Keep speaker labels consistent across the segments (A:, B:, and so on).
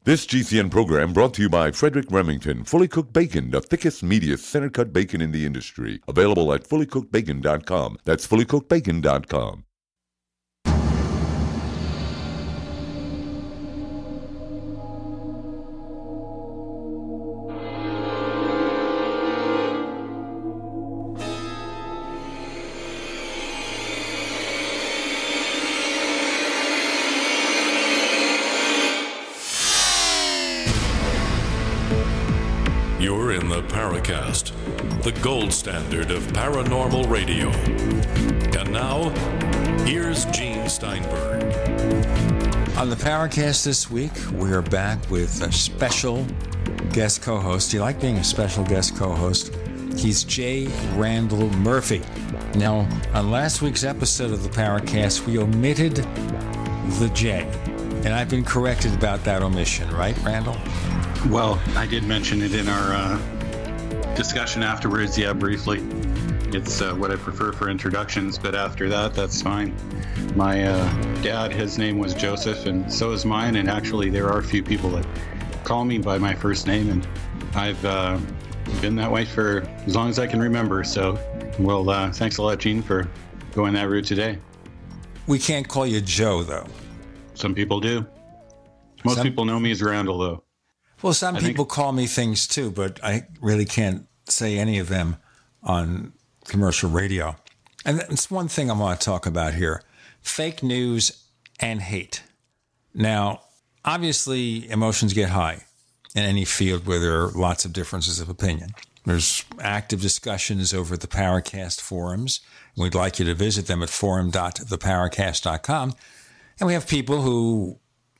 A: This GCN program brought to you by Frederick Remington. Fully cooked bacon, the thickest, meatiest, center-cut bacon in the industry. Available at fullycookedbacon.com. That's fullycookedbacon.com.
B: You're in the Paracast, the gold standard of paranormal radio. And now, here's Gene Steinberg.
C: On the Paracast this week, we're back with a special guest co-host. Do you like being a special guest co-host? He's J. Randall Murphy. Now, on last week's episode of the Paracast, we omitted the J. And I've been corrected about that omission, right, Randall?
D: Well, I did mention it in our discussion afterwards, yeah, briefly. It's what I prefer for introductions, but after that, that's fine. My dad, his name was Joseph, and so is mine, and actually there are a few people that call me by my first name, and I've been that way for as long as I can remember, so, well, thanks a lot, Gene, for going that route today.
C: We can't call you Joe, though.
D: Some people do. Most people know me as Randall, though.
C: Well, some people call me things too, but I really can't say any of them on commercial radio. And it's one thing I want to talk about here. Fake news and hate. Now, obviously, emotions get high in any field where there are lots of differences of opinion. There's active discussions over the Paracast forums. And we'd like you to visit them at forum.theparacast.com. And we have people who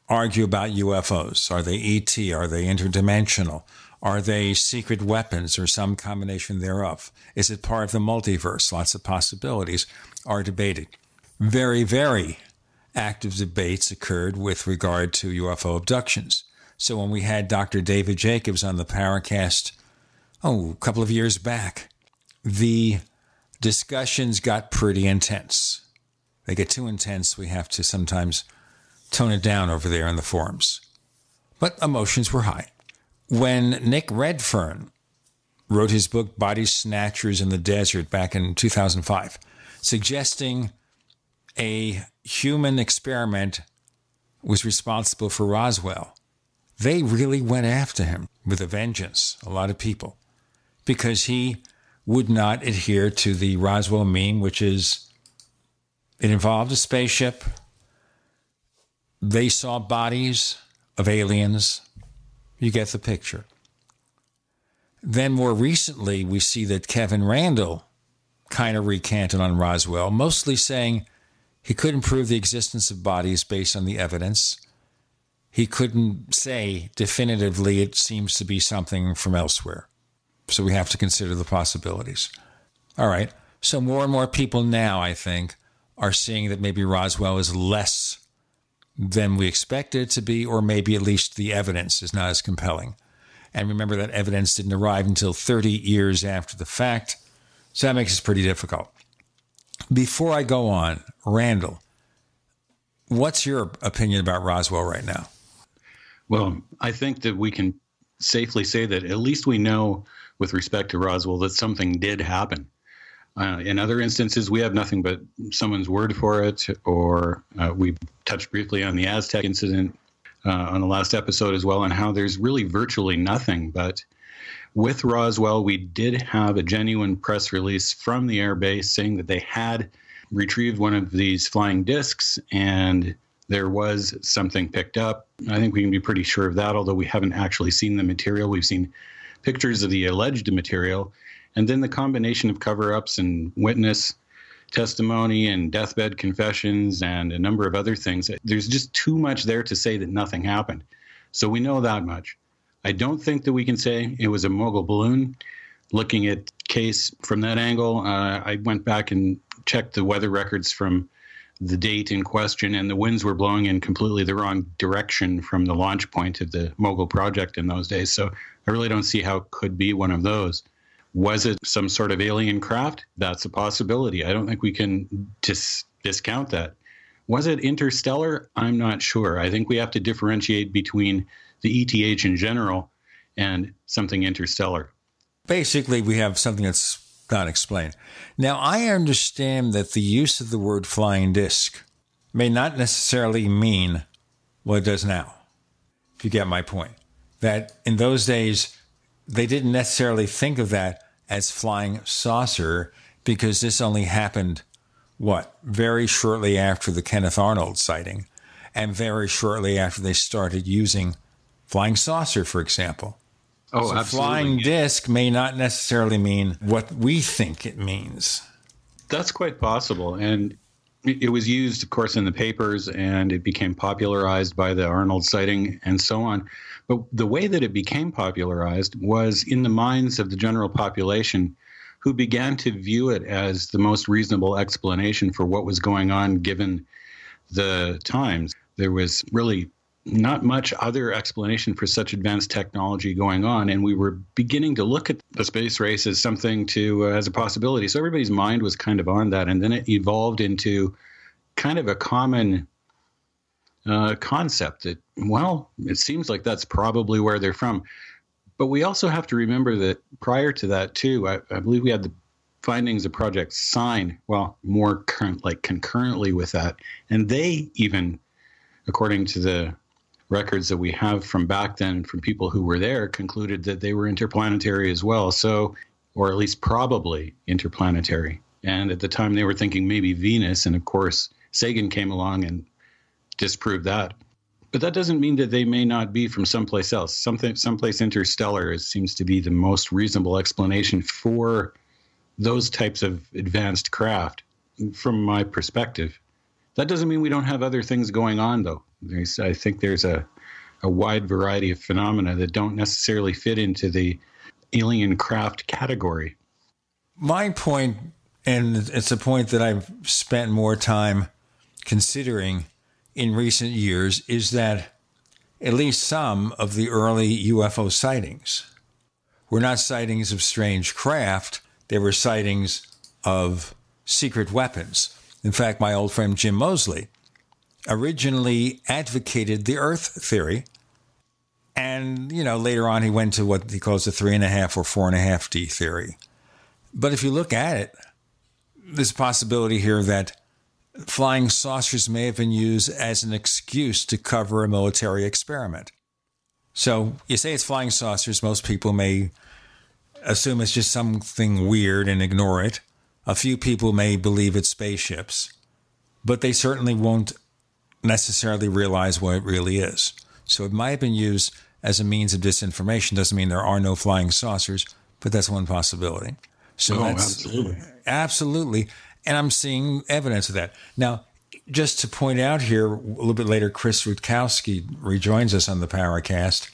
C: argue about UFOs. Are they ET? Are they interdimensional? Are they secret weapons or some combination thereof? Is it part of the multiverse? Lots of possibilities are debated. Very, very active debates occurred with regard to UFO abductions. So when we had Dr. David Jacobs on the Paracast, a couple of years back, the discussions got pretty intense. They get too intense, we have to sometimes tone it down over there in the forums. But emotions were high. When Nick Redfern wrote his book, Body Snatchers in the Desert, back in 2005, suggesting a human experiment was responsible for Roswell, they really went after him with a vengeance, a lot of people, because he would not adhere to the Roswell meme, which is, it involved a spaceship. They saw bodies of aliens. You get the picture. Then more recently, we see that Kevin Randall kind of recanted on Roswell, mostly saying he couldn't prove the existence of bodies based on the evidence. He couldn't say definitively it seems to be something from elsewhere. So we have to consider the possibilities. All right. So more and more people now, I think, are seeing that maybe Roswell is less than we expected it to be, or maybe at least the evidence is not as compelling. And remember that evidence didn't arrive until 30 years after the fact, so that makes it pretty difficult. Before I go on, Randall, what's your opinion about Roswell right now?
D: Well, I think that we can safely say that at least we know with respect to Roswell that something did happen. In other instances, we have nothing but someone's word for it, or we touched briefly on the Aztec incident on the last episode as well, and how there's really virtually nothing. But with Roswell, we did have a genuine press release from the air base saying that they had retrieved one of these flying discs, and there was something picked up. I think we can be pretty sure of that, although we haven't actually seen the material. We've seen pictures of the alleged material. And then the combination of cover-ups and witness testimony and deathbed confessions and a number of other things, there's just too much there to say that nothing happened. So we know that much. I don't think that we can say it was a mogul balloon. Looking at case from that angle, I went back and checked the weather records from the date in question, and the winds were blowing in completely the wrong direction from the launch point of the mogul project in those days. So I really don't see how it could be one of those. Was it some sort of alien craft? That's a possibility. I don't think we can discount that. Was it interstellar? I'm not sure. I think we have to differentiate between the ETH in general and something interstellar.
C: Basically, we have something that's not explained. Now, I understand that the use of the word flying disc may not necessarily mean what it does now, if you get my point. That in those days, they didn't necessarily think of that as flying saucer because this only happened, very shortly after the Kenneth Arnold sighting and very shortly after they started using flying saucer, for example.
D: Oh,
C: so
D: absolutely.
C: Flying disc may not necessarily mean what we think it means.
D: That's quite possible. And it was used, of course, in the papers, and it became popularized by the Arnold sighting and so on. But the way that it became popularized was in the minds of the general population, who began to view it as the most reasonable explanation for what was going on given the times. There was really not much other explanation for such advanced technology going on, and we were beginning to look at the space race as something as a possibility. So everybody's mind was kind of on that, and then it evolved into kind of a common concept that, well, it seems like that's probably where they're from. But we also have to remember that prior to that, too, I believe we had the findings of Project Sign, more concurrently with that. And they even, according to the records that we have from back then from people who were there, concluded that they were interplanetary as well. So, or at least probably interplanetary. And at the time they were thinking maybe Venus. And of course, Sagan came along and disproved that. But that doesn't mean that they may not be from someplace else. Someplace interstellar seems to be the most reasonable explanation for those types of advanced craft from my perspective. That doesn't mean we don't have other things going on, though. I think there's a wide variety of phenomena that don't necessarily fit into the alien craft category.
C: My point, and it's a point that I've spent more time considering in recent years, is that at least some of the early UFO sightings were not sightings of strange craft. They were sightings of secret weapons. In fact, my old friend Jim Moseley originally advocated the Earth theory. And, later on he went to what he calls the 3.5 or 4.5D theory. But if you look at it, there's a possibility here that flying saucers may have been used as an excuse to cover a military experiment. So you say it's flying saucers, most people may assume it's just something weird and ignore it. A few people may believe it's spaceships, but they certainly won't necessarily realize what it really is. So it might have been used as a means of disinformation. Doesn't mean there are no flying saucers, but that's one possibility. So
D: absolutely.
C: Absolutely. And I'm seeing evidence of that. Now, just to point out here, a little bit later, Chris Rutkowski rejoins us on the Paracast,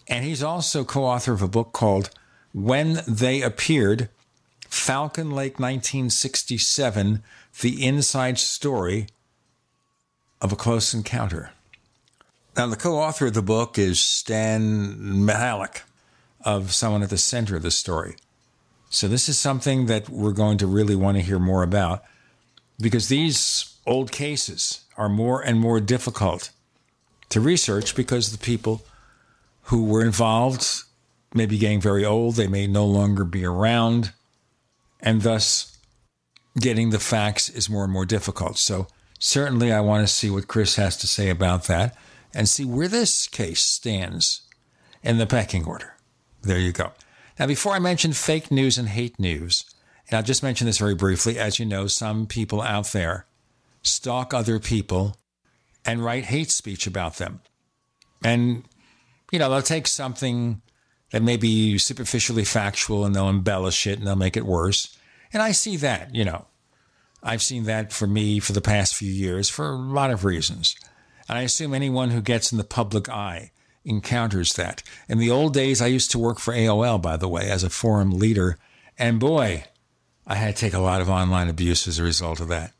C: and he's also co-author of a book called When They Appeared, Falcon Lake 1967, The Inside Story of a Close Encounter. Now, the co-author of the book is Stan Michalak, of Someone at the Center of the Story. So this is something that we're going to really want to hear more about, because these old cases are more and more difficult to research because the people who were involved may be getting very old, they may no longer be around, and thus getting the facts is more and more difficult. So certainly I want to see what Chris has to say about that and see where this case stands in the pecking order. There you go. Now, before I mention fake news and hate news, and I'll just mention this very briefly, as you know, some people out there stalk other people and write hate speech about them. And, they'll take something that may be superficially factual and they'll embellish it and they'll make it worse. And I see that, I've seen that for me for the past few years for a lot of reasons. And I assume anyone who gets in the public eye encounters that. In the old days, I used to work for AOL, by the way, as a forum leader. And boy, I had to take a lot of online abuse as a result of that.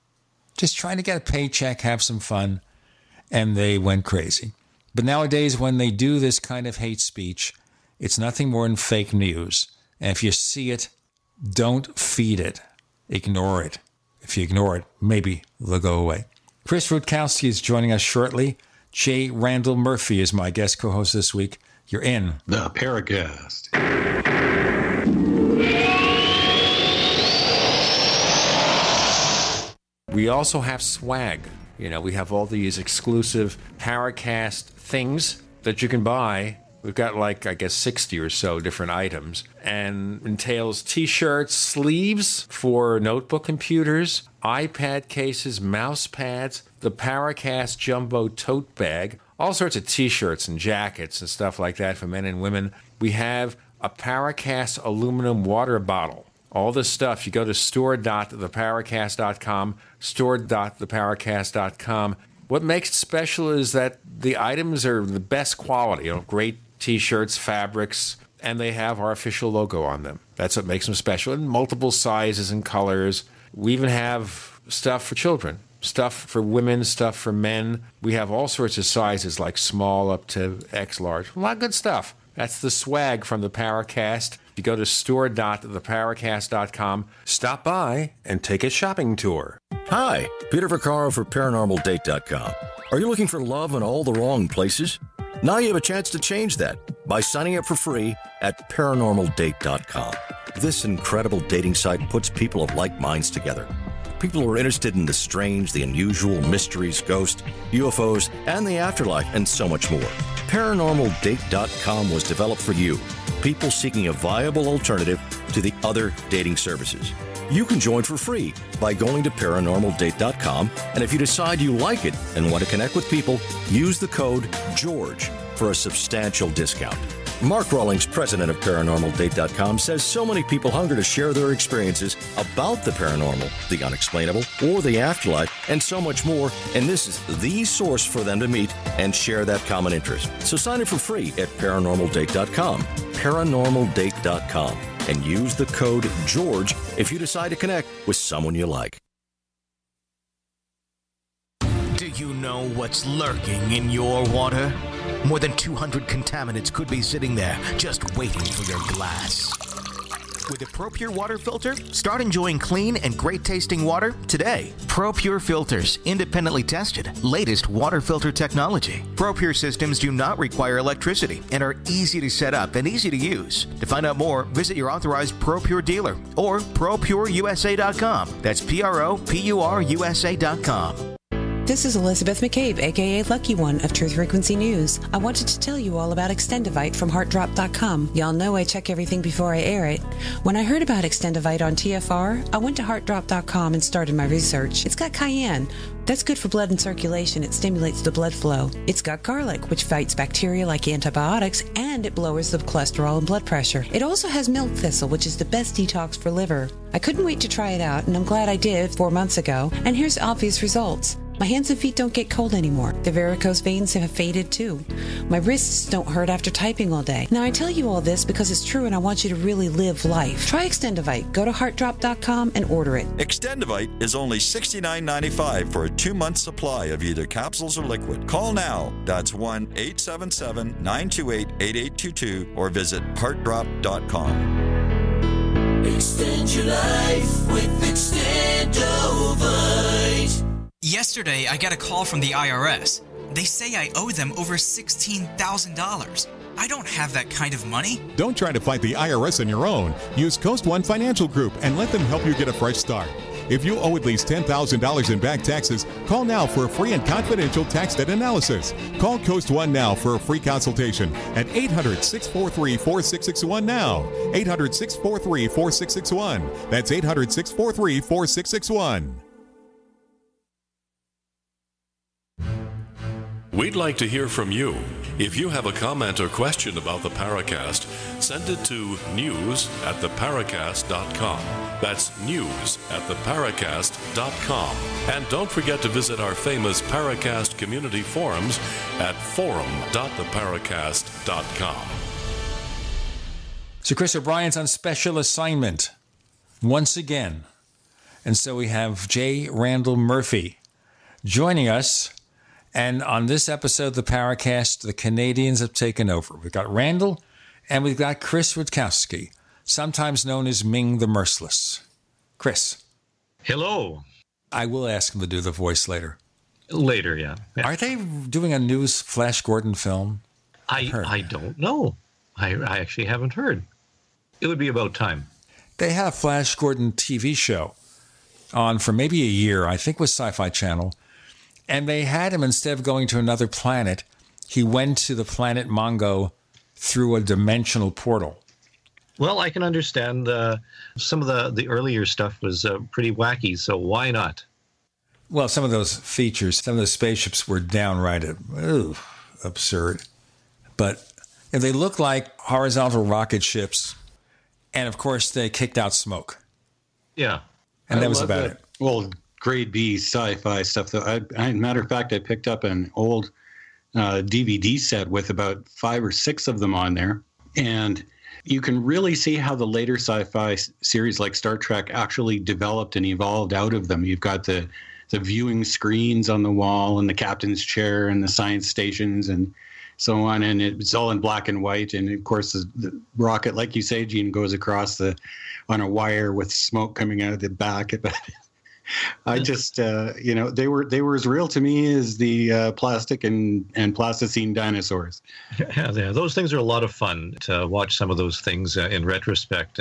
C: Just trying to get a paycheck, have some fun, and they went crazy. But nowadays, when they do this kind of hate speech, it's nothing more than fake news. And if you see it, don't feed it. Ignore it. If you ignore it, maybe they'll go away. Chris Rutkowski is joining us shortly J. Randall Murphy is my guest co-host this week. You're in
D: the Paracast.
E: We also have swag. We have all these exclusive Paracast things that you can buy. We've got 60 or so different items, and entails t-shirts, sleeves for notebook computers, iPad cases, mouse pads, the Paracast Jumbo tote bag, all sorts of t-shirts and jackets and stuff like that for men and women. We have a Paracast aluminum water bottle. All this stuff, you go to store.theparacast.com, store.theparacast.com. What makes it special is that the items are the best quality, great t-shirts, fabrics, and they have our official logo on them. That's what makes them special, in multiple sizes and colors. We even have stuff for children, stuff for women, stuff for men. We have all sorts of sizes, like small up to X large. A lot of good stuff. That's the swag from the Paracast. You go to store.theparacast.com, stop by, and take a shopping tour.
F: Hi, Peter Vaccaro for ParanormalDate.com. Are you looking for love in all the wrong places? Now you have a chance to change that by signing up for free at ParanormalDate.com. This incredible dating site puts people of like minds together. People who are interested in the strange, the unusual, mysteries, ghosts, UFOs, and the afterlife, and so much more. ParanormalDate.com was developed for you, people seeking a viable alternative to the other dating services. You can join for free by going to ParanormalDate.com, and if you decide you like it and want to connect with people, use the code GEORGE for a substantial discount. Mark Rawlings, president of ParanormalDate.com, says so many people hunger to share their experiences about the paranormal, the unexplainable, or the afterlife, and so much more, and this is the source for them to meet and share that common interest. So sign up for free at ParanormalDate.com, ParanormalDate.com, and use the code GEORGE if you decide to connect with someone you like.
G: Do you know what's lurking in your water? More than 200 contaminants could be sitting there, just waiting for your glass. With a ProPure water filter, start enjoying clean and great-tasting water today. ProPure filters, independently tested, latest water filter technology. ProPure systems do not require electricity and are easy to set up and easy to use. To find out more, visit your authorized ProPure dealer or ProPureUSA.com. That's ProPureUSA.com.
H: This is Elizabeth McCabe, aka Lucky One of Truth Frequency News. I wanted to tell you all about Extendivite from HeartDrop.com. Y'all know I check everything before I air it. When I heard about Extendivite on TFR, I went to HeartDrop.com and started my research. It's got cayenne. That's good for blood and circulation. It stimulates the blood flow. It's got garlic, which fights bacteria like antibiotics, and it lowers the cholesterol and blood pressure. It also has milk thistle, which is the best detox for liver. I couldn't wait to try it out, and I'm glad I did 4 months ago. And here's obvious results. My hands and feet don't get cold anymore. The varicose veins have faded too. My wrists don't hurt after typing all day. Now I tell you all this because it's true and I want you to really live life. Try Extendivite. Go to HeartDrop.com and order it.
I: Extendivite is only $69.95 for a 2-month supply of either capsules or liquid. Call now. That's 1-877-928-8822 or visit HeartDrop.com.
J: Extend your life with Extendivite.
K: Yesterday, I got a call from the IRS. They say I owe them over $16,000. I don't have that kind of money.
L: Don't try to fight the IRS on your own. Use Coast One Financial Group and let them help you get a fresh start. If you owe at least $10,000 in back taxes, call now for a free and confidential tax debt analysis. Call Coast One now for a free consultation at 800-643-4661 now. 800-643-4661. That's 800-643-4661.
B: We'd like to hear from you. If you have a comment or question about the Paracast, send it to news@theparacast.com. That's news@theparacast.com. And don't forget to visit our famous Paracast community forums at forum.theparacast.com.
C: So Chris O'Brien's on special assignment once again. And so we have J. Randall Murphy joining us. And on this episode of the Paracast, the Canadians have taken over. We've got Randall and we've got Chris Rutkowski, sometimes known as Ming the Merciless. Chris.
D: Hello.
C: I will ask him to do the voice later.
M: Later, yeah.
C: Are they doing a new Flash Gordon film?
M: I don't know. I actually haven't heard. It would be about time.
C: They had a Flash Gordon TV show on for maybe a year, I think it was Sci-Fi Channel. And they had him, instead of going to another planet, he went to the planet Mongo through a dimensional portal.
M: Well, I can understand some of the earlier stuff was pretty wacky, so why not?
C: Well, some of those features, some of the spaceships were downright absurd. But they look like horizontal rocket ships. And, of course, they kicked out smoke.
M: Yeah.
C: And that was about it.
D: Well, grade B sci-fi stuff. Though, matter of fact, I picked up an old DVD set with about 5 or 6 of them on there. And you can really see how the later sci-fi series like Star Trek actually developed and evolved out of them. You've got the viewing screens on the wall and the captain's chair and the science stations and so on. And it's all in black and white. And, of course, the rocket, like you say, Gene, goes across on a wire with smoke coming out of the back. I just, they were as real to me as the plastic and plasticine dinosaurs.
M: Yeah, those things are a lot of fun to watch. Some of those things in retrospect,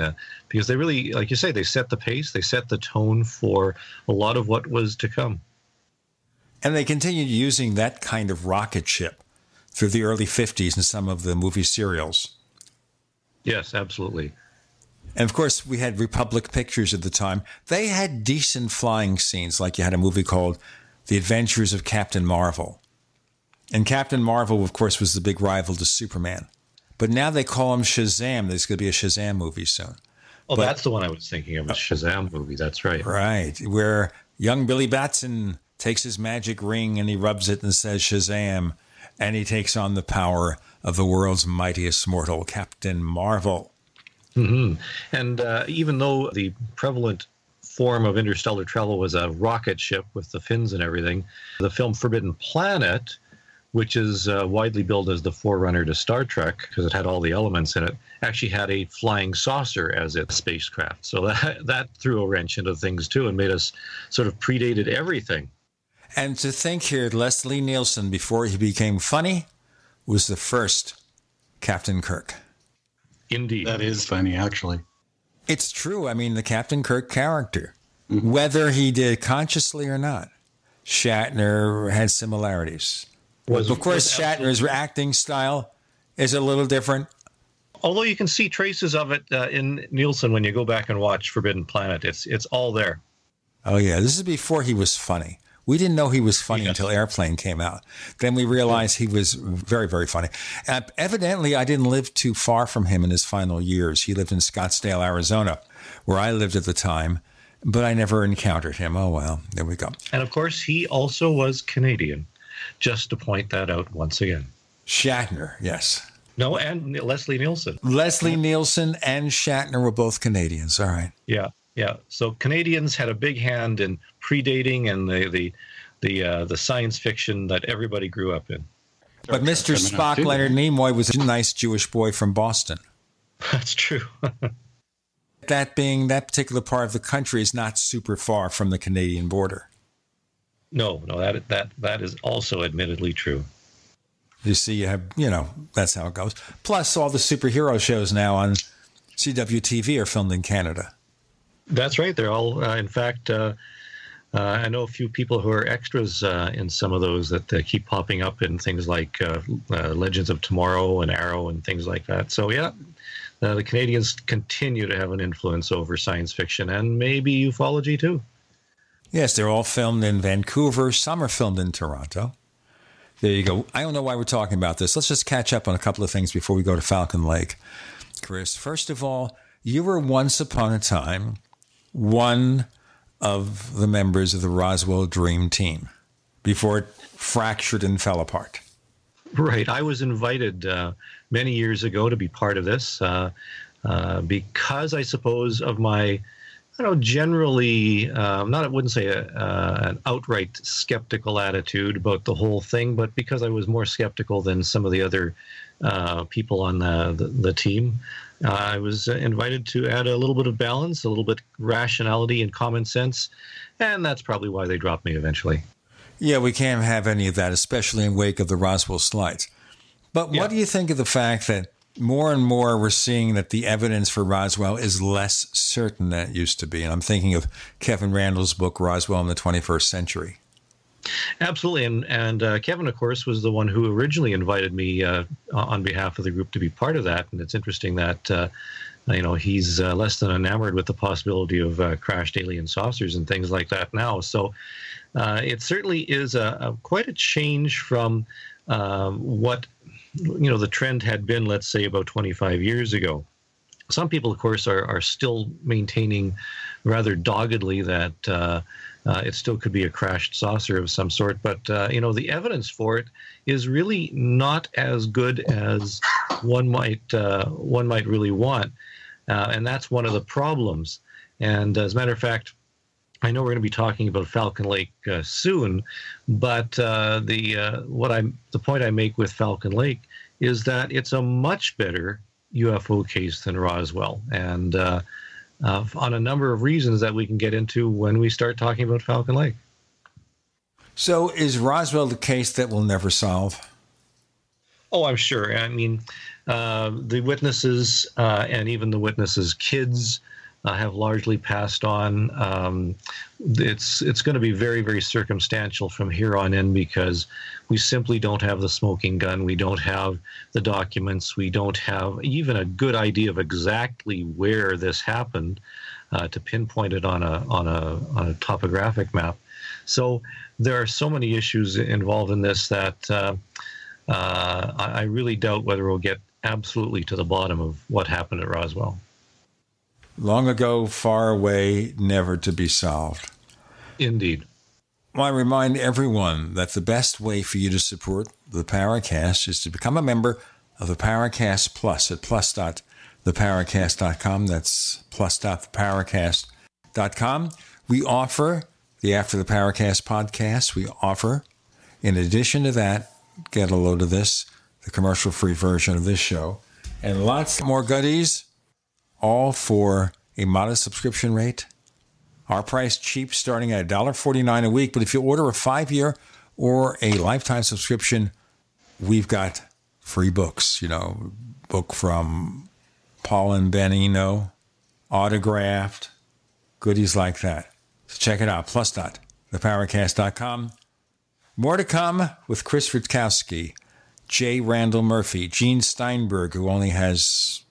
M: because they really, like you say, they set the pace, they set the tone for a lot of what was to come.
C: And they continued using that kind of rocket ship through the early 50s in some of the movie serials.
M: Yes, absolutely.
C: And, of course, we had Republic Pictures at the time. They had decent flying scenes, like you had a movie called The Adventures of Captain Marvel. And Captain Marvel, of course, was the big rival to Superman. But now they call him Shazam. There's going to be a Shazam movie soon.
M: Oh, that's the one I was thinking of, a Shazam movie. That's right.
C: Right, where young Billy Batson takes his magic ring and he rubs it and says Shazam, and he takes on the power of the world's mightiest mortal, Captain Marvel.
M: Mm-hmm. And even though the prevalent form of interstellar travel was a rocket ship with the fins and everything, the film Forbidden Planet, which is widely billed as the forerunner to Star Trek because it had all the elements in it, actually had a flying saucer as its spacecraft. So that threw a wrench into things too and made us sort of predated everything.
C: And to think here, Leslie Nielsen, before he became funny, was the first Captain Kirk.
M: Indeed.
D: That is funny, actually.
C: It's true. I mean, the Captain Kirk character, whether he did consciously or not, Shatner had similarities. Of course, Shatner's acting style is a little different.
M: Although you can see traces of it in Nielsen when you go back and watch Forbidden Planet. It's all there.
C: Oh, yeah. This is before he was funny. We didn't know he was funny until Airplane came out. Then we realized he was very, very funny. Evidently, I didn't live too far from him in his final years. He lived in Scottsdale, Arizona, where I lived at the time, but I never encountered him. Oh, well, there we go.
M: And, of course, he also was Canadian, just to point that out once again.
C: Shatner, yes.
M: No, and Leslie Nielsen.
C: Leslie Nielsen and Shatner were both Canadians. All right.
M: Yeah. Yeah, so Canadians had a big hand in predating and the science fiction that everybody grew up in.
C: But Mr. Spock, Leonard Nimoy, was a nice Jewish boy from Boston.
M: That's true.
C: That being that particular part of the country is not super far from the Canadian border.
M: No, that is also admittedly true.
C: You see, you have, that's how it goes. Plus, all the superhero shows now on CWTV are filmed in Canada.
M: That's right. They're all, in fact, I know a few people who are extras in some of those that keep popping up in things like Legends of Tomorrow and Arrow and things like that. So, yeah, the Canadians continue to have an influence over science fiction and maybe ufology, too.
C: Yes, they're all filmed in Vancouver. Some are filmed in Toronto. There you go. I don't know why we're talking about this. Let's just catch up on a couple of things before we go to Falcon Lake. Chris, first of all, you were once upon a time one of the members of the Roswell Dream Team before it fractured and fell apart.
M: Right. I was invited many years ago to be part of this because I suppose of my, generally, I wouldn't say an outright skeptical attitude about the whole thing, but because I was more skeptical than some of the other people on the team. I was invited to add a little bit of balance, a little bit rationality and common sense, and that's probably why they dropped me eventually.
C: Yeah, we can't have any of that, especially in wake of the Roswell slides. But what do you think of the fact that more and more we're seeing that the evidence for Roswell is less certain than it used to be? And I'm thinking of Kevin Randall's book, Roswell in the 21st Century.
M: Absolutely. And Kevin, of course, was the one who originally invited me on behalf of the group to be part of that. And it's interesting that, he's less than enamored with the possibility of crashed alien saucers and things like that now. So it certainly is quite a change from what, the trend had been, let's say, about 25 years ago. Some people, of course, are still maintaining rather doggedly that it still could be a crashed saucer of some sort. But, the evidence for it is really not as good as one might really want. And that's one of the problems. And as a matter of fact, I know we're going to be talking about Falcon Lake soon, but the point I make with Falcon Lake is that it's a much better UFO case than Roswell, and on a number of reasons that we can get into when we start talking about Falcon Lake.
C: So is Roswell the case that we'll never solve?
M: Oh, I'm sure. I mean, the witnesses and even the witnesses' kids have largely passed on. It's going to be very, very circumstantial from here on in because we simply don't have the smoking gun. We don't have the documents. We don't have even a good idea of exactly where this happened to pinpoint it on a topographic map. So there are so many issues involved in this that I really doubt whether we'll get absolutely to the bottom of what happened at Roswell.
C: Long ago, far away, never to be solved.
M: Indeed.
C: Well, I remind everyone that the best way for you to support the Paracast is to become a member of the Paracast Plus at plus.theparacast.com. That's plus.theparacast.com. We offer the After the Paracast podcast. We offer, in addition to that, get a load of this, the commercial-free version of this show, and lots more goodies, all for a modest subscription rate. Our price cheap, starting at $1.49 a week. But if you order a 5-year or a lifetime subscription, we've got free books. Book from Paul and Benino, autographed, goodies like that. So check it out, plus.theparacast.com. More to come with Chris Rutkowski, J. Randall Murphy, Gene Steinberg, who only has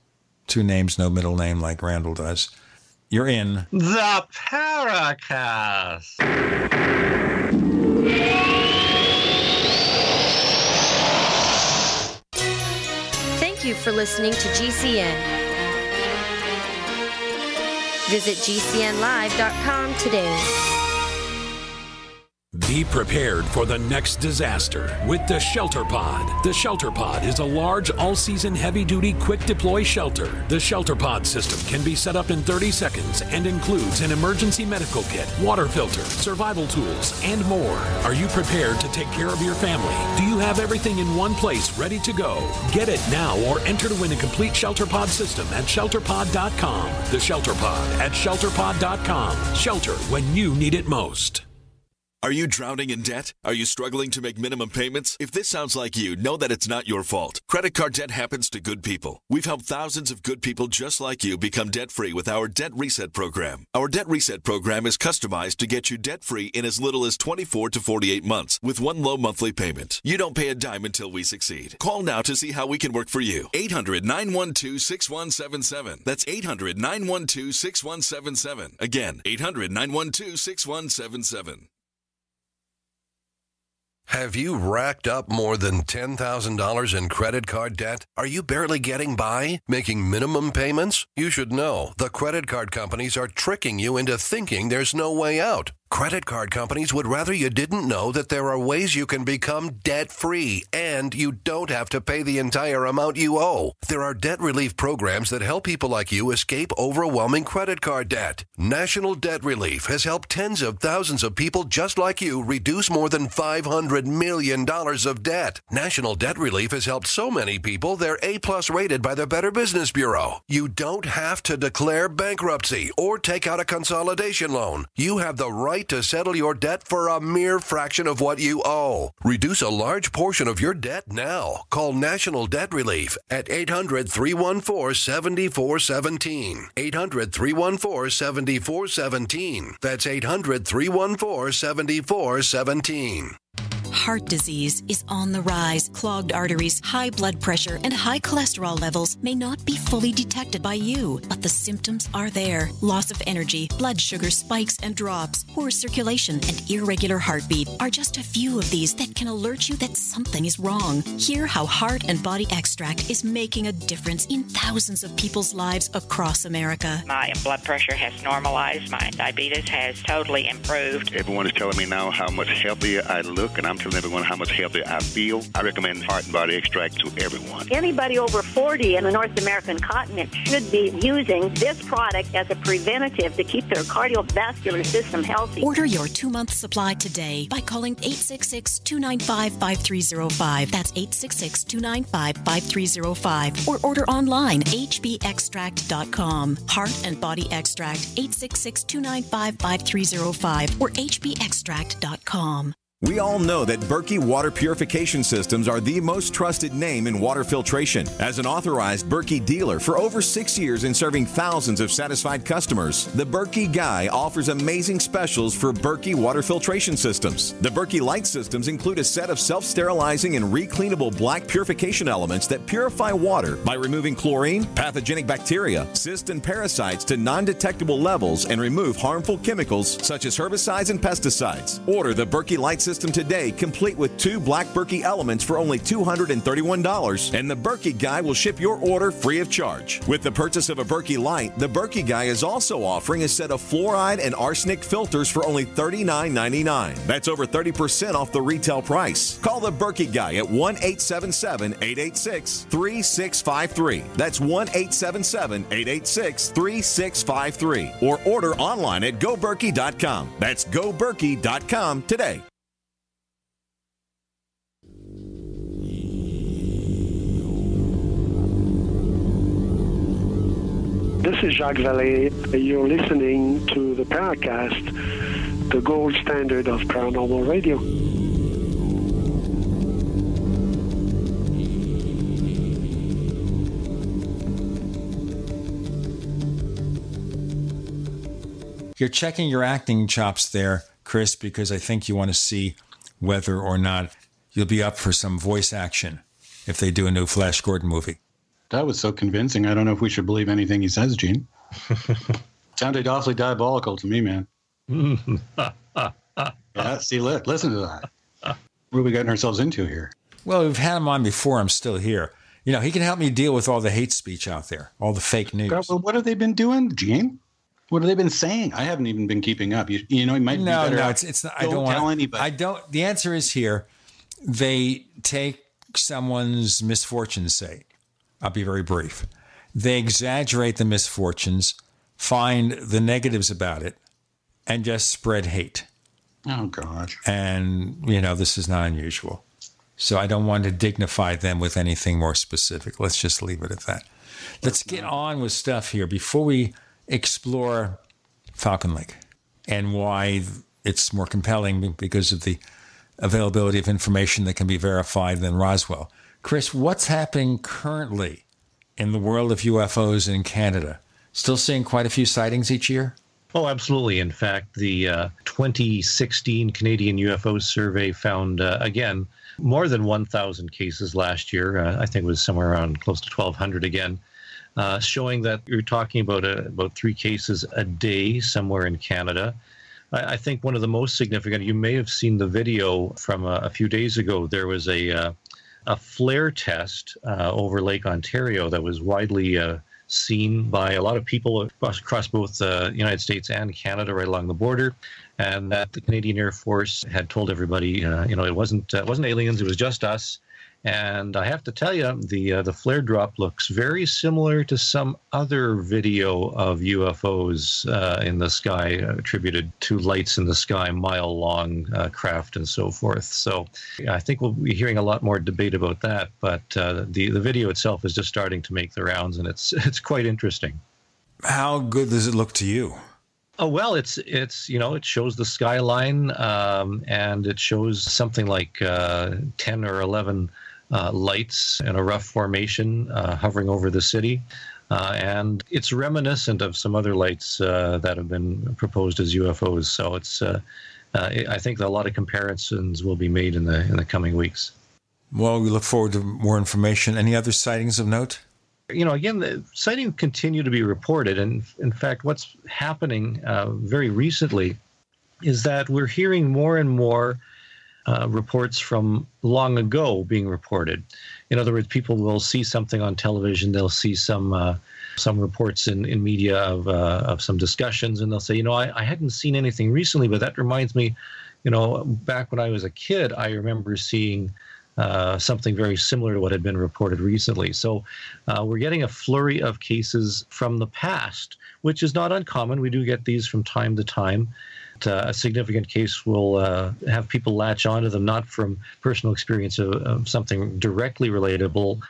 C: 2 names, no middle name like Randall does. You're in
M: the Paracast.
N: Thank you for listening to GCN. Visit GCNlive.com today.
B: Be prepared for the next disaster with the Shelter Pod. The Shelter Pod is a large, all-season, heavy-duty, quick-deploy shelter. The Shelter Pod system can be set up in 30 seconds and includes an emergency medical kit, water filter, survival tools, and more. Are you prepared to take care of your family? Do you have everything in one place ready to go? Get it now or enter to win a complete Shelter Pod system at shelterpod.com. The Shelter Pod at shelterpod.com. Shelter when you need it most.
O: Are you drowning in debt? Are you struggling to make minimum payments? If this sounds like you, know that it's not your fault. Credit card debt happens to good people. We've helped thousands of good people just like you become debt-free with our Debt Reset program. Our Debt Reset program is customized to get you debt-free in as little as 24 to 48 months with one low monthly payment. You don't pay a dime until we succeed. Call now to see how we can work for you. 800-912-6177. That's 800-912-6177. Again, 800-912-6177.
P: Have you racked up more than $10,000 in credit card debt? Are you barely getting by, making minimum payments? You should know the credit card companies are tricking you into thinking there's no way out. Credit card companies would rather you didn't know that there are ways you can become debt-free and you don't have to pay the entire amount you owe. There are debt relief programs that help people like you escape overwhelming credit card debt. National Debt Relief has helped tens of thousands of people just like you reduce more than $500 million of debt. National Debt Relief has helped so many people they're A+ rated by the Better Business Bureau. You don't have to declare bankruptcy or take out a consolidation loan. You have the right right to settle your debt for a mere fraction of what you owe. Reduce a large portion of your debt now. Call National Debt Relief at 800-314-7417. 800-314-7417. That's 800-314-7417.
Q: Heart disease is on the rise. Clogged arteries, high blood pressure, and high cholesterol levels may not be fully detected by you, but the symptoms are there. Loss of energy, blood sugar spikes and drops, poor circulation, and irregular heartbeat are just a few of these that can alert you that something is wrong. Hear how Heart and Body Extract is making a difference in thousands of people's lives across America.
R: My blood pressure has normalized. My diabetes has totally improved.
S: Everyone is telling me now how much healthier I look, and I'm telling everyone how much healthier I feel. I recommend Heart and Body Extract to everyone.
T: Anybody over 40 in the North American continent should be using this product as a preventative to keep their cardiovascular system healthy.
Q: Order your 2-month supply today by calling 866-295-5305. That's 866-295-5305. Or order online, hbextract.com. Heart and Body Extract, 866-295-5305 or hbextract.com.
U: We all know that Berkey Water Purification Systems are the most trusted name in water filtration. As an authorized Berkey dealer for over 6 years and serving thousands of satisfied customers, the Berkey Guy offers amazing specials for Berkey water filtration systems. The Berkey Light systems include a set of self-sterilizing and recleanable black purification elements that purify water by removing chlorine, pathogenic bacteria, cysts, and parasites to non-detectable levels and remove harmful chemicals such as herbicides and pesticides. Order the Berkey Light system today, complete with 2 black Berkey elements for only $231, and the Berkey Guy will ship your order free of charge. With the purchase of a Berkey Light, the Berkey Guy is also offering a set of fluoride and arsenic filters for only $39.99. That's over 30% off the retail price. Call the Berkey Guy at 1-877-886-3653. That's 1-877-886-3653. Or order online at goberkey.com. That's goberkey.com today.
V: This is Jacques Vallée. You're listening to the Paracast, the gold standard of paranormal radio.
C: You're checking your acting chops there, Chris, because I think you want to see whether or not you'll be up for some voice action if they do a new Flash Gordon movie.
D: That was so convincing. I don't know if we should believe anything he says, Gene. Sounded awfully diabolical to me, man. Yeah, see, listen to that. What are we getting ourselves into here?
C: Well, we've had him on before. I'm still here. You know, he can help me deal with all the hate speech out there, all the fake news.
D: God, well, what have they been doing, Gene? What have they been saying? I haven't even been keeping up. You know, it might be better.
C: No, it's not. I don't tell anybody. I don't. The answer is here. They take someone's misfortunes, say. I'll be very brief. They exaggerate the misfortunes, find the negatives about it, and just spread hate.
D: Oh, gosh.
C: And, you know, this is not unusual. So I don't want to dignify them with anything more specific. Let's just leave it at that. Let's get on with stuff here before we explore Falcon Lake and why it's more compelling because of the availability of information that can be verified than Roswell. Chris, what's happening currently in the world of UFOs in Canada? Still seeing quite a few sightings each year?
M: Oh, absolutely. In fact, the 2016 Canadian UFO survey found, again, more than 1,000 cases last year. I think it was somewhere around close to 1,200 again, showing that you're talking about 3 cases a day somewhere in Canada. I think one of the most significant, you may have seen the video from a few days ago. There was a flare test over Lake Ontario that was widely seen by a lot of people across both the United States and Canada, right along the border, and that the Canadian Air Force had told everybody, it wasn't aliens, it was just us. And I have to tell you, the flare drop looks very similar to some other video of UFOs in the sky attributed to lights in the sky, mile-long craft and so forth. So I think we'll be hearing a lot more debate about that. But the video itself is just starting to make the rounds, and it's quite interesting.
C: How good does it look to you?
M: Oh, well, it shows the skyline, and it shows something like 10 or 11 lights in a rough formation hovering over the city. And it's reminiscent of some other lights that have been proposed as UFOs. So I think that a lot of comparisons will be made in the coming weeks.
C: Well, we look forward to more information. Any other sightings of note?
M: Again, the sightings continue to be reported. And in fact, what's happening very recently is that we're hearing more and more reports from long ago being reported. In other words, people will see something on television, they'll see some reports in media of some discussions, and they'll say, I hadn't seen anything recently, but that reminds me, back when I was a kid, I remember seeing something very similar to what had been reported recently. So we're getting a flurry of cases from the past, which is not uncommon. We do get these from time to time. A significant case will have people latch onto them, not from personal experience of something directly relatable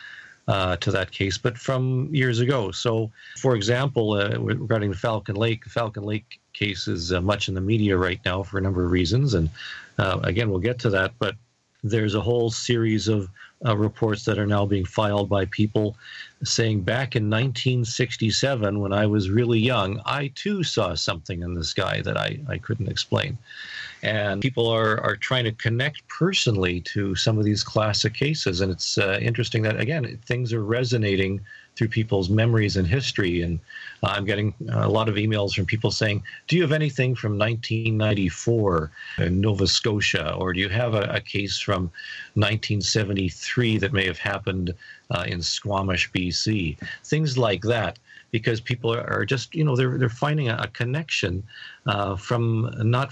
M: to that case, but from years ago. So, for example, regarding the Falcon Lake case is much in the media right now for a number of reasons. And again, we'll get to that, but there's a whole series of reports that are now being filed by people saying back in 1967, when I was really young, I too saw something in the sky that I couldn't explain. And people are trying to connect personally to some of these classic cases. And it's interesting that, again, things are resonating through people's memories and history. And I'm getting a lot of emails from people saying, do you have anything from 1994 in Nova Scotia? Or do you have a case from 1973 that may have happened in Squamish, BC? Things like that. Because people are just, they're finding a connection not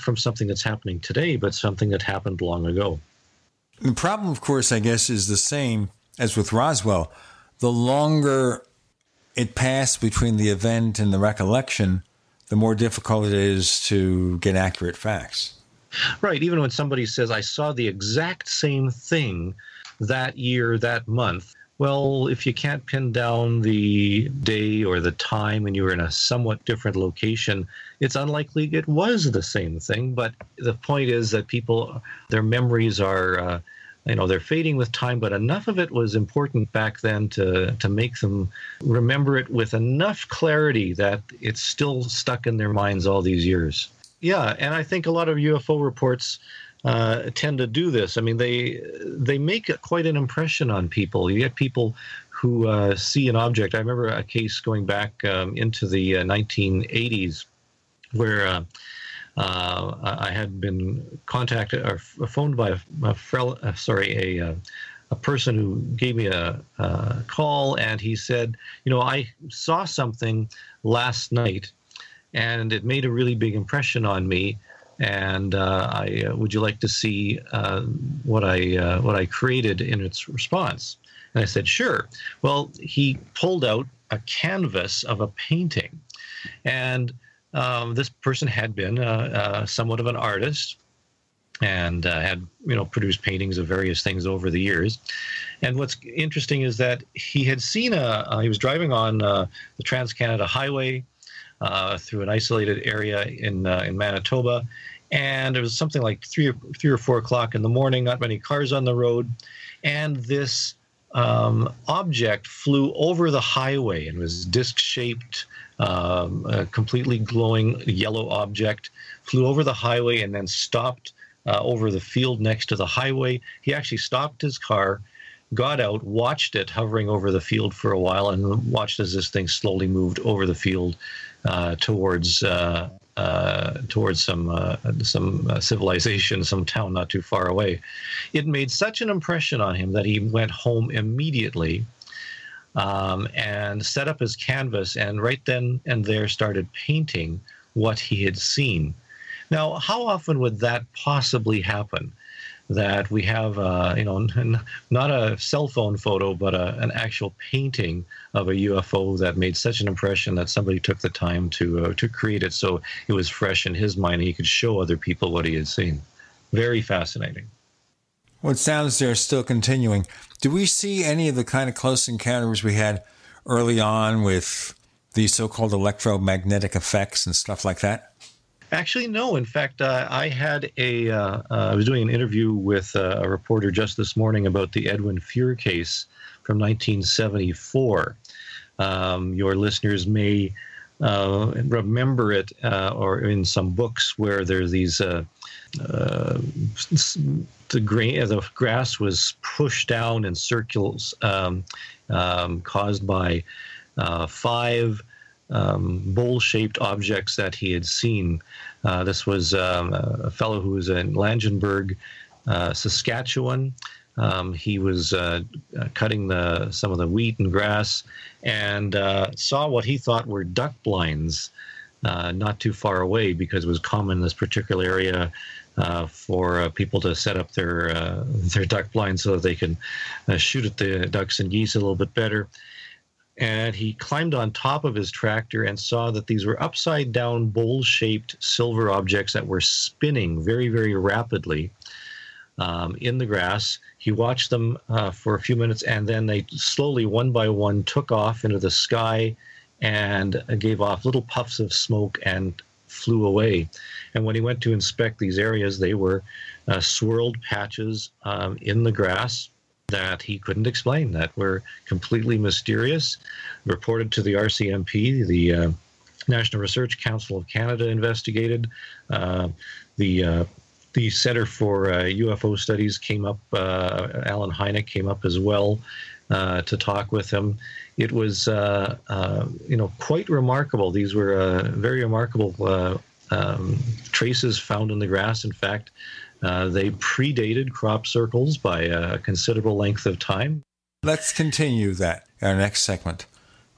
M: from something that's happening today, but something that happened long ago.
C: The problem, of course, I guess, is the same as with Roswell. The longer it passed between the event and the recollection, the more difficult it is to get accurate facts.
M: Right. Even when somebody says, I saw the exact same thing that year, that month. Well, if you can't pin down the day or the time and you were in a somewhat different location, it's unlikely it was the same thing. But the point is that people, their memories are, they're fading with time, but enough of it was important back then to make them remember it with enough clarity that it's still stuck in their minds all these years. Yeah, and I think a lot of UFO reports tend to do this. I mean, they make quite an impression on people. You get people who see an object. I remember a case going back into the 1980s where I had been contacted or phoned by a person who gave me a call, and he said, I saw something last night, and it made a really big impression on me. And would you like to see what I created in its response? And I said, sure. Well, he pulled out a canvas of a painting, and this person had been somewhat of an artist and had produced paintings of various things over the years. And what's interesting is that he had seen he was driving on the Trans-Canada Highway through an isolated area in Manitoba, and it was something like 3 or 4 o'clock in the morning, not many cars on the road, and this object flew over the highway and was disc-shaped, a completely glowing yellow object, flew over the highway and then stopped over the field next to the highway. He actually stopped his car, got out, watched it hovering over the field for a while, and watched as this thing slowly moved over the field towards some civilization, some town not too far away. It made such an impression on him that he went home immediately and set up his canvas, and right then and there started painting what he had seen. Now, how often would that possibly happen? That we have, not a cell phone photo, but an actual painting of a UFO that made such an impression that somebody took the time to create it so it was fresh in his mind and he could show other people what he had seen. Very fascinating.
C: Well, it sounds they're still continuing. Do we see any of the kind of close encounters we had early on with these so-called electromagnetic effects and stuff like that?
M: Actually, no. In fact, I had I was doing an interview with a reporter just this morning about the Edwin Fuhr case from 1974. Your listeners may remember it, or in some books where there's these the grass was pushed down in circles caused by 5 bowl-shaped objects that he had seen. This was a fellow who was in Langenburg, Saskatchewan. He was cutting some of the wheat and grass and saw what he thought were duck blinds not too far away, because it was common in this particular area for people to set up their duck blinds so that they can shoot at the ducks and geese a little bit better. And he climbed on top of his tractor and saw that these were upside-down bowl-shaped silver objects that were spinning very, very rapidly in the grass. He watched them for a few minutes, and then they slowly, one by one, took off into the sky and gave off little puffs of smoke and flew away. And when he went to inspect these areas, they were swirled patches in the grass that he couldn't explain, that were completely mysterious. Reported to the RCMP, the National Research Council of Canada investigated. The Center for UFO Studies came up, Alan Hynek came up as well to talk with him. It was, quite remarkable. These were very remarkable traces found in the grass. In fact, they predated crop circles by a considerable length of time.
C: Let's continue that in our next segment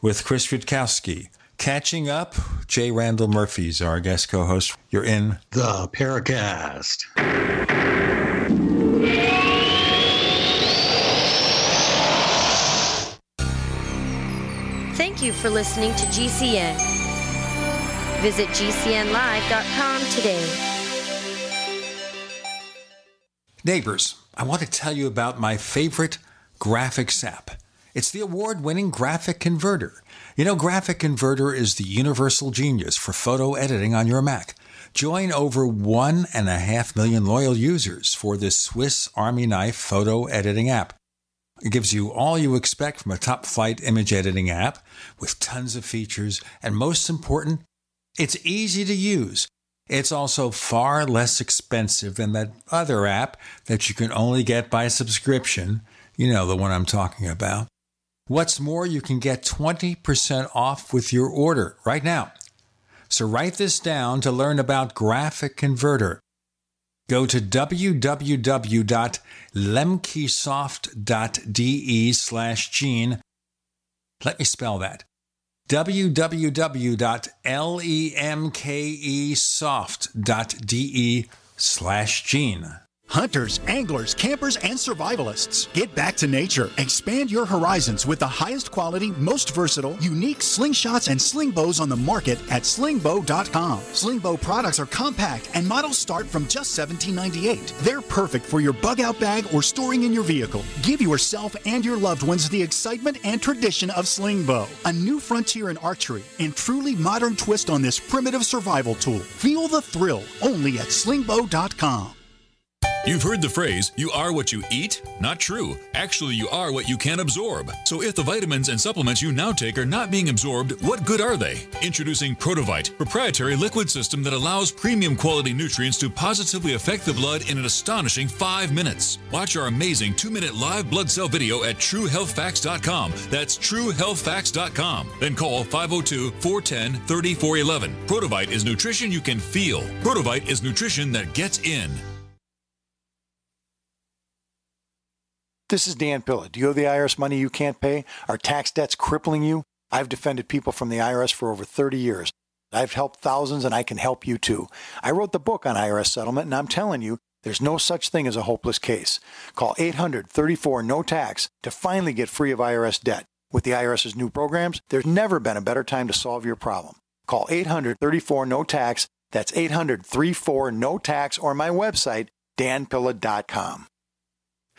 C: with Chris Rutkowski. Catching up, J. Randall Murphy's our guest co-host. You're in
D: the Paracast.
N: Thank you for listening to GCN. Visit GCNlive.com today.
C: Neighbors, I want to tell you about my favorite graphics app. It's the award-winning Graphic Converter. You know, Graphic Converter is the universal genius for photo editing on your Mac. Join over 1.5 million loyal users for this Swiss Army knife photo editing app. It gives you all you expect from a top-flight image editing app with tons of features, and most important, it's easy to use. It's also far less expensive than that other app that you can only get by subscription. You know, the one I'm talking about. What's more, you can get 20% off with your order right now. So write this down to learn about Graphic Converter. Go to www.lemkesoft.de/Gene. Let me spell that. www.lemkesoft.de/Gene.
A: Hunters, anglers, campers, and survivalists. Get back to nature. Expand your horizons with the highest quality, most versatile, unique slingshots and sling bows on the market at slingbow.com. Sling bow products are compact and models start from just $17.98. They're perfect for your bug-out bag or storing in your vehicle. Give yourself and your loved ones the excitement and tradition of sling bow. A new frontier in archery and truly modern twist on this primitive survival tool. Feel the thrill only at slingbow.com.
E: You've heard the phrase, you are what you eat? Not true. Actually, you are what you can absorb. So if the vitamins and supplements you now take are not being absorbed, what good are they? Introducing Protovite, proprietary liquid system that allows premium quality nutrients to positively affect the blood in an astonishing 5 minutes. Watch our amazing 2-minute live blood cell video at TrueHealthFacts.com. That's TrueHealthFacts.com. Then call 502-410-3411. Protovite is nutrition you can feel. Protovite is nutrition that gets in.
W: This is Dan Pilla. Do you owe the IRS money you can't pay? Are tax debts crippling you? I've defended people from the IRS for over 30 years. I've helped thousands, and I can help you too. I wrote the book on IRS settlement, and I'm telling you, there's no such thing as a hopeless case. Call 800-34-NO-TAX to finally get free of IRS debt. With the IRS's new programs, there's never been a better time to solve your problem. Call 800-34-NO-TAX. That's 800-34-NO-TAX, or my website, danpilla.com.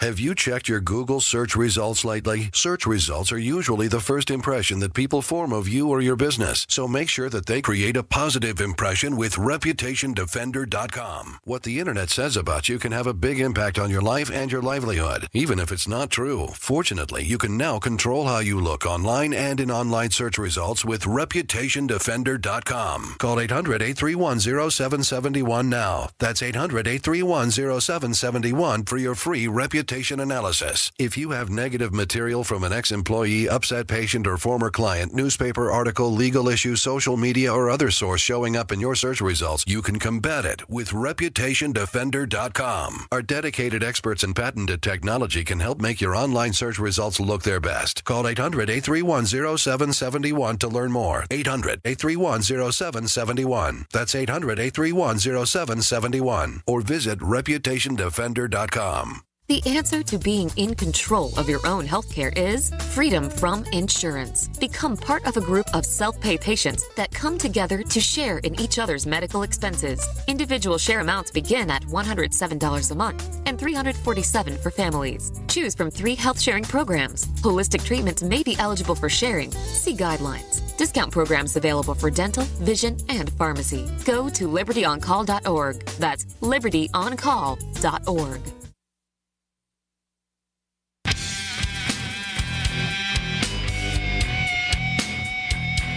P: Have you checked your Google search results lately? Search results are usually the first impression that people form of you or your business, so make sure that they create a positive impression with ReputationDefender.com. What the internet says about you can have a big impact on your life and your livelihood, even if it's not true. Fortunately, you can now control how you look online and in online search results with ReputationDefender.com. Call 800-831-0771 now. That's 800-831-0771 for your free reputation analysis. If you have negative material from an ex-employee, upset patient, or former client, newspaper article, legal issue, social media, or other source showing up in your search results, you can combat it with ReputationDefender.com. Our dedicated experts in patented technology can help make your online search results look their best. Call 800-831-0771 to learn more. 800-831-0771. That's 800-831-0771. Or visit ReputationDefender.com.
F: The answer to being in control of your own healthcare is freedom from insurance. Become part of a group of self-pay patients that come together to share in each other's medical expenses. Individual share amounts begin at $107 a month and $347 for families. Choose from 3 health sharing programs. Holistic treatments may be eligible for sharing. See guidelines. Discount programs available for dental, vision, and pharmacy. Go to libertyoncall.org. That's libertyoncall.org.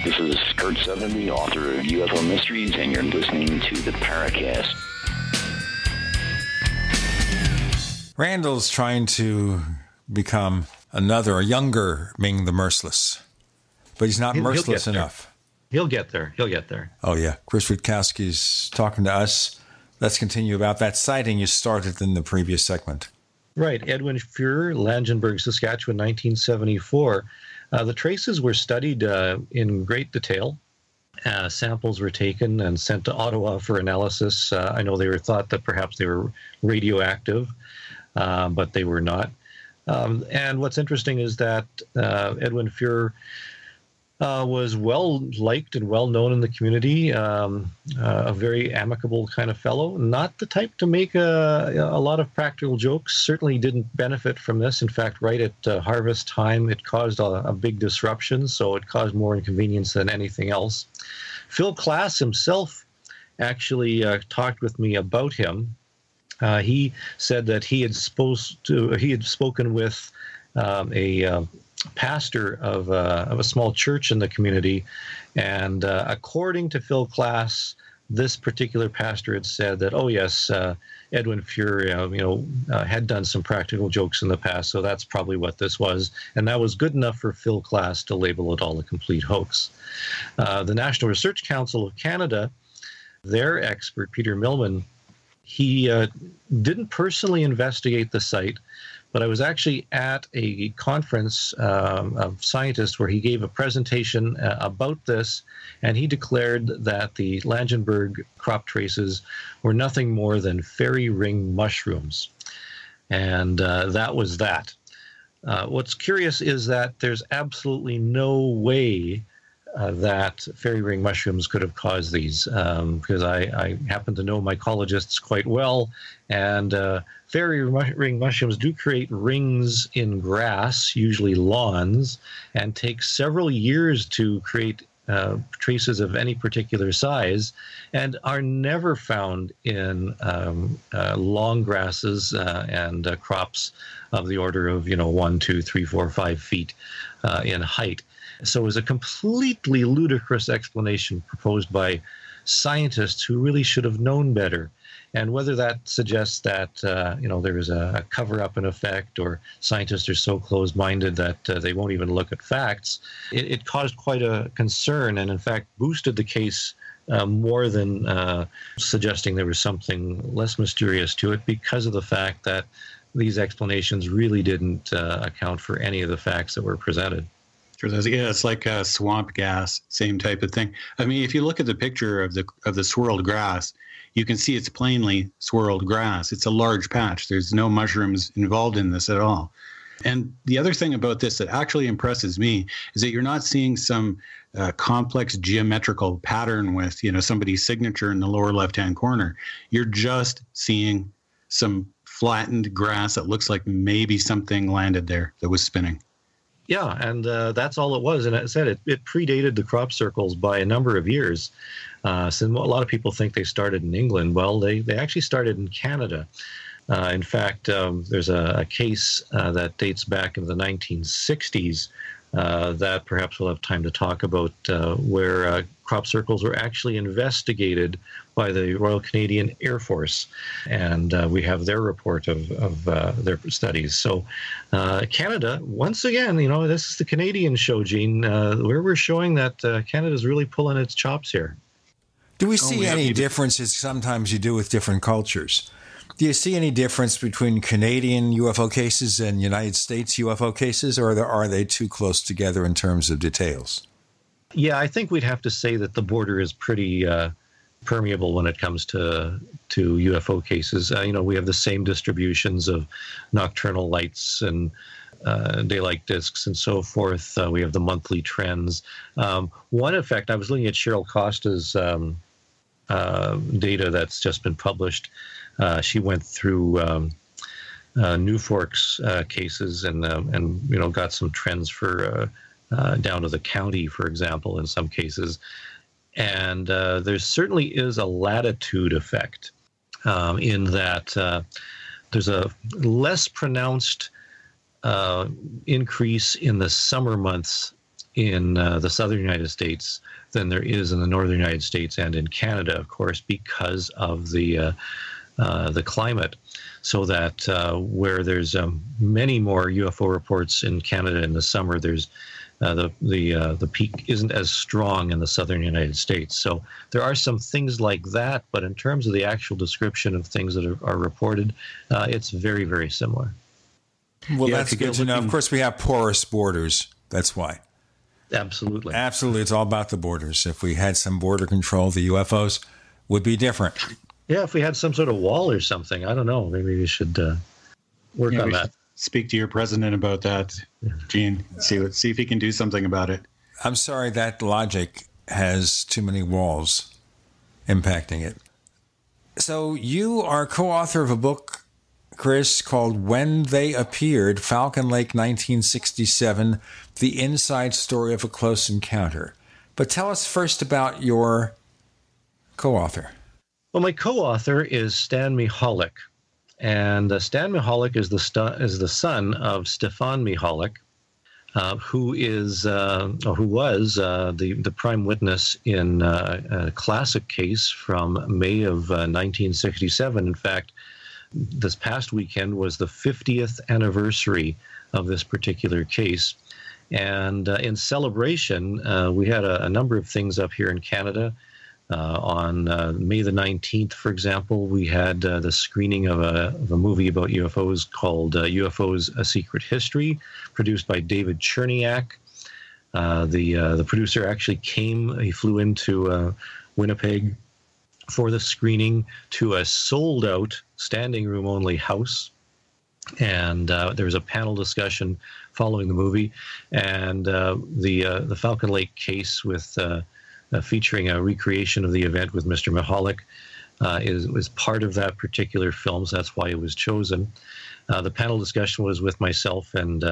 G: This is Kurt Sotheby, author of UFO Mysteries, and you're listening to the Paracast.
C: Randall's trying to become a younger Ming the Merciless, but he's not merciless enough.
M: He'll get there. He'll get there.
C: Oh, yeah. Chris Rutkowski's talking to us. Let's continue about that sighting you started in the previous segment.
M: Right. Edwin Fuhr, Langenburg, Saskatchewan, 1974. The traces were studied in great detail. Samples were taken and sent to Ottawa for analysis. I know they were thought that perhaps they were radioactive, but they were not. And what's interesting is that Edwin Fuhr was well-liked and well-known in the community, a very amicable kind of fellow, not the type to make a lot of practical jokes, certainly didn't benefit from this. In fact, right at harvest time, it caused a big disruption, so it caused more inconvenience than anything else. Phil Klass himself actually talked with me about him. He said that he had spoken with a pastor of a small church in the community, and according to Phil Klass, this particular pastor had said that, oh yes, Edwin Fuhr, had done some practical jokes in the past, so that's probably what this was, and that was good enough for Phil Klass to label it all a complete hoax. The National Research Council of Canada, their expert Peter Millman, he didn't personally investigate the site, but I was actually at a conference of scientists where he gave a presentation about this, and he declared that the Langenburg crop traces were nothing more than fairy ring mushrooms. And that was that. What's curious is that there's absolutely no way that fairy ring mushrooms could have caused these, because I happen to know mycologists quite well, and fairy ring mushrooms do create rings in grass, usually lawns, and take several years to create traces of any particular size, and are never found in long grasses and crops of the order of 1, 2, 3, 4, 5 feet in height. So it was a completely ludicrous explanation proposed by scientists who really should have known better. And whether that suggests that there is a cover-up in effect, or scientists are so closed-minded that they won't even look at facts, it caused quite a concern, and in fact boosted the case more than suggesting there was something less mysterious to it, because of the fact that these explanations really didn't account for any of the facts that were presented.
D: Yeah, it's like swamp gas, same type of thing. I mean, if you look at the picture of the swirled grass, you can see it's plainly swirled grass. It's a large patch. There's no mushrooms involved in this at all. And the other thing about this that actually impresses me is that you're not seeing some complex geometrical pattern with, somebody's signature in the lower left-hand corner. You're just seeing some flattened grass that looks like maybe something landed there that was spinning.
M: Yeah, and that's all it was. And as I said, it predated the crop circles by a number of years. So a lot of people think they started in England. Well, they actually started in Canada. In fact, there's a case that dates back in the 1960s that perhaps we'll have time to talk about, where crop circles were actually investigated by the Royal Canadian Air Force, and we have their report of their studies. So Canada, once again, this is the Canadian show, Gene, where we're showing that Canada's really pulling its chops here.
C: Do we see any differences sometimes you do with different cultures? Do you see any difference between Canadian UFO cases and United States UFO cases, or are they too close together in terms of details?
M: Yeah, I think we'd have to say that the border is pretty permeable when it comes to UFO cases. We have the same distributions of nocturnal lights and daylight discs and so forth. We have the monthly trends. One effect, I was looking at Cheryl Costa's data that's just been published. She went through Newfork's cases and got some trends for down to the county, for example, in some cases. And there certainly is a latitude effect in that there's a less pronounced increase in the summer months in the southern United States than there is in the northern United States and in Canada, of course, because of the climate. So that where there's many more UFO reports in Canada in the summer, there's the peak isn't as strong in the southern United States. So there are some things like that, but in terms of the actual description of things that are reported, it's very, very similar.
C: Well, that's good to know. Of course, we have porous borders. That's why.
M: Absolutely.
C: Absolutely. It's all about the borders. If we had some border control, the UFOs would be different.
M: Yeah, if we had some sort of wall or something, I don't know. Maybe we should work on that.
D: Speak to your president about that, Gene. See if he can do something about it.
C: I'm sorry, that logic has too many walls impacting it. So you are co-author of a book, Chris, called When They Appeared, Falcon Lake 1967, The Inside Story of a Close Encounter. But tell us first about your co-author.
M: Well, my co-author is Stan Michalak. And Stan Michalak is the son of Stefan Michalak, who was the prime witness in a classic case from May of 1967. In fact, this past weekend was the 50th anniversary of this particular case. And in celebration, we had a number of things up here in Canada. On May the 19th, for example, we had the screening of a movie about UFOs called UFOs, A Secret History, produced by David Cherniak. The producer actually he flew into Winnipeg for the screening to a sold-out, standing-room-only house. And there was a panel discussion following the movie. And the Falcon Lake case with... featuring a recreation of the event with Mr. Michalak was part of that particular film, so that's why it was chosen. The panel discussion was with myself and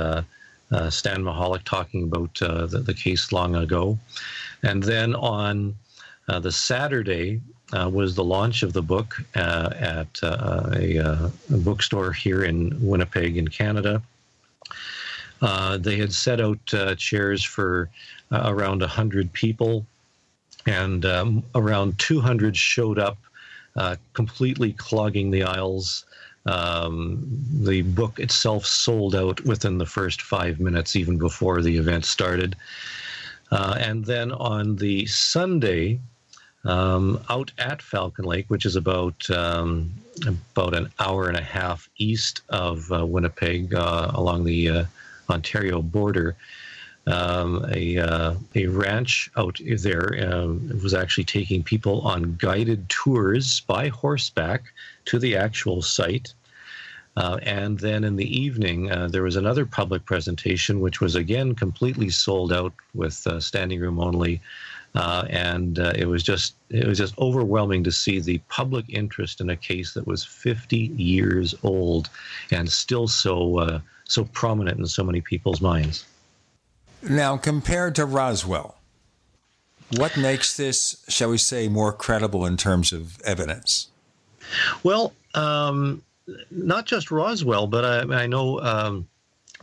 M: Stan Michalak talking about the case long ago. And then on the Saturday was the launch of the book at a bookstore here in Winnipeg in Canada. They had set out chairs for around 100 people. And around 200 showed up, completely clogging the aisles. The book itself sold out within the first 5 minutes, even before the event started. And then on the Sunday, out at Falcon Lake, which is about an hour and a half east of Winnipeg, along the Ontario border, a ranch out there was actually taking people on guided tours by horseback to the actual site. And then in the evening, there was another public presentation, which was again completely sold out with standing room only. And it was just overwhelming to see the public interest in a case that was 50 years old and still so prominent in so many people's minds.
C: Now, compared to Roswell, what makes this, shall we say, more credible in terms of evidence?
M: Well, not just Roswell, but I know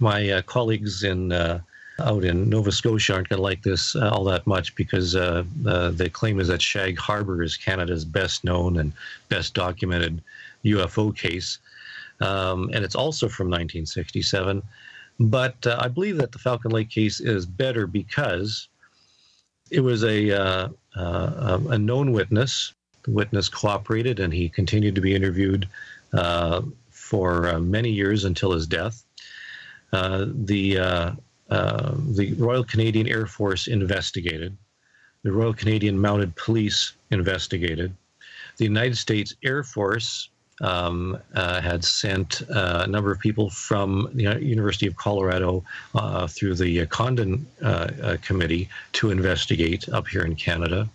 M: my colleagues out in Nova Scotia aren't going to like this all that much, because the claim is that Shag Harbor is Canada's best known and best documented UFO case. And it's also from 1967. But I believe that the Falcon Lake case is better because it was a known witness. The witness cooperated, and he continued to be interviewed for many years until his death. The Royal Canadian Air Force investigated. The Royal Canadian Mounted Police investigated. The United States Air Force had sent a number of people from the University of Colorado through the Condon Committee to investigate up here in Canada.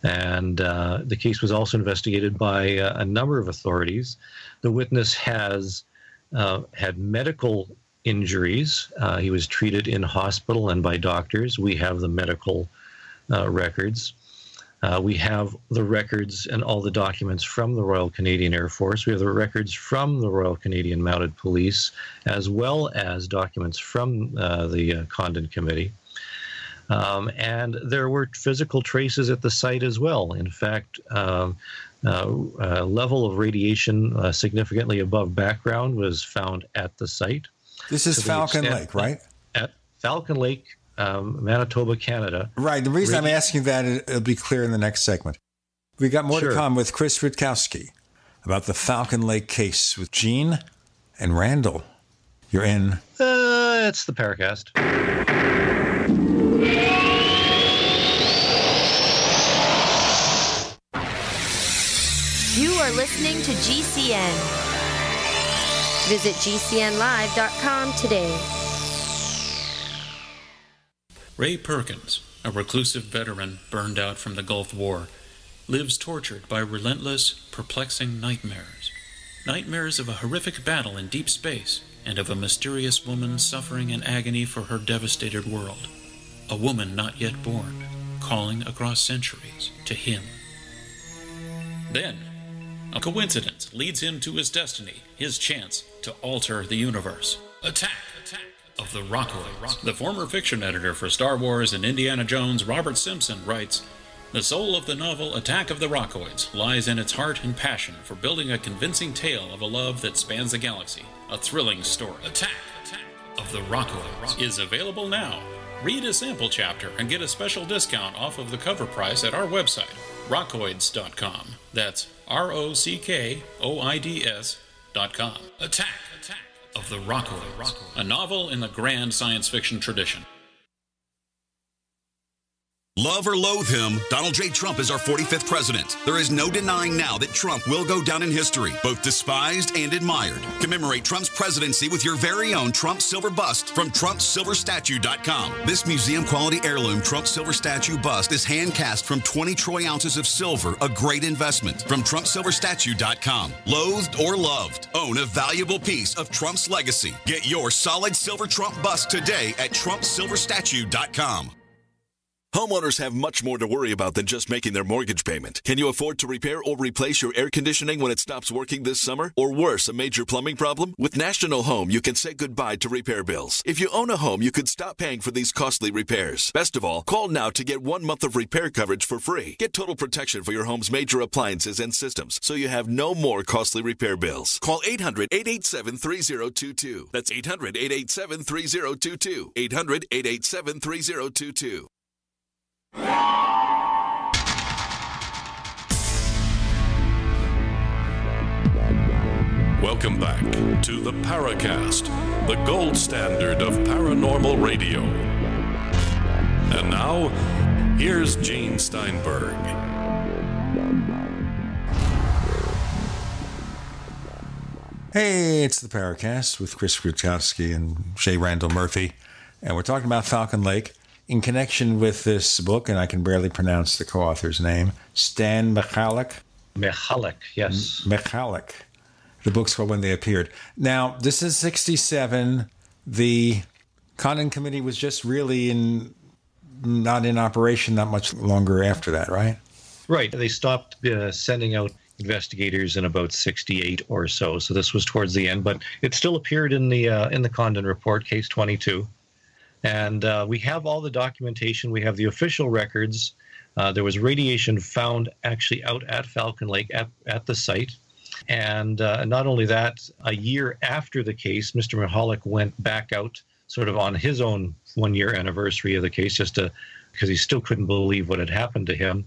M: And the case was also investigated by a number of authorities. The witness has had medical injuries. He was treated in hospital and by doctors. We have the medical records. We have the records and all the documents from the Royal Canadian Air Force. We have the records from the Royal Canadian Mounted Police, as well as documents from the Condon Committee. And there were physical traces at the site as well. In fact, level of radiation significantly above background was found at the site.
C: This is Falcon Lake, right?
M: At Falcon Lake, Manitoba, Canada.
C: Right. The reason I'm asking that, it'll be clear in the next segment. We got more to come with Chris Rutkowski about the Falcon Lake case with Gene and Randall. You're in.
M: It's the Paracast.
N: You are listening to GCN. Visit GCNlive.com today.
H: Ray Perkins, a reclusive veteran burned out from the Gulf War, lives tortured by relentless, perplexing nightmares. Nightmares of a horrific battle in deep space and of a mysterious woman suffering in agony for her devastated world. A woman not yet born, calling across centuries to him. Then, a coincidence leads him to his destiny, his chance to alter the universe. Attack of the Rockoids. The former fiction editor for Star Wars and Indiana Jones, Robert Simpson, writes, "The soul of the novel Attack of the Rockoids lies in its heart and passion for building a convincing tale of a love that spans the galaxy. A thrilling story. Attack of the Rockoids is available now. Read a sample chapter and get a special discount off of the cover price at our website, rockoids.com. That's ROCKOIDS.com. Attack of the Rockoids, a novel in the grand science fiction tradition.
I: Love or loathe him, Donald J. Trump is our 45th president. There is no denying now that Trump will go down in history, both despised and admired. Commemorate Trump's presidency with your very own Trump silver bust from TrumpSilverStatue.com. This museum-quality heirloom Trump silver statue bust is hand-cast from 20 troy ounces of silver, a great investment. From TrumpSilverStatue.com. Loathed or loved, own a valuable piece of Trump's legacy. Get your solid silver Trump bust today at TrumpSilverStatue.com.
O: Homeowners have much more to worry about than just making their mortgage payment. Can you afford to repair or replace your air conditioning when it stops working this summer? Or worse, a major plumbing problem? With National Home, you can say goodbye to repair bills. If you own a home, you could stop paying for these costly repairs. Best of all, call now to get 1 month of repair coverage for free. Get total protection for your home's major appliances and systems, so you have no more costly repair bills. Call 800-887-3022. That's 800-887-3022. 800-887-3022.
B: Welcome back to the Paracast, the gold standard of paranormal radio. And now, here's Gene Steinberg.
C: Hey, it's the Paracast with Chris Rutkowski and J. Randall Murphy. And we're talking about Falcon Lake in connection with this book, and I can barely pronounce the co-author's name, Stan Michalak.
M: Michalak, yes.
C: Michalak. The book's called When They Appeared. Now, this is 1967. The Condon Committee was just really not in operation that much longer after that, right?
M: Right. They stopped sending out investigators in about 1968 or so. So this was towards the end, but it still appeared in the Condon report, case 22. And we have all the documentation. We have the official records. There was radiation found actually out at Falcon Lake at the site. And not only that, a year after the case, Mr. Michalak went back out sort of on his own one-year anniversary of the case, just because he still couldn't believe what had happened to him.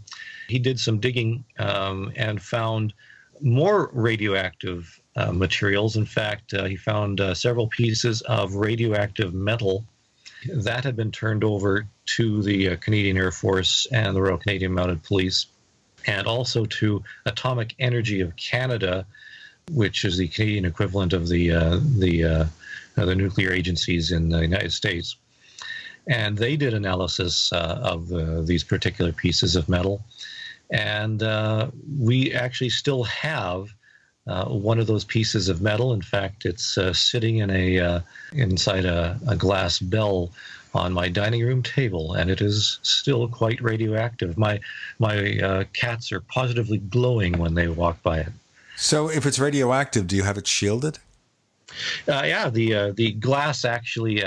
M: He did some digging and found more radioactive materials. In fact, he found several pieces of radioactive metal that had been turned over to the Canadian Air Force and the Royal Canadian Mounted Police, and also to Atomic Energy of Canada, which is the Canadian equivalent of the nuclear agencies in the United States. And they did analysis of these particular pieces of metal. And we actually still have one of those pieces of metal. In fact, it's sitting in inside a glass bell on my dining room table, and it is still quite radioactive. My cats are positively glowing when they walk by it.
C: So if it's radioactive, do you have it shielded?
M: Yeah, the glass actually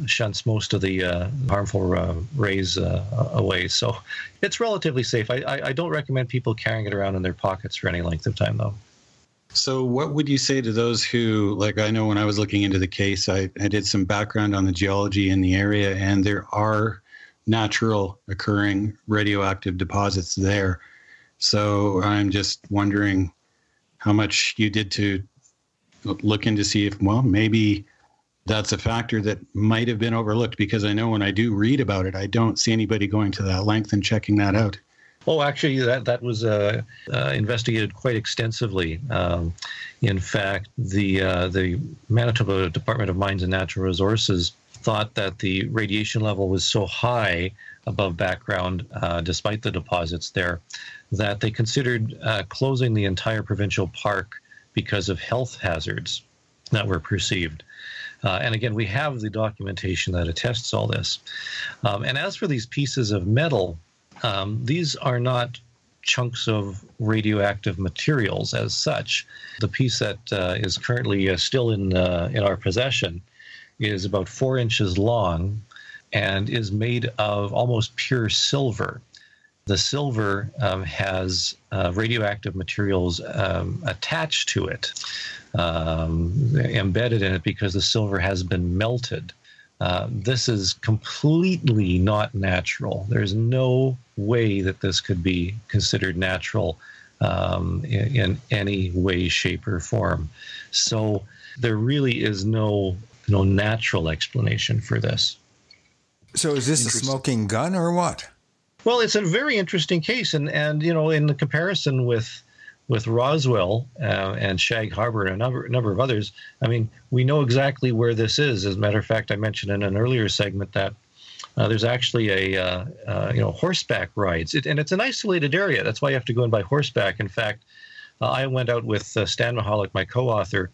M: shunts most of the harmful rays away, so it's relatively safe. I don't recommend people carrying it around in their pockets for any length of time, though.
D: So what would you say to those who, like, I know when I was looking into the case, I did some background on the geology in the area, and there are natural occurring radioactive deposits there. So I'm just wondering how much you did to look in to see if, well, maybe that's a factor that might have been overlooked, because I know when I do read about it, I don't see anybody going to that length and checking that out.
M: Oh, actually, that was investigated quite extensively. In fact, the Manitoba Department of Mines and Natural Resources thought that the radiation level was so high above background, despite the deposits there, that they considered closing the entire provincial park because of health hazards that were perceived. And again, we have the documentation that attests all this. And as for these pieces of metal, these are not chunks of radioactive materials as such. The piece that is currently still in our possession is about 4 inches long and is made of almost pure silver. The silver has radioactive materials attached to it, embedded in it, because the silver has been melted. This is completely not natural. There's no way that this could be considered natural in any way, shape, or form. So there really is no natural explanation for this.
C: So is this a smoking gun or what?
M: Well, it's a very interesting case, and in the comparison with Roswell and Shag Harbor and a number of others, I mean, we know exactly where this is. As a matter of fact, I mentioned in an earlier segment that there's actually a horseback rides, and it's an isolated area. That's why you have to go in by horseback. In fact, I went out with Stan Michalak, my co-author,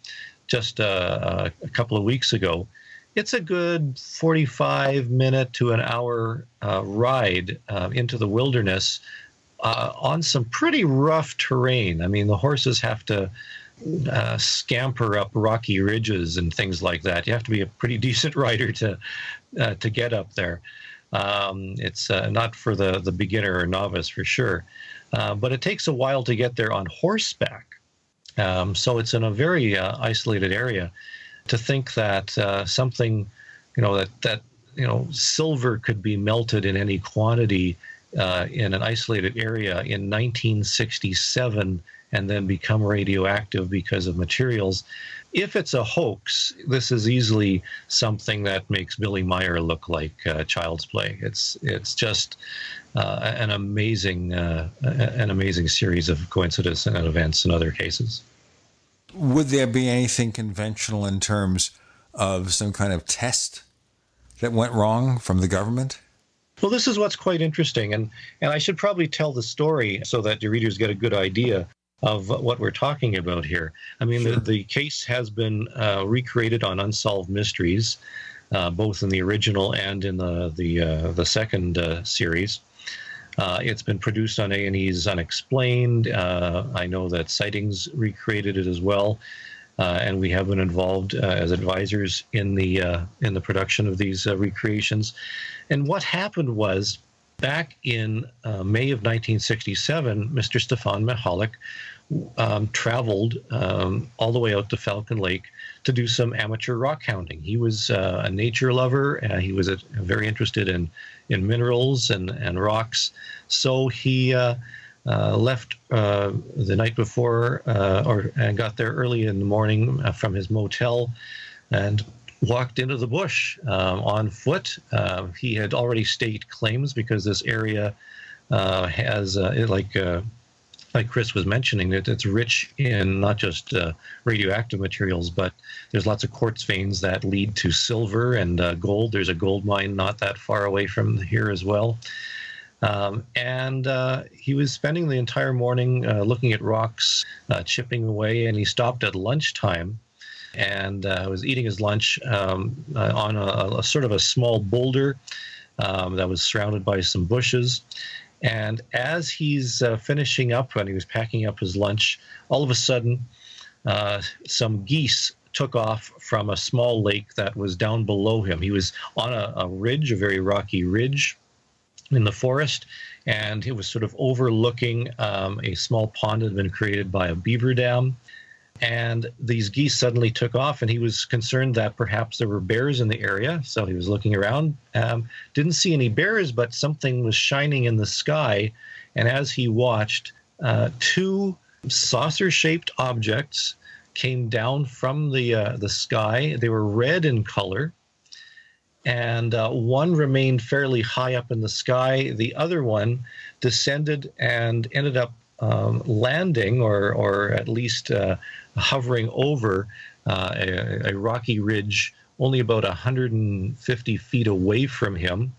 M: just a couple of weeks ago. It's a good 45-minute to an hour ride into the wilderness on some pretty rough terrain. I mean, the horses have to scamper up rocky ridges and things like that. You have to be a pretty decent rider to get up there. It's not for the beginner or novice for sure, but it takes a while to get there on horseback. So it's in a very isolated area. To think that something, that silver could be melted in any quantity in an isolated area in 1967 and then become radioactive because of materials. If it's a hoax, this is easily something that makes Billy Meyer look like child's play. It's just an amazing series of coincidences and events in other cases.
C: would there be anything conventional in terms of some kind of test that went wrong from the government?
M: Well, this is what's quite interesting, and I should probably tell the story so that your readers get a good idea of what we're talking about here. I mean, sure. the case has been recreated on Unsolved Mysteries, both in the original and in the second series. It's been produced on A&E's Unexplained. I know that Sightings recreated it as well, and we have been involved as advisors in the production of these recreations. And what happened was, back in May of 1967, Mr. Stefan Michalak traveled all the way out to Falcon Lake to do some amateur rock hounding. He was a nature lover. He was very interested in minerals and rocks. So he left the night before and got there early in the morning from his motel and walked into the bush on foot. He had already staked claims because this area has, like Chris was mentioning, it's rich in not just radioactive materials, but there's lots of quartz veins that lead to silver and gold. There's a gold mine not that far away from here as well. And he was spending the entire morning looking at rocks, chipping away, and he stopped at lunchtime and was eating his lunch on a sort of a small boulder that was surrounded by some bushes. And as he's finishing up, when he was packing up his lunch, all of a sudden, some geese took off from a small lake that was down below him. He was on a ridge, a very rocky ridge in the forest, and it was sort of overlooking a small pond that had been created by a beaver dam. And these geese suddenly took off, and he was concerned that perhaps there were bears in the area. So he was looking around, didn't see any bears, but something was shining in the sky. And as he watched, two saucer-shaped objects came down from the sky. They were red in color, and one remained fairly high up in the sky. The other one descended and ended up landing, or at least hovering over a rocky ridge only about 150 feet away from him.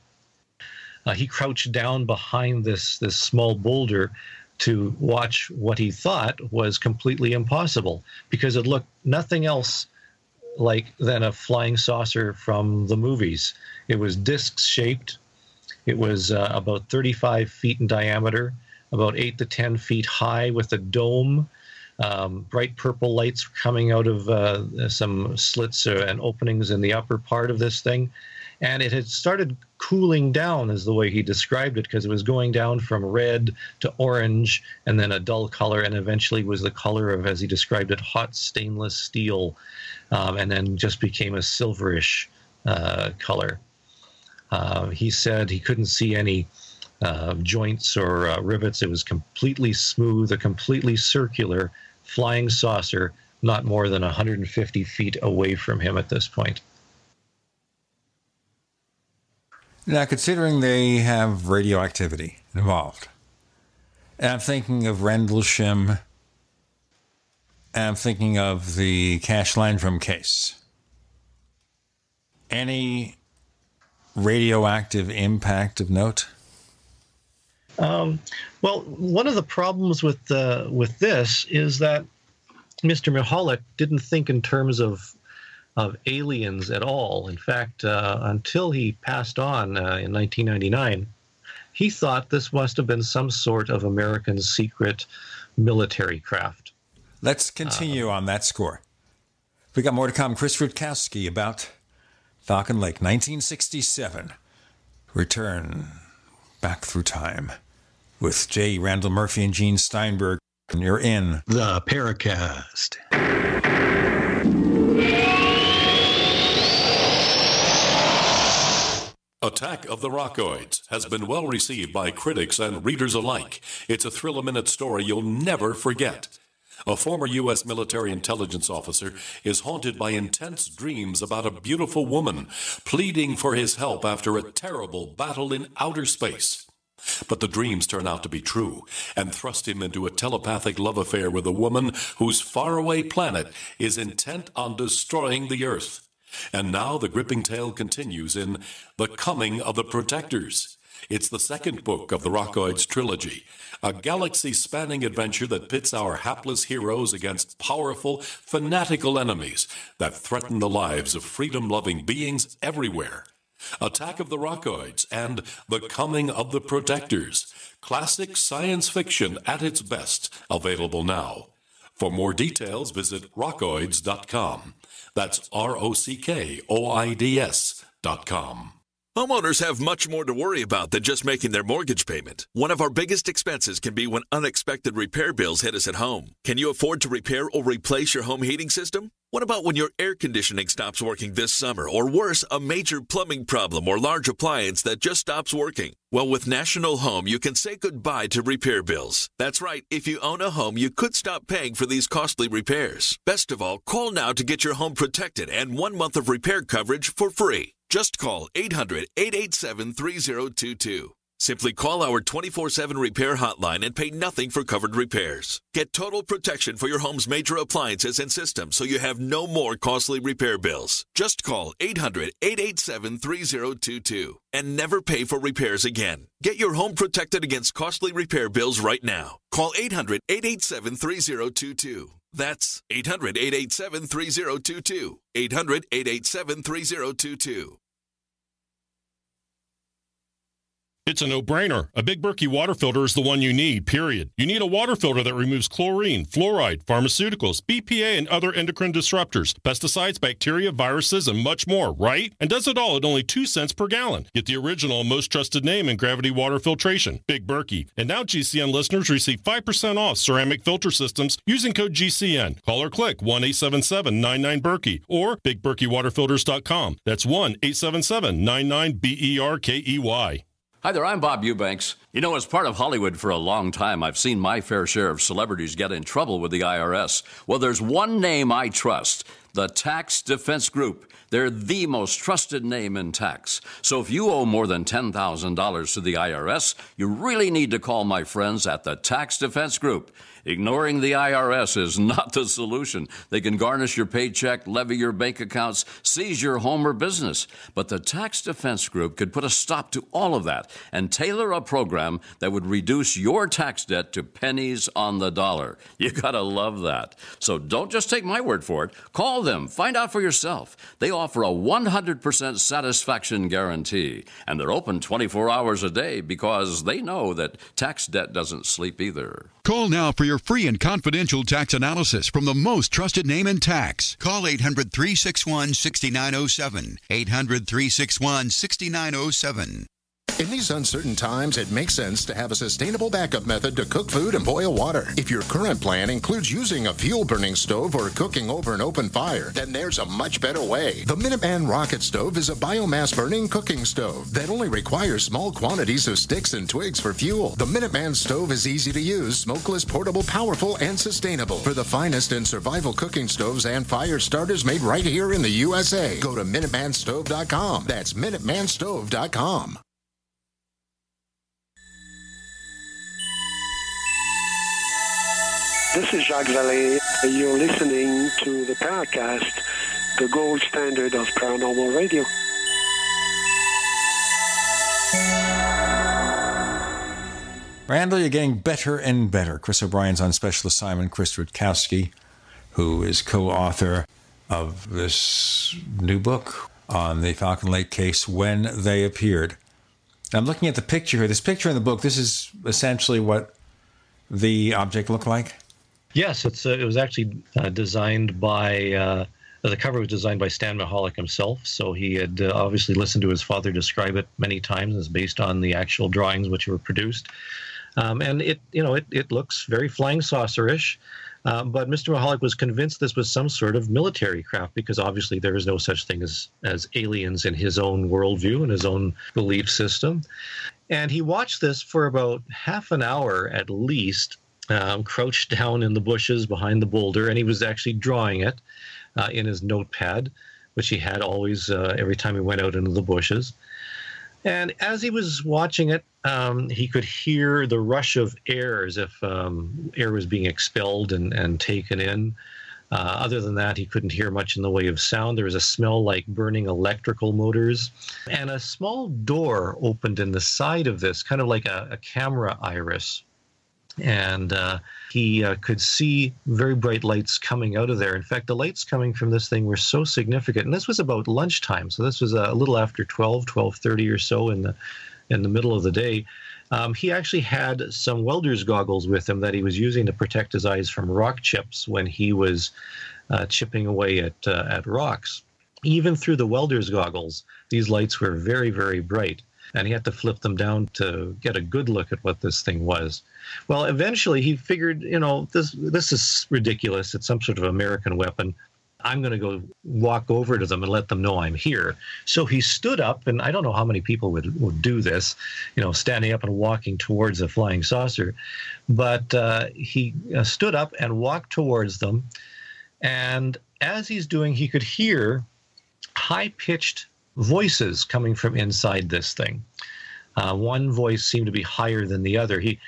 M: He crouched down behind this small boulder to watch what he thought was completely impossible, because it looked nothing else than a flying saucer from the movies. It was disc-shaped. It was about 35 feet in diameter, about 8 to 10 feet high, with a dome. Bright purple lights coming out of some slits and openings in the upper part of this thing. And it had started cooling down, is the way he described it, because it was going down from red to orange and then a dull color, and eventually was the color of, as he described it, hot stainless steel, and then just became a silverish color. He said he couldn't see any joints or rivets. It was completely smooth, a completely circular flying saucer, not more than 150 feet away from him at this point.
C: Now, considering they have radioactivity involved, and I'm thinking of Rendlesham, and I'm thinking of the Cash Landrum case, any radioactive impact of note?
M: Well, one of the problems with this is that Mr. Michalak didn't think in terms of aliens at all. In fact, until he passed on in 1999, he thought this must have been some sort of American secret military craft.
C: Let's continue on that score. We got more to come. Chris Rutkowski about Falcon Lake, 1967. Return back through time with J. Randall Murphy and Gene Steinberg. And you're in
D: the Paracast.
J: Attack of the Rockoids has been well received by critics and readers alike. It's a thrill-a-minute story you'll never forget. A former U.S. military intelligence officer is haunted by intense dreams about a beautiful woman pleading for his help after a terrible battle in outer space. But the dreams turn out to be true and thrust him into a telepathic love affair with a woman whose faraway planet is intent on destroying the Earth. And now the gripping tale continues in The Coming of the Protectors. It's the second book of the Rockoids trilogy, a galaxy-spanning adventure that pits our hapless heroes against powerful, fanatical enemies that threaten the lives of freedom-loving beings everywhere. Attack of the Rockoids and The Coming of the Protectors. Classic science fiction at its best, available now. For more details, visit rockoids.com. That's ROCKOIDS.com.
O: Homeowners have much more to worry about than just making their mortgage payment. One of our biggest expenses can be when unexpected repair bills hit us at home. Can you afford to repair or replace your home heating system? What about when your air conditioning stops working this summer, or worse, a major plumbing problem or large appliance that just stops working? Well, with National Home, you can say goodbye to repair bills. That's right. If you own a home, you could stop paying for these costly repairs. Best of all, call now to get your home protected and 1 month of repair coverage for free. Just call 800-887-3022. Simply call our 24/7 repair hotline and pay nothing for covered repairs. Get total protection for your home's major appliances and systems so you have no more costly repair bills. Just call 800-887-3022 and never pay for repairs again. Get your home protected against costly repair bills right now. Call 800-887-3022. That's 800-887-3022. 800-887-3022.
K: It's a no-brainer. A Big Berkey water filter is the one you need, period. You need a water filter that removes chlorine, fluoride, pharmaceuticals, BPA, and other endocrine disruptors, pesticides, bacteria, viruses, and much more, right? And does it all at only 2 cents per gallon. Get the original and most trusted name in gravity water filtration, Big Berkey. And now GCN listeners receive 5% off ceramic filter systems using code GCN. Call or click 1-877-99-BERKEY or BigBerkeyWaterFilters.com. That's 1-877-99-BERKEY.
L: Hi there, I'm Bob Eubanks. You know, as part of Hollywood for a long time, I've seen my fair share of celebrities get in trouble with the IRS. Well, there's one name I trust, the Tax Defense Group. They're the most trusted name in tax. So if you owe more than $10,000 to the IRS, you really need to call my friends at the Tax Defense Group. Ignoring the IRS is not the solution. They can garnish your paycheck, levy your bank accounts, seize your home or business. But the Tax Defense Group could put a stop to all of that and tailor a program that would reduce your tax debt to pennies on the dollar. You gotta love that. So don't just take my word for it. Call them. Find out for yourself. They offer a 100% satisfaction guarantee. And they're open 24 hours a day because they know that tax debt doesn't sleep either.
R: Call now for your free and confidential tax analysis from the most trusted name in tax. Call 800-361-6907. 800-361-6907.
X: In these uncertain times, it makes sense to have a sustainable backup method to cook food and boil water. If your current plan includes using a fuel-burning stove or cooking over an open fire, then there's a much better way. The Minuteman Rocket Stove is a biomass-burning cooking stove that only requires small quantities of sticks and twigs for fuel. The Minuteman Stove is easy to use, smokeless, portable, powerful, and sustainable. For the finest in survival cooking stoves and fire starters made right here in the USA, go to MinutemanStove.com. That's MinutemanStove.com.
V: This is Jacques Vallée. You're listening to the Paracast, the gold standard of paranormal radio.
C: Randall, you're getting better and better. Chris O'Brien's on special assignment. Chris Rutkowski, who is co-author of this new book on the Falcon Lake case, When They Appeared. I'm looking at the picture here. This picture in the book, this is essentially what the object looked like?
M: Yes, it was actually designed by, the cover was designed by Stan Michalak himself, so he had obviously listened to his father describe it many times. It's based on the actual drawings which were produced. And it looks very flying saucer-ish, but Mr. Michalak was convinced this was some sort of military craft because obviously there is no such thing as aliens in his own worldview and his own belief system. And he watched this for about half an hour at least, crouched down in the bushes behind the boulder, and he was actually drawing it in his notepad, which he had always every time he went out into the bushes. And as he was watching it, he could hear the rush of air as if air was being expelled and taken in. Other than that, he couldn't hear much in the way of sound. There was a smell like burning electrical motors. And a small door opened in the side of this, kind of like a camera iris. And he could see very bright lights coming out of there. In fact, the lights coming from this thing were so significant. And this was about lunchtime. So this was a little after 12:30 or so in the middle of the day. He actually had some welder's goggles with him that he was using to protect his eyes from rock chips when he was chipping away at rocks. Even through the welder's goggles, these lights were very, very bright, and he had to flip them down to get a good look at what this thing was. Well, eventually he figured, this is ridiculous. It's some sort of American weapon. I'm going to go walk over to them and let them know I'm here. So he stood up, and I don't know how many people would do this, standing up and walking towards a flying saucer. But he stood up and walked towards them. And as he's doing, he could hear high-pitched voices coming from inside this thing. One voice seemed to be higher than the other. He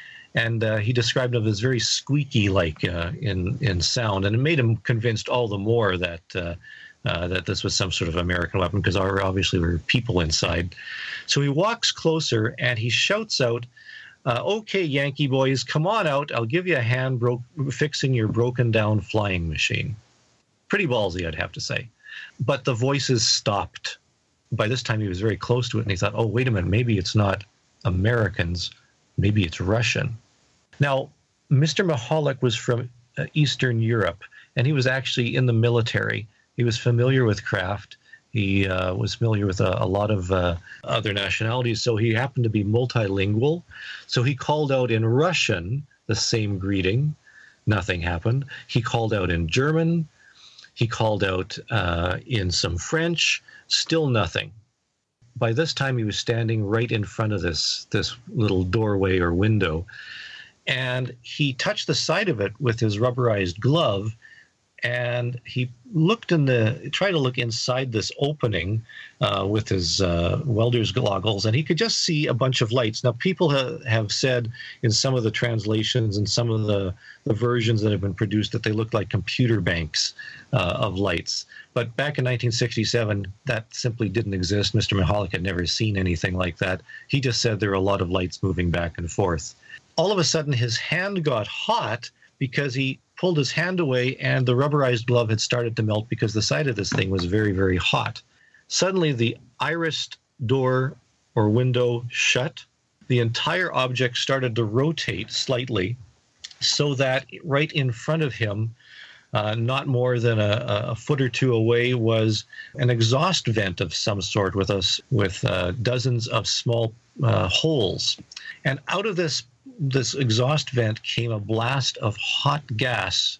M: described it as very squeaky-like in sound, and it made him convinced all the more that this was some sort of American weapon, because obviously there were people inside. So he walks closer and he shouts out, "Okay, Yankee boys, come on out. I'll give you a hand fixing your broken-down flying machine." Pretty ballsy, I'd have to say. But the voices stopped. By this time, he was very close to it, and he thought, oh, wait a minute, maybe it's not Americans. Maybe it's Russian. Now, Mr. Michalak was from Eastern Europe, and he was actually in the military. He was familiar with craft. He was familiar with a lot of other nationalities, so he happened to be multilingual. So he called out in Russian the same greeting. Nothing happened. He called out in German. He called out in some French. Still nothing. By this time, he was standing right in front of this little doorway or window, and he touched the side of it with his rubberized glove, and he tried to look inside this opening with his welder's goggles, and he could just see a bunch of lights. Now, people have said in some of the translations and some of the versions that have been produced that they look like computer banks of lights. But back in 1967, that simply didn't exist. Mr. Michalak had never seen anything like that. He just said there were a lot of lights moving back and forth. All of a sudden, his hand got hot because he pulled his hand away and the rubberized glove had started to melt because the side of this thing was very, very hot. Suddenly, the irised door or window shut. The entire object started to rotate slightly so that right in front of him, not more than a foot or two away, was an exhaust vent of some sort with dozens of small holes. And out of this exhaust vent came a blast of hot gas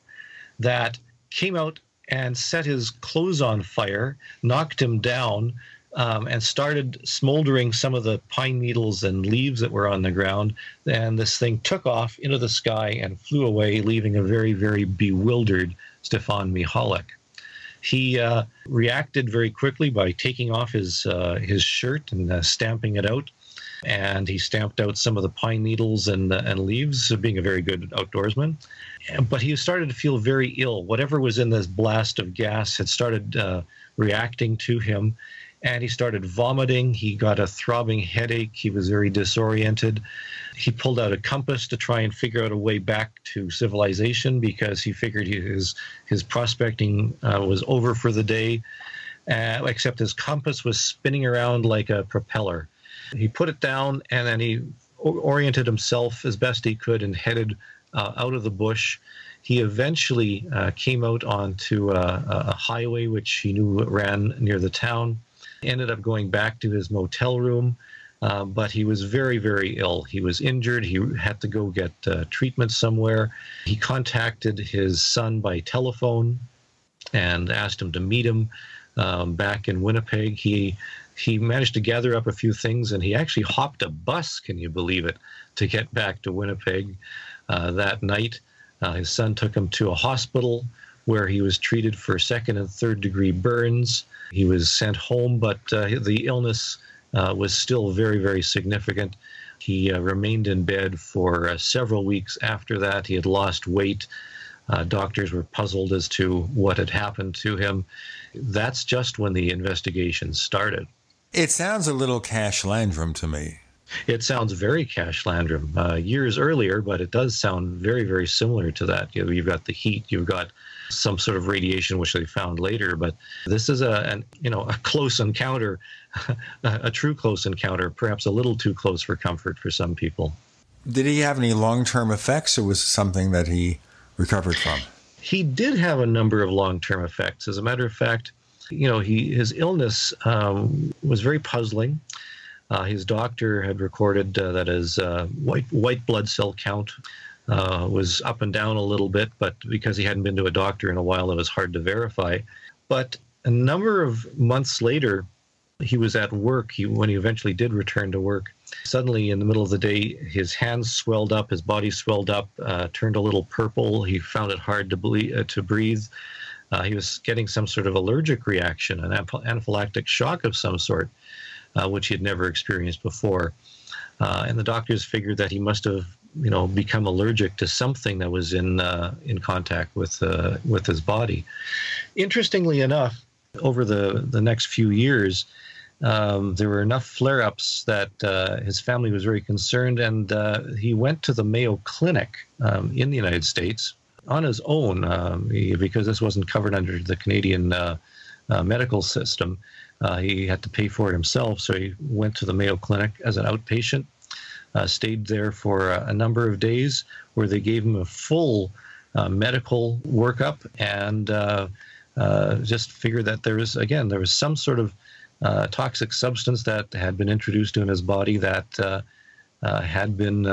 M: that came out and set his clothes on fire, knocked him down, and started smoldering some of the pine needles and leaves that were on the ground. And this thing took off into the sky and flew away, leaving a very, very bewildered Stefan Michalak. He reacted very quickly by taking off his shirt and stamping it out. And he stamped out some of the pine needles and leaves, being a very good outdoorsman. But he started to feel very ill. Whatever was in this blast of gas had started reacting to him, and he started vomiting. He got a throbbing headache. He was very disoriented. He pulled out a compass to try and figure out a way back to civilization because he figured his prospecting was over for the day, except his compass was spinning around like a propeller. He put it down, and then he oriented himself as best he could and headed out of the bush. He eventually came out onto a highway which he knew ran near the town, ended up going back to his motel room, but he was very, very ill. He was injured. He had to go get treatment somewhere. He contacted his son by telephone and asked him to meet him back in Winnipeg. He managed to gather up a few things, and he actually hopped a bus, can you believe it, to get back to Winnipeg that night. His son took him to a hospital where he was treated for second and third degree burns. He was sent home, but the illness was still very, very significant. He remained in bed for several weeks after that. He had lost weight. Doctors were puzzled as to what had happened to him. That's just when the investigation started.
C: It sounds a little Cash Landrum to me.
M: It sounds very Cash Landrum. Years earlier, but it does sound very, very similar to that. You've got the heat, you've got some sort of radiation, which they found later. But this is a close encounter, a true close encounter, perhaps a little too close for comfort for some people.
C: Did he have any long-term effects, or was it something that he recovered from?
M: He did have a number of long-term effects. As a matter of fact, his illness was very puzzling. His doctor had recorded that his white blood cell count was up and down a little bit, but because he hadn't been to a doctor in a while, it was hard to verify. But a number of months later, he was at work. When he eventually did return to work, suddenly in the middle of the day, his hands swelled up, his body swelled up, turned a little purple. He found it hard to breathe. He was getting some sort of allergic reaction, an anaphylactic shock of some sort, which he had never experienced before. And the doctors figured that he must have, become allergic to something that was in contact with his body. Interestingly enough, over the next few years, there were enough flare-ups that his family was very concerned, and he went to the Mayo Clinic in the United States on his own, because this wasn't covered under the Canadian medical system. He had to pay for it himself, so he went to the Mayo Clinic as an outpatient, stayed there for a number of days, where they gave him a full medical workup, and just figured that there was some sort of toxic substance that had been introduced in his body that had been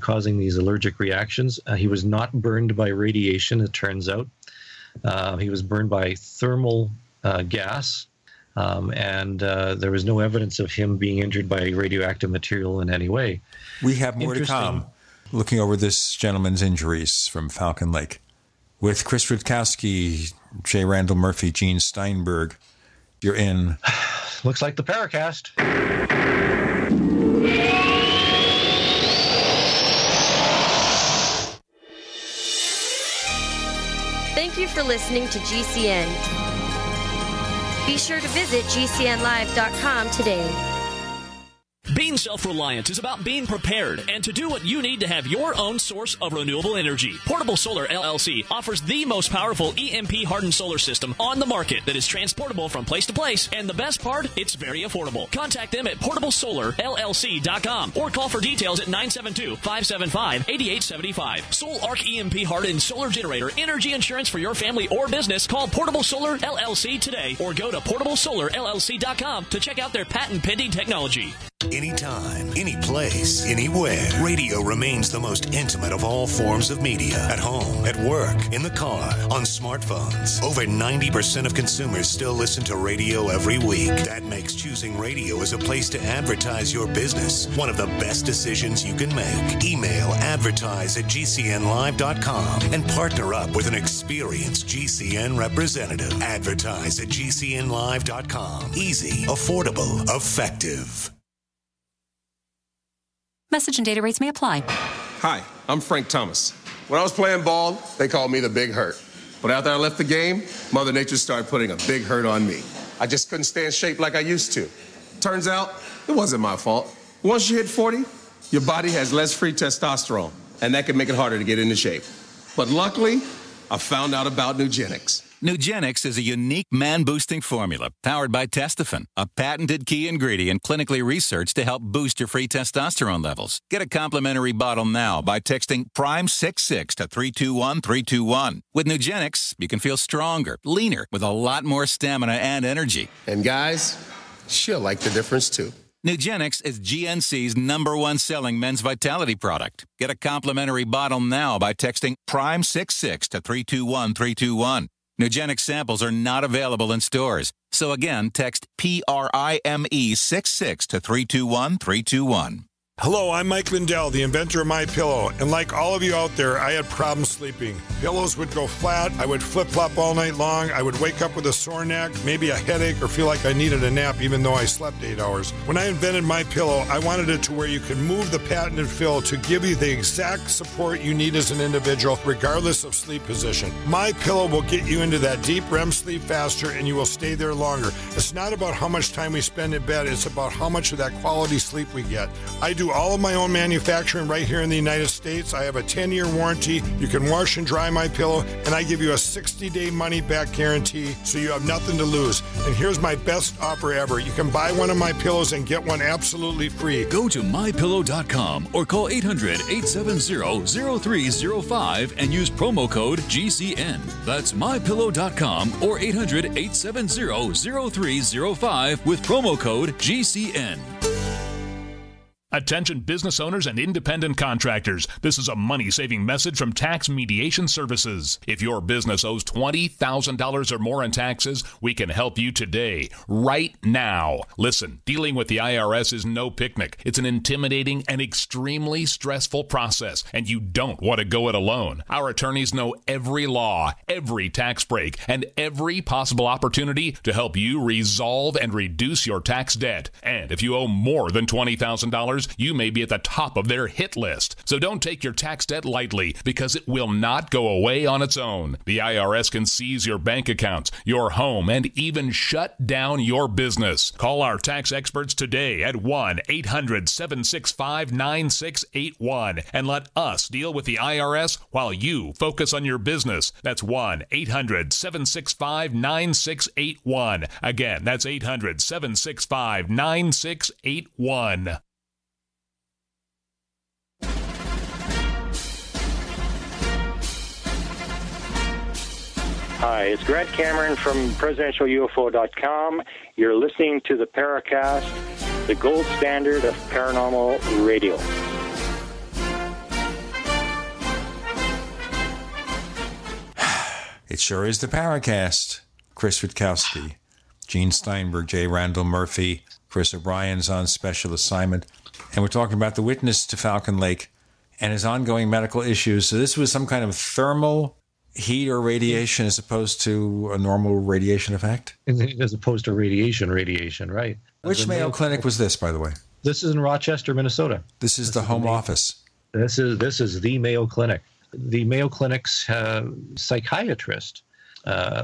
M: causing these allergic reactions. He was not burned by radiation, it turns out. He was burned by thermal gas, and there was no evidence of him being injured by radioactive material in any way.
C: We have more to come, looking over this gentleman's injuries from Falcon Lake. With Chris Rutkowski, J. Randall Murphy, Gene Steinberg, you're in...
M: Looks like the Paracast.
N: Thank you for listening to GCN. Be sure to visit GCNlive.com today.
Q: Being self-reliant is about being prepared and to do what you need to have your own source of renewable energy. Portable Solar LLC offers the most powerful EMP-hardened solar system on the market that is transportable from place to place, and the best part, it's very affordable. Contact them at portablesolarllc.com or call for details at 972-575-8875. Sol Arc EMP-hardened solar generator energy insurance for your family or business. Call Portable Solar LLC today or go to portablesolarllc.com to check out their patent-pending technology.
S: Anytime, any place, anywhere, radio remains the most intimate of all forms of media. At home, at work, in the car, on smartphones. Over 90% of consumers still listen to radio every week. That makes choosing radio as a place to advertise your business one of the best decisions you can make. Email advertise@gcnlive.com and partner up with an experienced GCN representative. Advertise@gcnlive.com. Easy, affordable, effective.
T: Message and data rates may apply.
U: Hi, I'm Frank Thomas. When I was playing ball, they called me the Big Hurt. But after I left the game, Mother Nature started putting a big hurt on me. I just couldn't stay in shape like I used to. Turns out, it wasn't my fault. Once you hit 40, your body has less free testosterone, and that can make it harder to get into shape. But luckily, I found out about Nugenix.
Y: Nugenix is a unique man-boosting formula powered by Testofen, a patented key ingredient clinically researched to help boost your free testosterone levels. Get a complimentary bottle now by texting PRIME66 to 321-321. With Nugenix, you can feel stronger, leaner, with a lot more stamina and energy.
U: And guys, she'll like the difference too.
Y: Nugenix is GNC's #1 selling men's vitality product. Get a complimentary bottle now by texting PRIME66 to 321-321. Nugenix samples are not available in stores. So again, text PRIME66 to 321-321.
A: Hello, I'm Mike Lindell, the inventor of MyPillow, and like all of you out there, I had problems sleeping. Pillows would go flat, I would flip-flop all night long, I would wake up with a sore neck, maybe a headache, or feel like I needed a nap even though I slept 8 hours. When I invented MyPillow, I wanted it to where you could move the patented fill to give you the exact support you need as an individual, regardless of sleep position. MyPillow will get you into that deep REM sleep faster, and you will stay there longer. It's not about how much time we spend in bed, it's about how much of that quality sleep we get. I do all of my own manufacturing right here in the United States. I have a 10-year warranty. You can wash and dry my pillow, and I give you a 60-day money-back guarantee, so you have nothing to lose. And here's my best offer ever. You can buy one of my pillows and get one absolutely free.
E: Go to mypillow.com or call 800-870-0305 and use promo code GCN. That's mypillow.com or 800-870-0305 with promo code GCN.
F: Attention business owners and independent contractors. This is a money-saving message from Tax Mediation Services. If your business owes $20,000 or more in taxes, we can help you today, right now. Listen, dealing with the IRS is no picnic. It's an intimidating and extremely stressful process, and you don't want to go it alone. Our attorneys know every law, every tax break, and every possible opportunity to help you resolve and reduce your tax debt. And if you owe more than $20,000, you may be at the top of their hit list. So don't take your tax debt lightly, because it will not go away on its own. The IRS can seize your bank accounts, your home, and even shut down your business. Call our tax experts today at 1-800-765-9681 and let us deal with the IRS while you focus on your business. That's 1-800-765-9681. Again, that's 800-765-9681.
P: Hi, it's Grant Cameron from presidentialufo.com. You're listening to the Paracast, the gold standard of paranormal radio.
C: It sure is the Paracast. Chris Rutkowski, Gene Steinberg, J. Randall Murphy, Chris O'Brien's on special assignment. And we're talking about the witness to Falcon Lake and his ongoing medical issues. So this was some kind of thermal heat or radiation as opposed to a normal radiation effect?
M: As opposed to radiation, right.
C: Which Mayo Clinic was this, by the way?
M: This is in Rochester, Minnesota.
C: This is the home office.
M: This is the Mayo Clinic. The Mayo Clinic's psychiatrist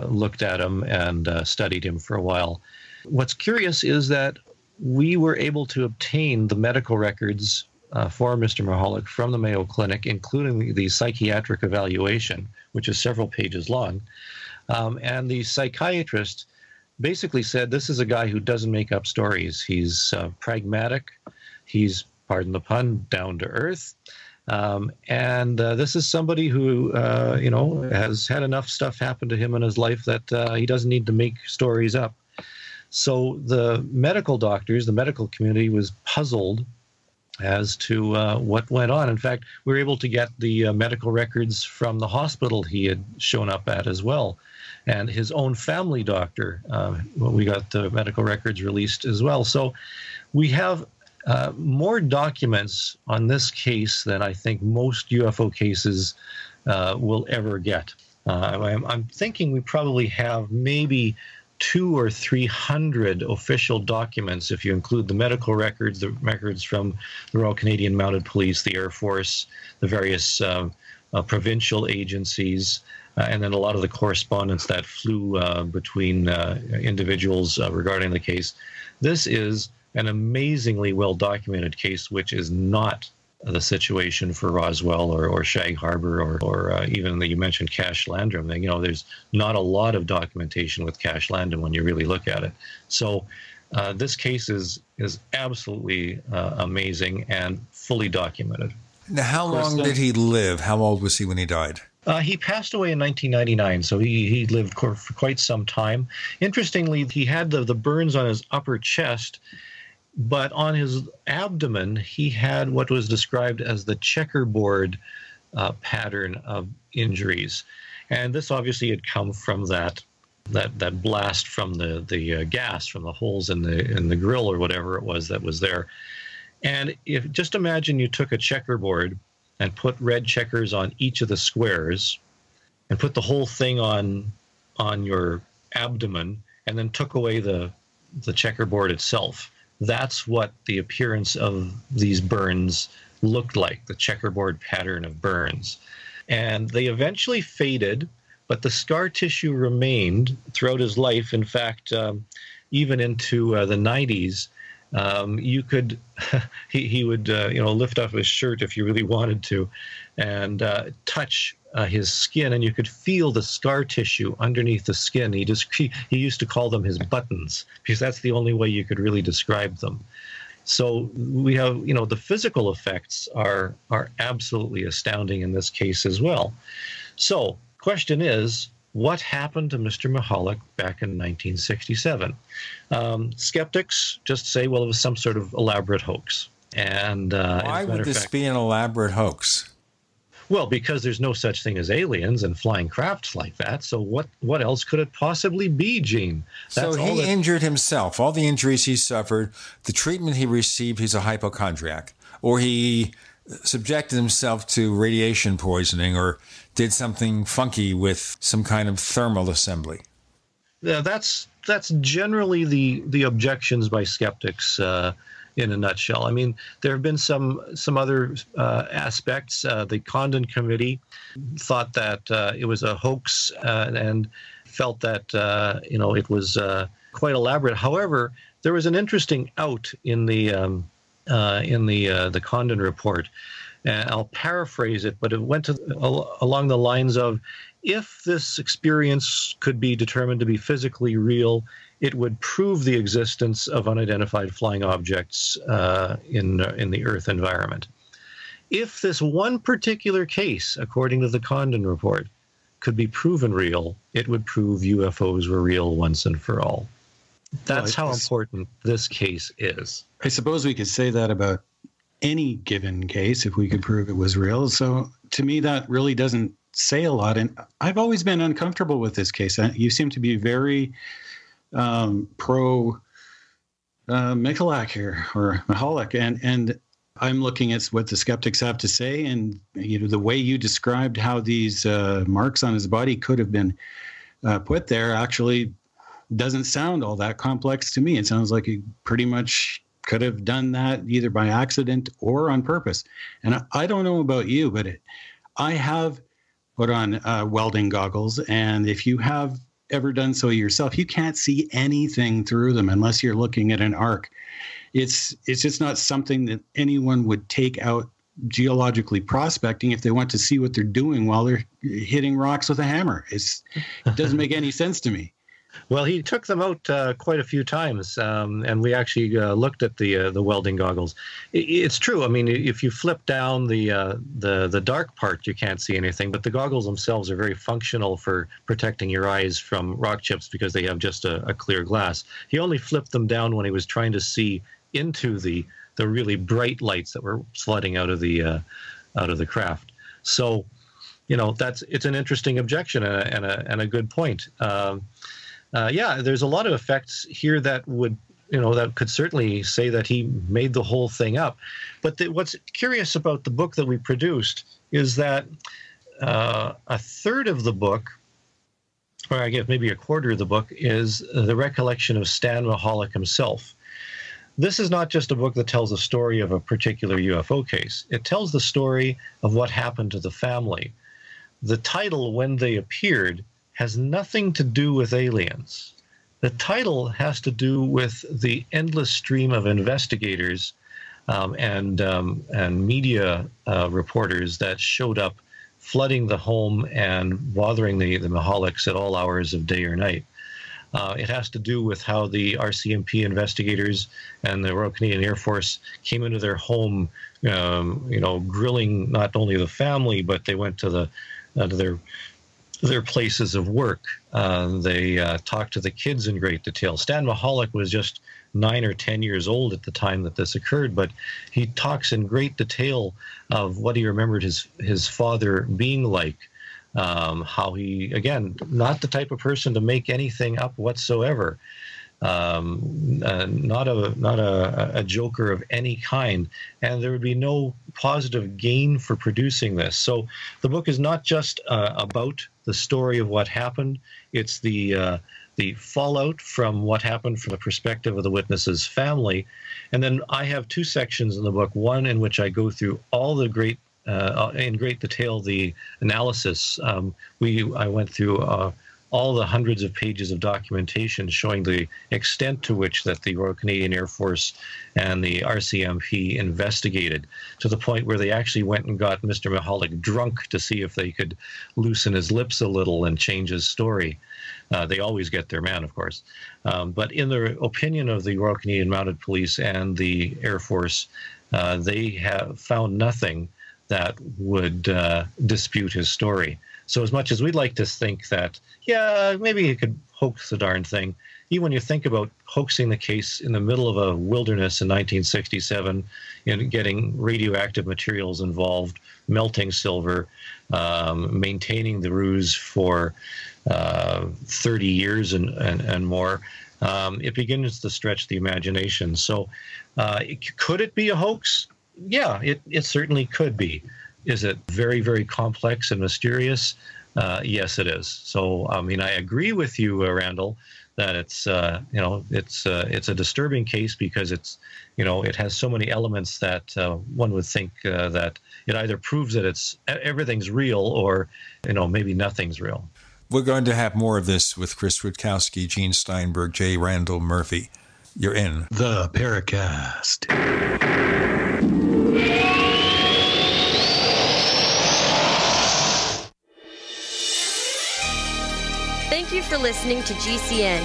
M: looked at him and studied him for a while. What's curious is that we were able to obtain the medical records for Mr. Michalak from the Mayo Clinic, including the psychiatric evaluation, which is several pages long. And the psychiatrist basically said this is a guy who doesn't make up stories. He's pragmatic. He's, pardon the pun, down to earth. And this is somebody who, has had enough stuff happen to him in his life that he doesn't need to make stories up. So the medical doctors, the medical community was puzzled as to what went on. In fact, we were able to get the medical records from the hospital he had shown up at as well. And his own family doctor, we got the medical records released as well. So we have more documents on this case than I think most UFO cases will ever get. I'm thinking we probably have maybe 200 or 300 official documents, if you include the medical records, the records from the Royal Canadian Mounted Police, the Air Force, the various provincial agencies, and then a lot of the correspondence that flew between individuals regarding the case. This is an amazingly well-documented case, which is not the situation for Roswell or Shag Harbor or even you mentioned Cache Landrum. There's not a lot of documentation with Cache Landrum when you really look at it. So this case is absolutely amazing and fully documented.
C: Now, how long did he live? How old was he when he died?
M: He passed away in 1999, so he lived for quite some time. Interestingly, he had the burns on his upper chest, but on his abdomen, he had what was described as the checkerboard pattern of injuries. And this obviously had come from that blast from the gas, from the holes in the grill or whatever it was that was there. And if just imagine you took a checkerboard and put red checkers on each of the squares and put the whole thing on your abdomen and then took away the checkerboard itself. That's what the appearance of these burns looked like, the checkerboard pattern of burns. And they eventually faded, but the scar tissue remained throughout his life. In fact, even into the 90s, you could, he would, lift off his shirt if you really wanted to, and touch his skin, and you could feel the scar tissue underneath the skin. He used to call them his buttons, because that's the only way you could really describe them. So we have, the physical effects are absolutely astounding in this case as well. So question is, what happened to Mr. Michalak back in 1967? Skeptics just say, well, it was some sort of elaborate hoax. And
C: why would this be an elaborate hoax?
M: Well, because there's no such thing as aliens and flying crafts like that. So what else could it possibly be, Gene?
C: So he injured himself. All the injuries he suffered, the treatment he received, he's a hypochondriac. Or he subjected himself to radiation poisoning or did something funky with some kind of thermal assembly.
M: Yeah, that's generally the objections by skeptics in a nutshell. I mean, there have been some other aspects. The Condon Committee thought that it was a hoax and felt that it was quite elaborate. However, there was an interesting out in the Condon report. I'll paraphrase it, but it went along the lines of, if this experience could be determined to be physically real, it would prove the existence of unidentified flying objects in the Earth environment. If this one particular case, according to the Condon report, could be proven real, it would prove UFOs were real once and for all. That's how important this case is.
D: I suppose we could say that about any given case if we could prove it was real. So to me, that really doesn't say a lot. And I've always been uncomfortable with this case. You seem to be very pro Michalak here, or Michalak, and I'm looking at what the skeptics have to say, and the way you described how these marks on his body could have been put there actually doesn't sound all that complex to me. It sounds like he pretty much could have done that either by accident or on purpose. And I don't know about you, but I have put on welding goggles, and if you have ever done so yourself, you can't see anything through them unless you're looking at an arc. It's just not something that anyone would take out geologically prospecting if they want to see what they're doing while they're hitting rocks with a hammer. It doesn't make any sense to me.
M: Well, he took them out quite a few times, and we actually looked at the welding goggles. It's true. I mean, if you flip down the dark part, you can't see anything, but the goggles themselves are very functional for protecting your eyes from rock chips because they have just a clear glass. He only flipped them down when he was trying to see into the really bright lights that were flooding out of the craft. So, it's an interesting objection and a good point. There's a lot of effects here that would, that could certainly say that he made the whole thing up. But what's curious about the book that we produced is that a third of the book, or I guess maybe a quarter of the book, is the recollection of Stan Michalak himself. This is not just a book that tells a story of a particular UFO case. It tells the story of what happened to the family. The title, When They Appeared, has nothing to do with aliens. The title has to do with the endless stream of investigators and media reporters that showed up, flooding the home and bothering the Michalaks at all hours of day or night. It has to do with how the RCMP investigators and the Royal Canadian Air Force came into their home, grilling not only the family, but they went to their places of work. They talked to the kids in great detail. Stan Michalak was just 9 or 10 years old at the time that this occurred, but he talks in great detail of what he remembered his father being like, how he, again, not the type of person to make anything up whatsoever. not a joker of any kind, and there would be no positive gain for producing this. So the book is not just about the story of what happened. It's the fallout from what happened from the perspective of the witness's family. And then I have two sections in the book, one in which I go through all the in great detail, the analysis. I went through all the hundreds of pages of documentation showing the extent to which that the Royal Canadian Air Force and the RCMP investigated, to the point where they actually went and got Mr. Michalak drunk to see if they could loosen his lips a little and change his story. They always get their man, of course. But in the opinion of the Royal Canadian Mounted Police and the Air Force, they have found nothing that would dispute his story. So as much as we'd like to think that, yeah, maybe he could hoax the darn thing, even when you think about hoaxing the case in the middle of a wilderness in 1967, getting radioactive materials involved, melting silver, maintaining the ruse for 30 years and more, it begins to stretch the imagination. So could it be a hoax? Yeah, it certainly could be. Is it very, very complex and mysterious? Yes, it is. So, I mean, I agree with you, Randall, that it's a disturbing case because it has so many elements that one would think that it either proves that everything's real or maybe nothing's real.
C: We're going to have more of this with Chris Rutkowski, Gene Steinberg, J. Randall Murphy. You're in
D: the Paracast.
N: Thank you for listening to GCN.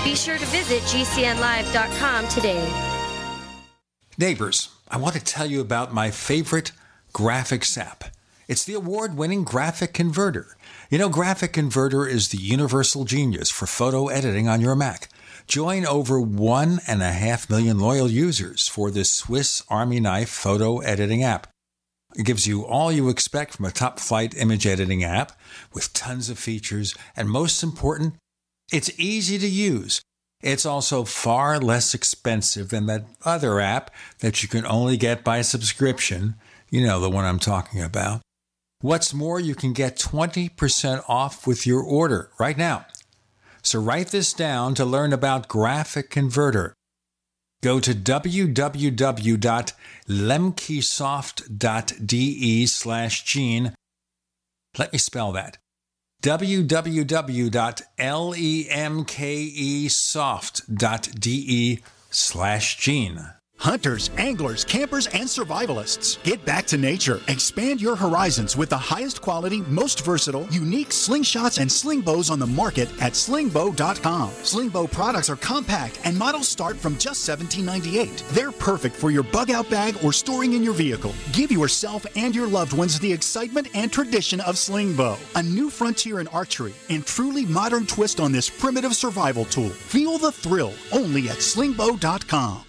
N: Be sure to visit GCNlive.com today.
C: Neighbors, I want to tell you about my favorite graphics app. It's the award-winning Graphic Converter. Graphic Converter is the universal genius for photo editing on your Mac. Join over 1.5 million loyal users for this Swiss Army knife photo editing app. It gives you all you expect from a top-flight image editing app with tons of features, and most important, it's easy to use. It's also far less expensive than that other app that you can only get by subscription. You know the one I'm talking about. What's more, you can get 20% off with your order right now. So write this down to learn about Graphic Converter. Go to www.lemkesoft.de/Gene. Let me spell that. www.lemkesoft.de/Gene.
B: Hunters, anglers, campers, and survivalists. Get back to nature. Expand your horizons with the highest quality, most versatile, unique slingshots and sling bows on the market at slingbow.com. Slingbow products are compact and models start from just $17.98. They're perfect for your bug-out bag or storing in your vehicle. Give yourself and your loved ones the excitement and tradition of Slingbow, a new frontier in archery and truly modern twist on this primitive survival tool. Feel the thrill only at slingbow.com.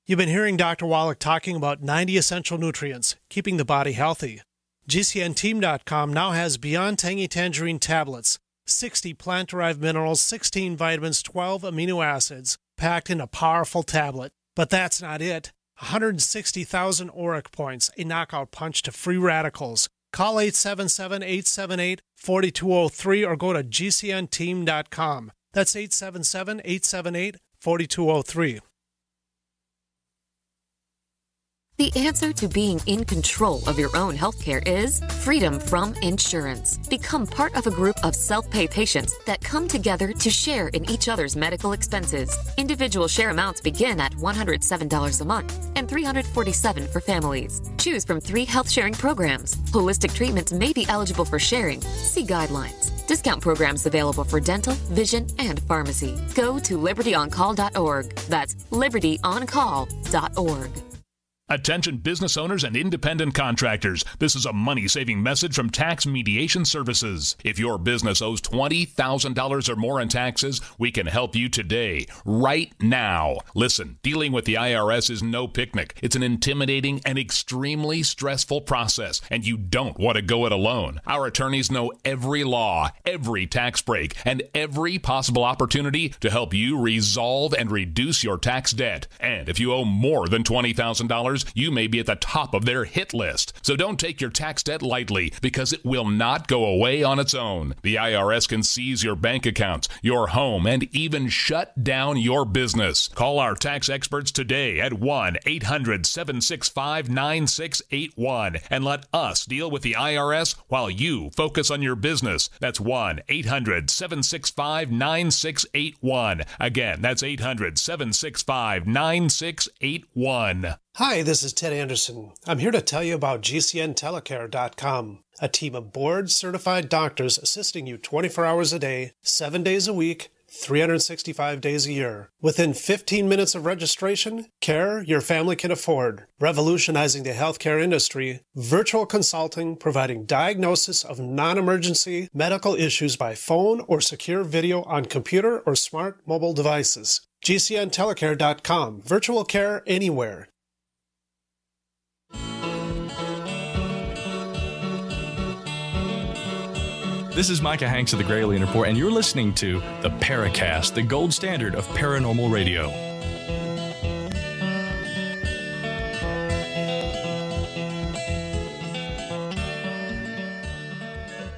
G: You've been hearing Dr. Wallach talking about 90 essential nutrients, keeping the body healthy. GCNteam.com now has Beyond Tangy Tangerine tablets, 60 plant-derived minerals, 16 vitamins, 12 amino acids, packed in a powerful tablet. But that's not it. 160,000 auric points, a knockout punch to free radicals. Call 877-878-4203 or go to GCNteam.com. That's 877-878-4203.
T: The answer to being in control of your own healthcare is freedom from insurance. Become part of a group of self-pay patients that come together to share in each other's medical expenses. Individual share amounts begin at $107 a month and $347 for families. Choose from 3 health-sharing programs. Holistic treatments may be eligible for sharing. See guidelines. Discount programs available for dental, vision, and pharmacy. Go to libertyoncall.org. That's libertyoncall.org.
F: Attention business owners and independent contractors. This is a money-saving message from Tax Mediation Services. If your business owes $20,000 or more in taxes, we can help you today, right now. Listen, dealing with the IRS is no picnic. It's an intimidating and extremely stressful process, and you don't want to go it alone. Our attorneys know every law, every tax break, and every possible opportunity to help you resolve and reduce your tax debt. And if you owe more than $20,000, you may be at the top of their hit list. So don't take your tax debt lightly, because it will not go away on its own. The IRS can seize your bank accounts, your home, and even shut down your business. Call our tax experts today at 1-800-765-9681 and let us deal with the IRS while you focus on your business. That's 1-800-765-9681. Again, that's 800-765-9681.
G: Hi, this is Ted Anderson. I'm here to tell you about GCNtelecare.com, a team of board-certified doctors assisting you 24 hours a day, 7 days a week, 365 days a year. Within 15 minutes of registration, care your family can afford. Revolutionizing the healthcare industry, virtual consulting providing diagnosis of non-emergency medical issues by phone or secure video on computer or smart mobile devices. GCNtelecare.com, virtual care anywhere.
H: This is Micah Hanks of the Gray Alien Report, and you're listening to the Paracast, the gold standard of paranormal radio.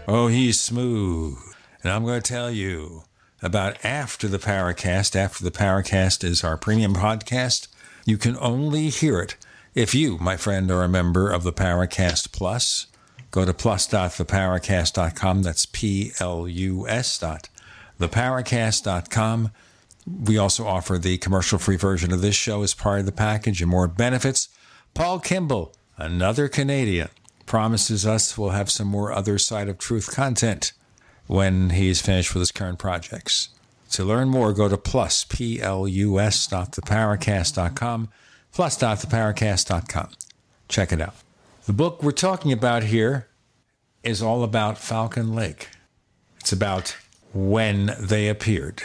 C: Oh, he's smooth. And I'm going to tell you about After the Paracast. After the Paracast is our premium podcast. You can only hear it if you, my friend, are a member of the Paracast Plus. Go to plus.theparacast.com. That's plus.theparacast.com. We also offer the commercial-free version of this show as part of the package and more benefits. Paul Kimball, another Canadian, promises us we'll have some more Other Side of Truth content when he's finished with his current projects. To learn more, go to plus.theparacast.com, plus.theparacast.com. Check it out. The book we're talking about here is all about Falcon Lake. It's about when they appeared.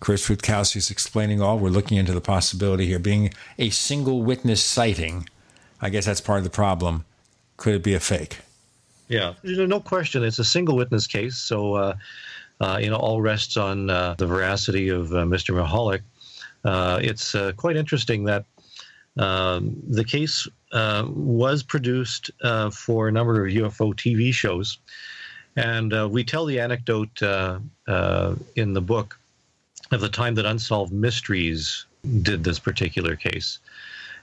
C: Chris Rutkowski is explaining all. We're looking into the possibility here being a single witness sighting. I guess that's part of the problem. Could it be a fake?
M: Yeah, no question. It's a single witness case, so all rests on the veracity of Mr. Michalak. It's quite interesting that the case was produced for a number of UFO TV shows, and we tell the anecdote in the book of the time that Unsolved Mysteries did this particular case.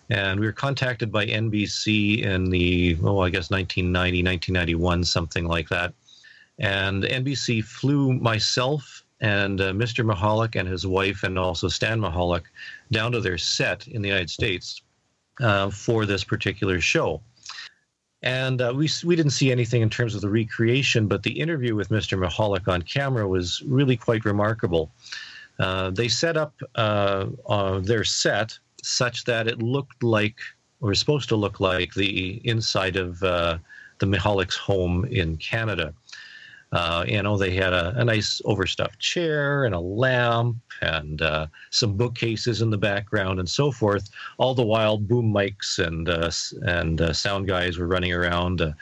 M: And we were contacted by NBC in the, 1990, 1991, something like that. And NBC flew myself and Mr. Michalak and his wife, and also Stan Michalak, down to their set in the United States for this particular show. And we didn't see anything in terms of the recreation, but the interview with Mr. Michalak on camera was really quite remarkable. They set up their set such that it looked like, or was supposed to look like, the inside of the Michalak's home in Canada. They had a nice overstuffed chair and a lamp and some bookcases in the background and so forth. All the while, boom mics and sound guys were running around.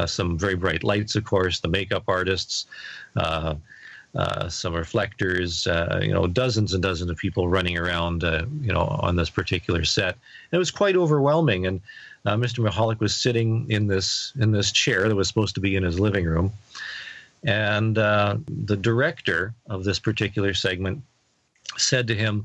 M: Some very bright lights, of course. The makeup artists, some reflectors. Dozens and dozens of people running around. On this particular set. And it was quite overwhelming. And Mr. Michalak was sitting in this chair that was supposed to be in his living room. And the director of this particular segment said to him,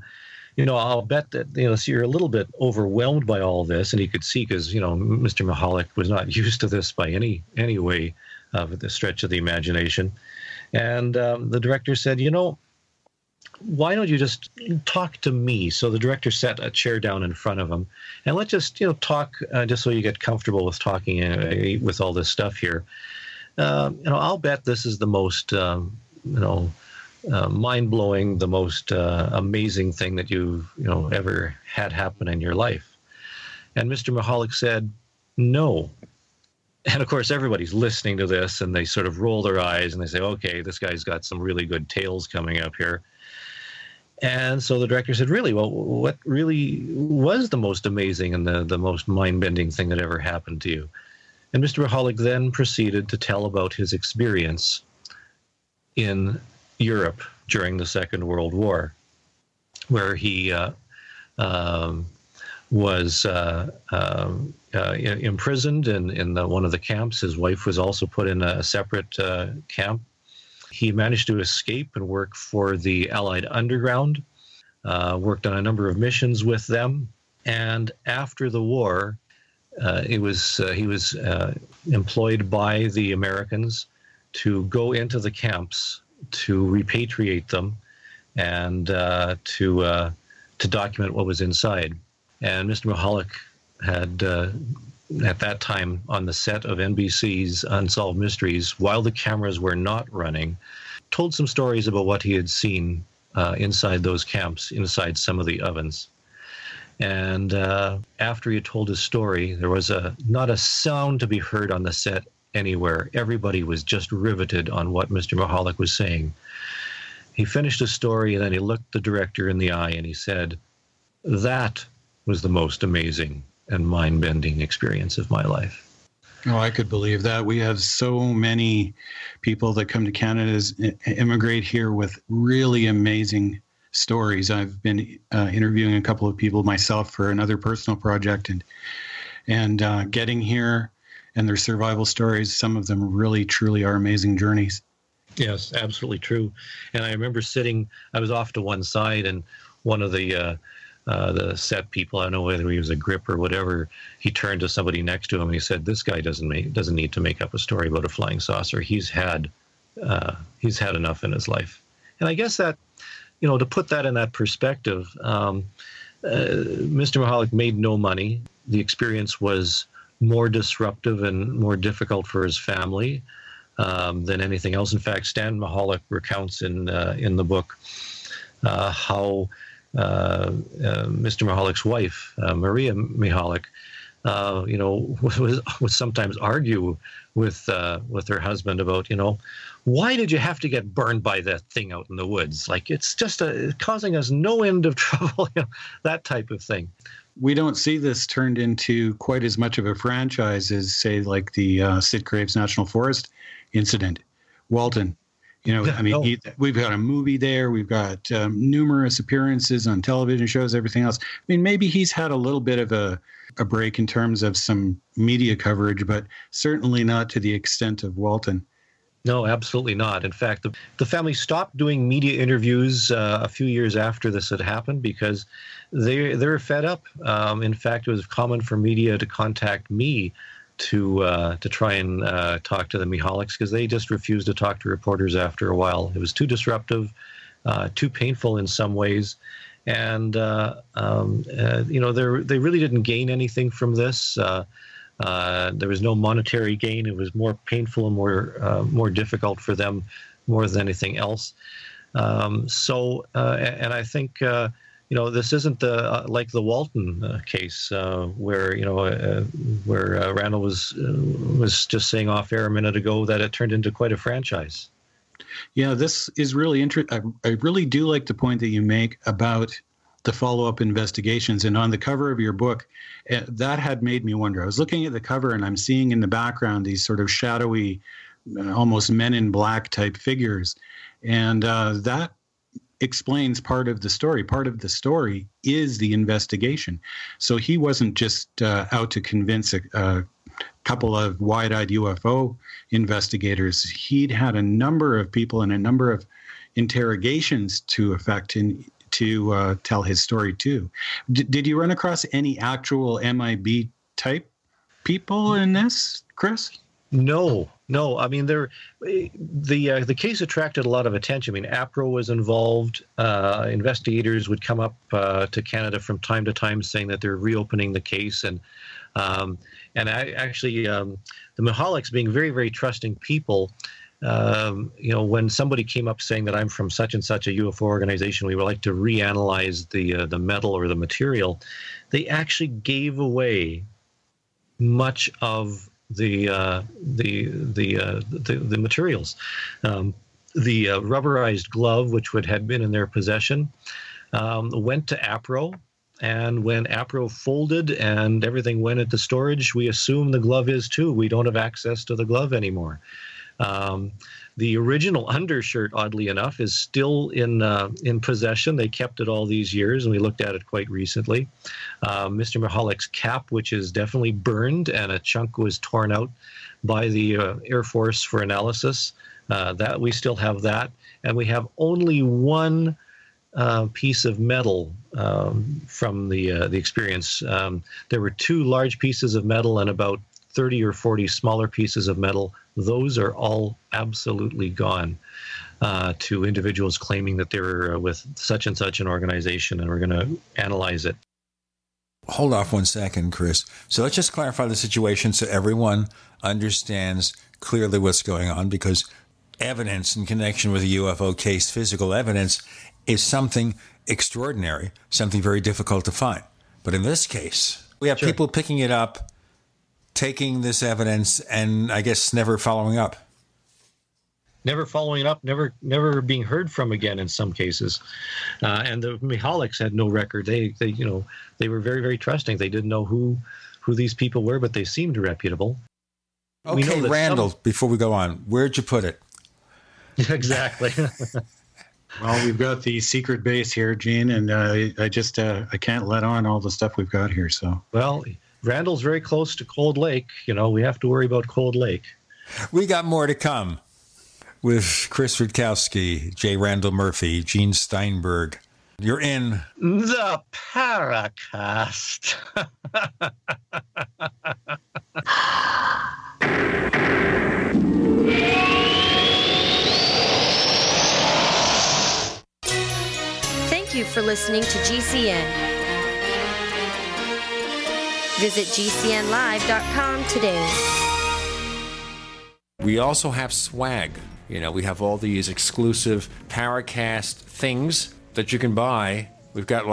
M: I'll bet that, so you're a little bit overwhelmed by all this. And he could see, because, Mr. Michalak was not used to this by any way of the stretch of the imagination. And the director said, why don't you just talk to me? So the director set a chair down in front of him, and let's just, talk just so you get comfortable with talking with all this stuff here. I'll bet this is the most, mind-blowing, the most amazing thing that you've, ever had happen in your life. And Mr. Michalak said, no. And of course, everybody's listening to this, and they sort of roll their eyes, and they say, okay, this guy's got some really good tales coming up here. And so the director said, really, well, what really was the most amazing and the most mind-bending thing that ever happened to you? And Mr. Michalak then proceeded to tell about his experience in Europe during the Second World War, where he was imprisoned in one of the camps. His wife was also put in a separate camp. He managed to escape and work for the Allied Underground, worked on a number of missions with them. And after the war, he was employed by the Americans to go into the camps to repatriate them and to document what was inside. And Mr. Michalak had, at that time, on the set of NBC's Unsolved Mysteries, while the cameras were not running, told some stories about what he had seen inside those camps, inside some of the ovens. And after he had told his story, there was not a sound to be heard on the set anywhere. Everybody was just riveted on what Mr. Michalak was saying. He finished his story, and then he looked the director in the eye, and he said, that was the most amazing and mind-bending experience of my life.
D: Oh, I could believe that. We have so many people that come to Canada, immigrate here with really amazing stories. I've been interviewing a couple of people myself for another personal project, and getting here and their survival stories, some of them really, truly are amazing journeys.
M: Yes, absolutely true. And I remember I was off to one side, and one of the set people, I don't know whether he was a grip or whatever, he turned to somebody next to him and he said, this guy doesn't need to make up a story about a flying saucer. He's had enough in his life. And I guess that, to put that in that perspective, Mr. Michalak made no money. The experience was more disruptive and more difficult for his family than anything else. In fact, Stan Michalak recounts in the book how Mr. Michalak's wife, Maria Michalak, would sometimes argue with her husband about, why did you have to get burned by that thing out in the woods? Like, it's just causing us no end of trouble, that type of thing.
D: We don't see this turned into quite as much of a franchise as, say, like the Sitgraves National Forest incident, Walton. We've got a movie there. We've got numerous appearances on television shows, everything else. I mean, maybe he's had a little bit of a break in terms of some media coverage, but certainly not to the extent of Walton.
M: No, absolutely not. In fact, the family stopped doing media interviews a few years after this had happened because they're fed up. In fact, it was common for media to contact me to try and talk to the Michalaks because they just refused to talk to reporters after a while. It was too disruptive, too painful in some ways, and they really didn't gain anything from this. There was no monetary gain. It was more painful and more difficult for them more than anything else. And I think this isn't like the Walton case where Randall was just saying off air a minute ago that it turned into quite a franchise.
D: Yeah, this is really interesting. I really do like the point that you make about the follow-up investigations. And on the cover of your book, that had made me wonder. I was looking at the cover and I'm seeing in the background these sort of shadowy, almost Men in Black type figures. And that explains part of the story. Part of the story is the investigation. So he wasn't just out to convince a couple of wide-eyed UFO investigators. He'd had a number of people and a number of interrogations to effect to tell his story too. Did you run across any actual MIB type people in this, Chris?
M: No. I mean, the case attracted a lot of attention. I mean, APRO was involved. Investigators would come up to Canada from time to time saying that they're reopening the case, and the Michalaks, being very, very trusting people, when somebody came up saying that I'm from such and such a UFO organization, we would like to reanalyze the metal or the material, they actually gave away much of the materials. The rubberized glove, which had been in their possession, went to APRO. And when APRO folded and everything went into storage, we assume the glove is too. We don't have access to the glove anymore. The original undershirt, oddly enough, is still in possession. They kept it all these years, and we looked at it quite recently. Mr. Michalak's cap, which is definitely burned, and a chunk was torn out by the Air Force for analysis. That we still have that, and we have only one piece of metal from the experience. There were 2 large pieces of metal and about 30 or 40 smaller pieces of metal. Those are all absolutely gone to individuals claiming that they were with such and such an organization, and we're going to analyze it.
C: Hold off 1 second, Chris. So let's just clarify the situation so everyone understands clearly what's going on, because evidence in connection with a UFO case, physical evidence, is something extraordinary, something very difficult to find. But in this case, we have people picking it up, taking this evidence, and I guess never following up.
M: Never following up, never being heard from again in some cases. And the Michalaks had no record. They were very, very trusting. They didn't know who these people were, but they seemed reputable.
C: Okay, Randall, before we go on, where'd you put it?
M: Exactly.
D: Well, we've got the secret base here, Gene, and I can't let on all the stuff we've got here. So,
M: well, Randall's very close to Cold Lake. We have to worry about Cold Lake.
C: We got more to come with Chris Rutkowski, J. Randall Murphy, Gene Steinberg. You're in
M: the Paracast.
N: Thank you for listening to GCN. Visit GCNlive.com today.
I: We also have swag. We have all these exclusive Paracast things that you can buy. We've got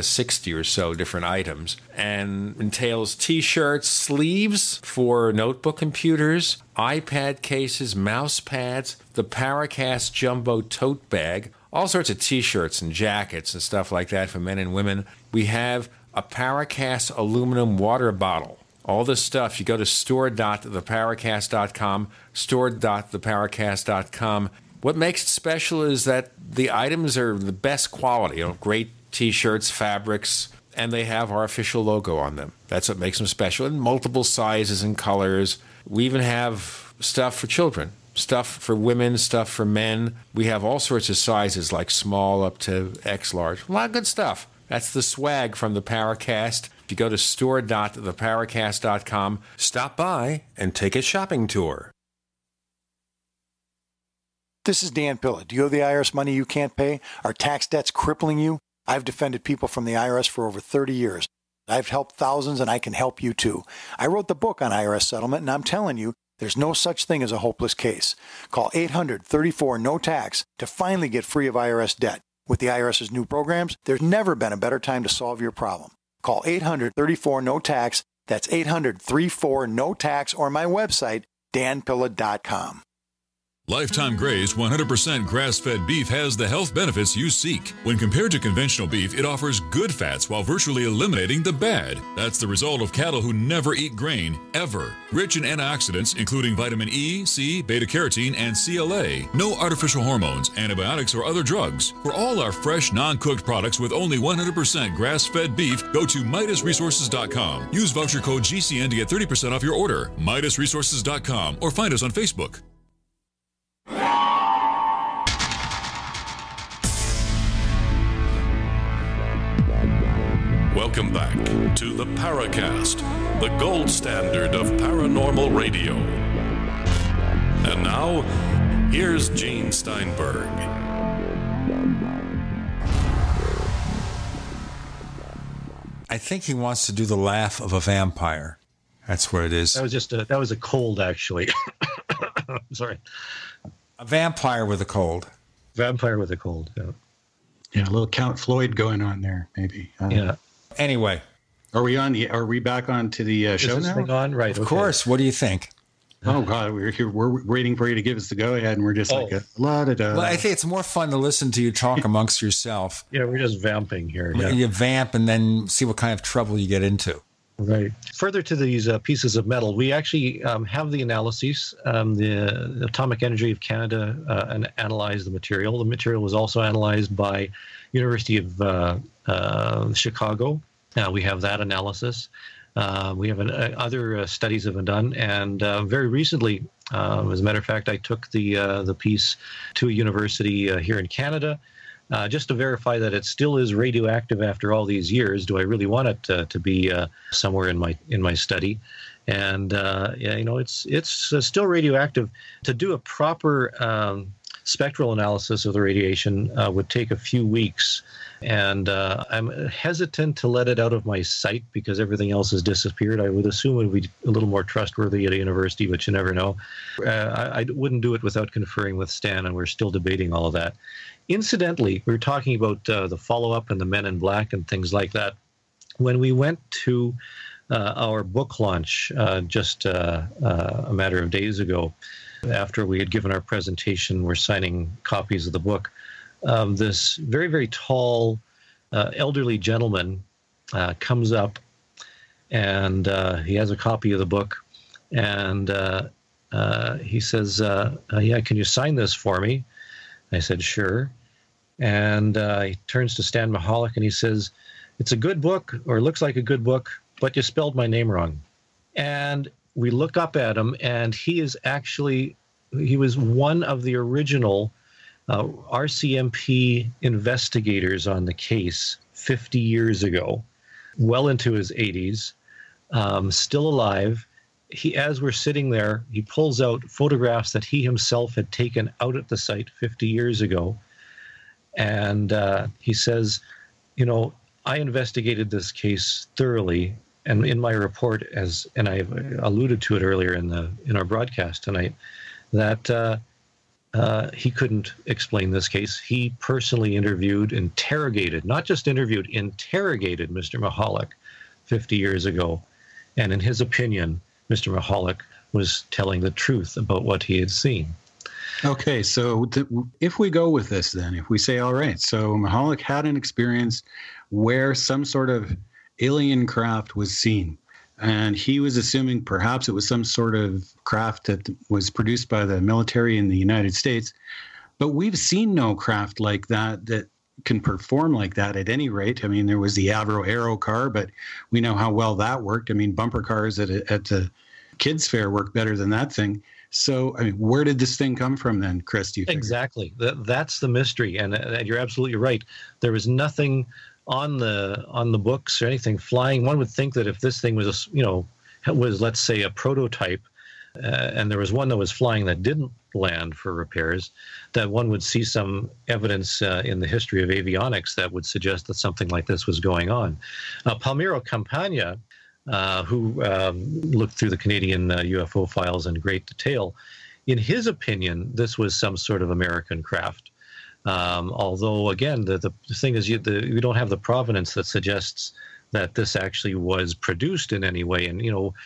I: 60 or so different items, and entails t-shirts, sleeves for notebook computers, iPad cases, mouse pads, the Paracast Jumbo tote bag, all sorts of t-shirts and jackets and stuff like that for men and women. We have a Paracast aluminum water bottle. All this stuff, you go to store.theparacast.com, store.theparacast.com. What makes it special is that the items are the best quality, great t-shirts, fabrics, and they have our official logo on them. That's what makes them special, in multiple sizes and colors. We even have stuff for children, stuff for women, stuff for men. We have all sorts of sizes, like small up to X large. A lot of good stuff. That's the swag from the Paracast. If you go to store.theparacast.com, stop by and take a shopping tour.
J: This is Dan Pilla. Do you owe the IRS money you can't pay? Are tax debts crippling you? I've defended people from the IRS for over 30 years. I've helped thousands, and I can help you too. I wrote the book on IRS settlement, and I'm telling you, there's no such thing as a hopeless case. Call 800-34-NO-TAX to finally get free of IRS debt. With the IRS's new programs, there's never been a better time to solve your problem. Call 800-34-NO-TAX. That's 800-34-NO-TAX, or my website, danpilla.com.
E: Lifetime Grazed 100% grass-fed beef has the health benefits you seek. When compared to conventional beef, it offers good fats while virtually eliminating the bad. That's the result of cattle who never eat grain, ever. Rich in antioxidants, including vitamin E, C, beta-carotene, and CLA. No artificial hormones, antibiotics, or other drugs. For all our fresh, non-cooked products with only 100% grass-fed beef, go to MidasResources.com. Use voucher code GCN to get 30% off your order. MidasResources.com, or find us on Facebook.
K: Welcome back to the Paracast, the gold standard of paranormal radio. And now, here's Gene Steinberg.
C: I think he wants to do the laugh of a vampire. That's what it is.
M: That was a cold, actually. Sorry.
C: A vampire with a cold.
M: Vampire with a cold, yeah.
D: Yeah, a little Count Floyd going on there, maybe.
M: Yeah.
C: Anyway.
D: Are we back on to the show
M: Is this
D: now?
M: thing on? Right.
C: Of course. What do you think?
D: Oh, God, we're here. We're waiting for you to give us the go-ahead, and we're just like, la-da-da.
C: Well, I think it's more fun to listen to you talk amongst yourself.
M: Yeah, we're just vamping here. Yeah.
C: You vamp and then see what kind of trouble you get into.
M: Right. Further to these pieces of metal, we actually have the analyses. The Atomic Energy of Canada analyzed the material. The material was also analyzed by University of Chicago. We have that analysis. We have other studies have been done, and very recently, as a matter of fact, I took the piece to a university here in Canada, just to verify that it still is radioactive after all these years. Do I really want it to be somewhere in my study? And it's still radioactive. To do a proper spectral analysis of the radiation would take a few weeks. And I'm hesitant to let it out of my sight because everything else has disappeared. I would assume it would be a little more trustworthy at a university, but you never know. I wouldn't do it without conferring with Stan, and we're still debating all of that. Incidentally, we were talking about the follow-up and the Men in Black and things like that. When we went to our book launch just a matter of days ago, after we had given our presentation, we're signing copies of the book. This very, very tall, elderly gentleman comes up, and he has a copy of the book, and he says, yeah, can you sign this for me? I said, sure. And he turns to Stan Michalak, and he says, it's a good book, or it looks like a good book, but you spelled my name wrong. And we look up at him, and he was one of the original RCMP investigators on the case 50 years ago, well into his 80s, still alive. As we're sitting there, he pulls out photographs that he himself had taken out at the site 50 years ago. And he says, I investigated this case thoroughly. And in my report, and I alluded to it earlier in our broadcast tonight, that he couldn't explain this case. He personally interrogated Mr. Michalak 50 years ago. And in his opinion, Mr. Michalak was telling the truth about what he had seen.
D: Okay, so if we go with this then, if we say, all right, so Michalak had an experience where some sort of alien craft was seen, and he was assuming perhaps it was some sort of craft that was produced by the military in the United States. But we've seen no craft like that can perform like that at any rate. I mean, there was the Avro Aero car, but we know how well that worked. I mean, bumper cars at the kids' fair work better than that thing. So, I mean, where did this thing come from then, Chris? Do you think? Exactly.
M: That's the mystery. And you're absolutely right. There was nothing on the books or anything flying. One would think that if this thing was let's say a prototype, and there was one that was flying that didn't land for repairs, that one would see some evidence in the history of avionics that would suggest that something like this was going on. Palmiro Campagna, who looked through the Canadian UFO files in great detail, in his opinion, this was some sort of American craft. Although, again, the thing is, we don't have the provenance that suggests that this actually was produced in any way. And,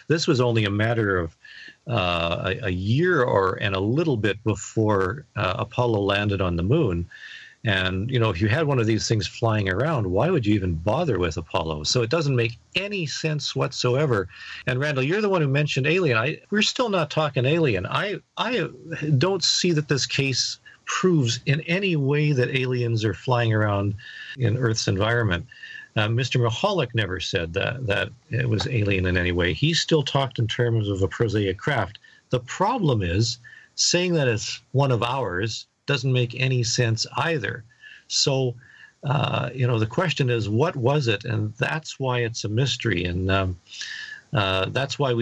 M: this was only a matter of a year and a little bit before Apollo landed on the moon. And, if you had one of these things flying around, why would you even bother with Apollo? So it doesn't make any sense whatsoever. And Randall, you're the one who mentioned alien. We're still not talking alien. I don't see that this case proves in any way that aliens are flying around in Earth's environment. Mr. Michalak never said that it was alien in any way. He still talked in terms of a prosaic craft. The problem is saying that it's one of ours doesn't make any sense either. So, the question is, what was it? And that's why it's a mystery. And that's why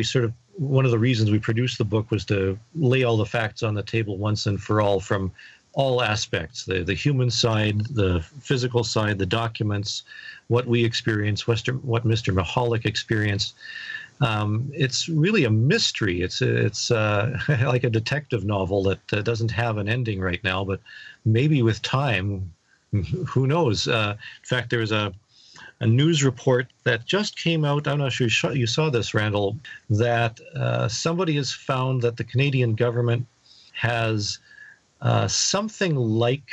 M: one of the reasons we produced the book was to lay all the facts on the table once and for all, from all aspects, the human side, the physical side, the documents, what we experienced, what Mr. Michalak experienced. It's really a mystery. It's like a detective novel that doesn't have an ending right now, but maybe with time, who knows? In fact, there was a news report that just came out. I'm not sure you saw this, Randall, that somebody has found that the Canadian government has something like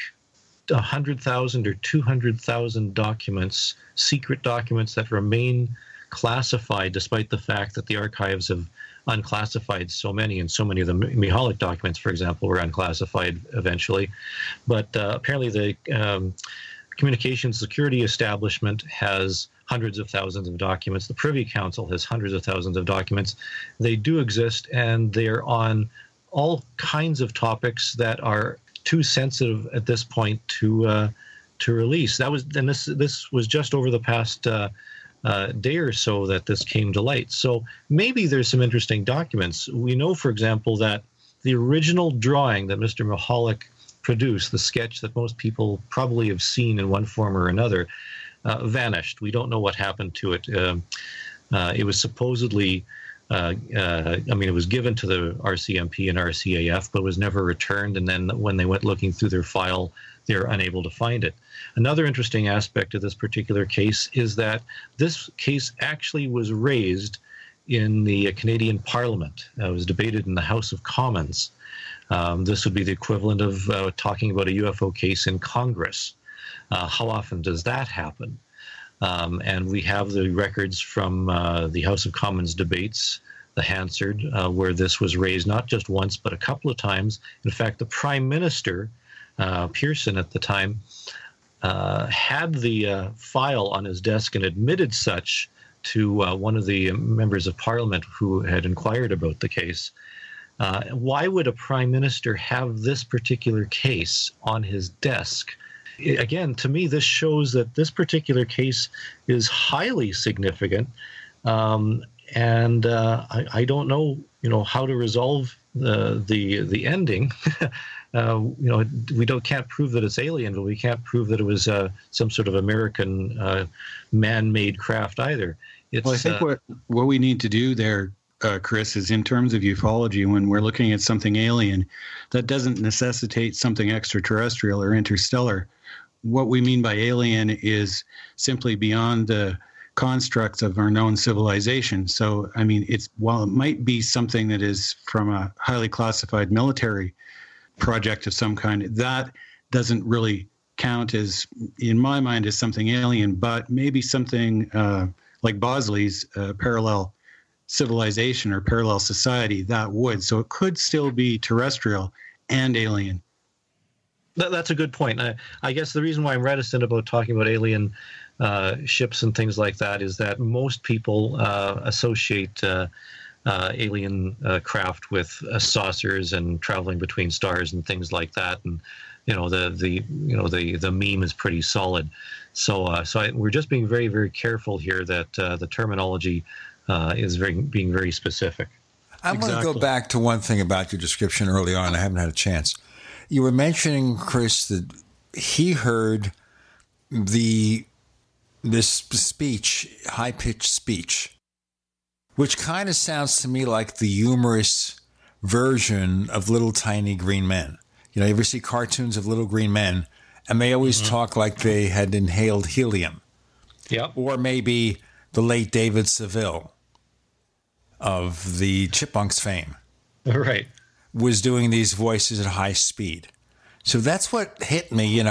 M: 100,000 or 200,000 documents, secret documents that remain classified, despite the fact that the archives have unclassified so many, and so many of the Michalak documents, for example, were unclassified eventually. But apparently the Communications Security Establishment has hundreds of thousands of documents. The Privy Council has hundreds of thousands of documents. They do exist, and they're on all kinds of topics that are too sensitive at this point to release. This was just over the past day or so that this came to light. So maybe there's some interesting documents. We know, for example, that the original drawing that Mr. Michalak produced, the sketch that most people probably have seen in one form or another, vanished. We don't know what happened to it. It was supposedly, it was given to the RCMP and RCAF, but was never returned. And then when they went looking through their file, they were unable to find it. Another interesting aspect of this particular case is that this case actually was raised in the Canadian Parliament. It was debated in the House of Commons. This would be the equivalent of talking about a UFO case in Congress. How often does that happen? And we have the records from the House of Commons debates, the Hansard, where this was raised not just once, but a couple of times. In fact, the Prime Minister, Pearson at the time, had the file on his desk and admitted such to one of the members of Parliament who had inquired about the case. Why would a Prime Minister have this particular case on his desk? Again, to me, this shows that this particular case is highly significant, and I don't know, how to resolve the ending. We can't prove that it's alien, but we can't prove that it was some sort of American man-made craft either.
D: Well, I think what we need to do there, Chris, is in terms of ufology, when we're looking at something alien, that doesn't necessitate something extraterrestrial or interstellar. What we mean by alien is simply beyond the constructs of our known civilization. So, while it might be something that is from a highly classified military project of some kind, that doesn't really count as, in my mind, as something alien, but maybe something like Bosley's parallel civilization or parallel society, that would. So it could still be terrestrial and alien.
M: That's a good point. I guess the reason why I'm reticent about talking about alien ships and things like that is that most people associate alien craft with saucers and traveling between stars and things like that, and the meme is pretty solid. So we're just being very, very careful here that the terminology is being very specific.
C: I want to go back to one thing about your description early on. I haven't had a chance. You were mentioning, Chris, that he heard this speech, high-pitched speech, which kind of sounds to me like the humorous version of Little Tiny Green Men. You ever see cartoons of little green men, and they always talk like they had inhaled helium.
M: Yeah.
C: Or maybe the late David Seville of the Chipmunks fame.
M: Right.
C: Was doing these voices at high speed. So that's what hit me,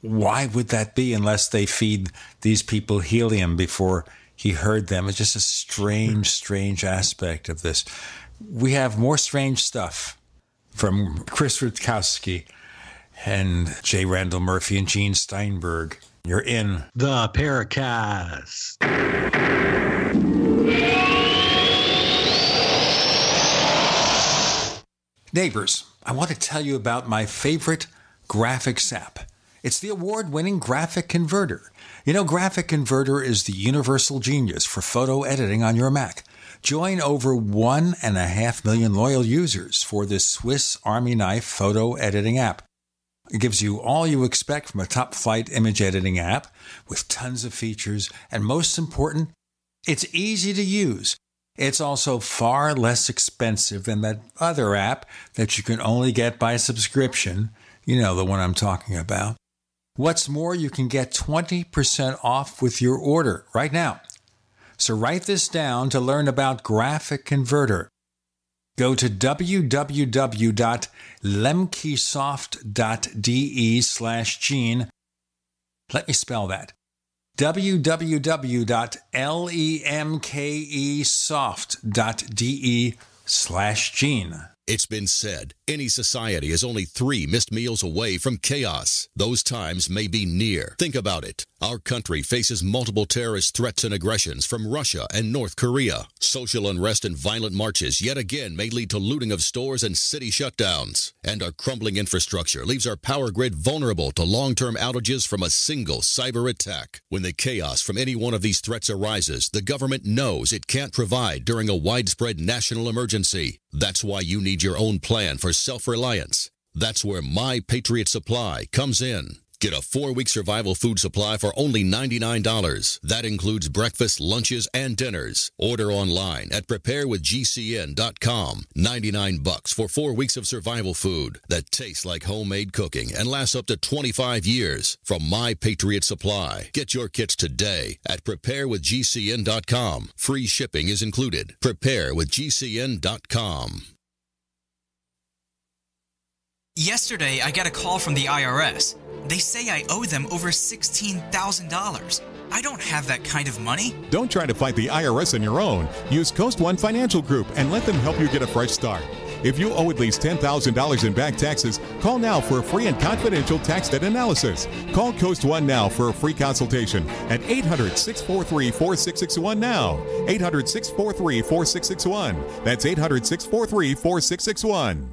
C: why would that be unless they feed these people helium before he heard them? It's just a strange aspect of this. We have more strange stuff from Chris Rutkowski and J. Randall Murphy and Gene Steinberg. You're in
D: the Paracast.
C: Neighbors, I want to tell you about my favorite graphics app. It's the award-winning Graphic Converter. Graphic Converter is the universal genius for photo editing on your Mac. Join over 1.5 million loyal users for this Swiss Army knife photo editing app. It gives you all you expect from a top-flight image editing app with tons of features, and most important, it's easy to use. It's also far less expensive than that other app that you can only get by subscription. You know, the one I'm talking about. What's more, you can get 20% off with your order right now. So write this down to learn about Graphic Converter. Go to www.lemkesoft.de/Gene. Let me spell that. www.lemkesoft.de/Gene.
L: It's been said, any society is only 3 missed meals away from chaos. Those times may be near. Think about it. Our country faces multiple terrorist threats and aggressions from Russia and North Korea. Social unrest and violent marches yet again may lead to looting of stores and city shutdowns. And our crumbling infrastructure leaves our power grid vulnerable to long-term outages from a single cyber attack. When the chaos from any one of these threats arises, the government knows it can't provide during a widespread national emergency. That's why you need your own plan for self-reliance. That's where My Patriot Supply comes in. Get a 4-week survival food supply for only $99. That includes breakfast, lunches, and dinners. Order online at preparewithgcn.com. $99 for 4 weeks of survival food that tastes like homemade cooking and lasts up to 25 years from My Patriot Supply. Get your kits today at preparewithgcn.com. Free shipping is included. Preparewithgcn.com.
O: Yesterday, I got a call from the IRS. They say I owe them over $16,000. I don't have that kind of money.
R: Don't try to fight the IRS on your own. Use Coast One Financial Group and let them help you get a fresh start. If you owe at least $10,000 in back taxes, call now for a free and confidential tax debt analysis. Call Coast One now for a free consultation at 800-643-4661 now. 800-643-4661. That's 800-643-4661.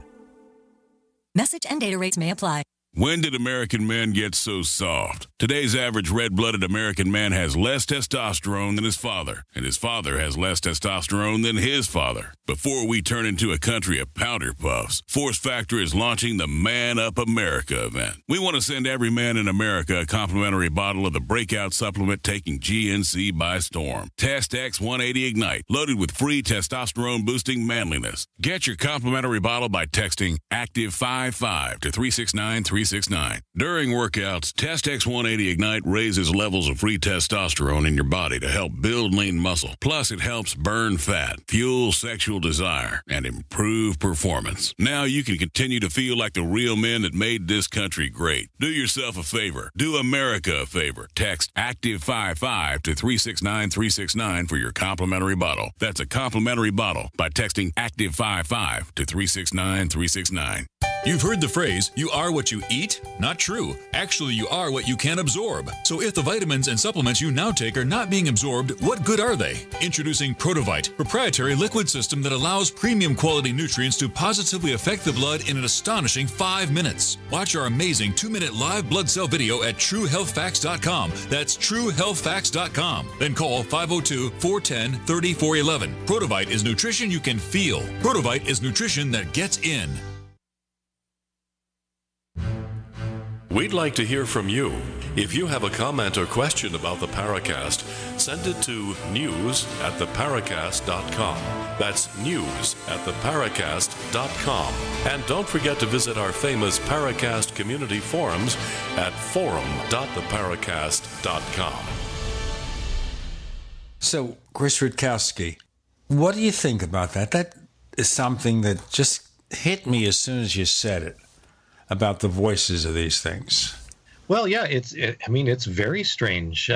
W: Message and data rates may apply.
X: When did American men get so soft? Today's average red-blooded American man has less testosterone than his father, and his father has less testosterone than his father. Before we turn into a country of powder puffs, Force Factor is launching the Man Up America event. We want to send every man in America a complimentary bottle of the breakout supplement taking GNC by storm. Test X180 Ignite, loaded with free testosterone-boosting manliness. Get your complimentary bottle by texting ACTIVE55 to 369-369. During workouts, Test X180 Ignite raises levels of free testosterone in your body to help build lean muscle. Plus, it helps burn fat, fuel sexual desire, and improve performance. Now you can continue to feel like the real men that made this country great. Do yourself a favor. Do America a favor. Text ACTIVE55 to 369-369 for your complimentary bottle. That's a complimentary bottle by texting ACTIVE55 to 369-369.
E: You've heard the phrase, you are what you eat? Not true. Actually, you are what you can absorb. So if the vitamins and supplements you now take are not being absorbed, what good are they? Introducing Protovite, proprietary liquid system that allows premium quality nutrients to positively affect the blood in an astonishing 5 minutes. Watch our amazing 2-minute live blood cell video at TrueHealthFacts.com. That's TrueHealthFacts.com. Then call 502-410-3411. Protovite is nutrition you can feel. Protovite is nutrition that gets in.
K: We'd like to hear from you. If you have a comment or question about the Paracast, send it to news@theparacast.com. That's news@theparacast.com. And don't forget to visit our famous Paracast community forums at forum.theparacast.com.
C: So, Chris Rutkowski, what do you think about that? That is something that just hit me as soon as you said it, about the voices of these things.
M: Well, yeah, it's very strange.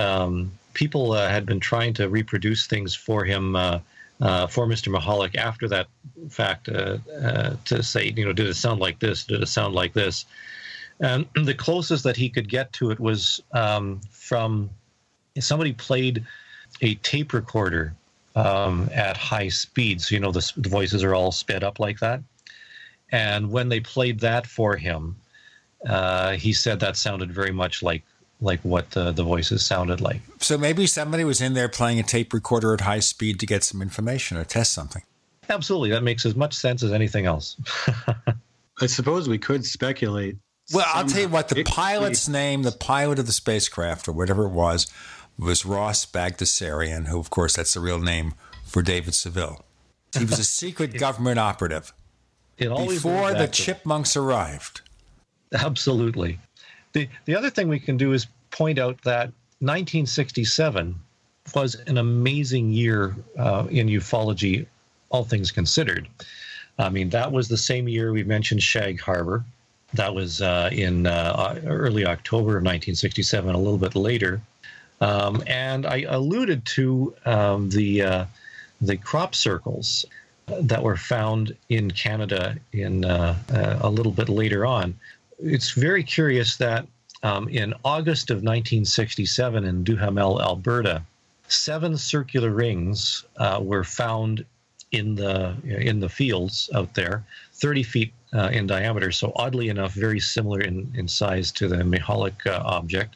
M: People had been trying to reproduce things for him, for Mr. Michalak after that fact, to say, did it sound like this? Did it sound like this? And the closest that he could get to it was from somebody played a tape recorder at high speed. So, the voices are all sped up like that. And when they played that for him, he said that sounded very much like what the voices sounded like.
C: So maybe somebody was in there playing a tape recorder at high speed to get some information or test something.
M: Absolutely. That makes as much sense as anything else.
D: I suppose we could speculate.
C: Well, I'll tell you what, the pilot's name, the pilot of the spacecraft or whatever it was Ross Bagdasarian, who, of course, that's the real name for David Seville. He was a secret government operative before the chipmunks arrived.
M: Absolutely. The other thing we can do is point out that 1967 was an amazing year in ufology, all things considered. I mean, that was the same year we mentioned Shag Harbor. That was in early October of 1967, a little bit later. And I alluded to the crop circles that were found in Canada in a little bit later on. It's very curious that in August of 1967 in Duhamel, Alberta, 7 circular rings were found in the fields out there, 30 feet in diameter. So oddly enough, very similar in size to the Michalak object.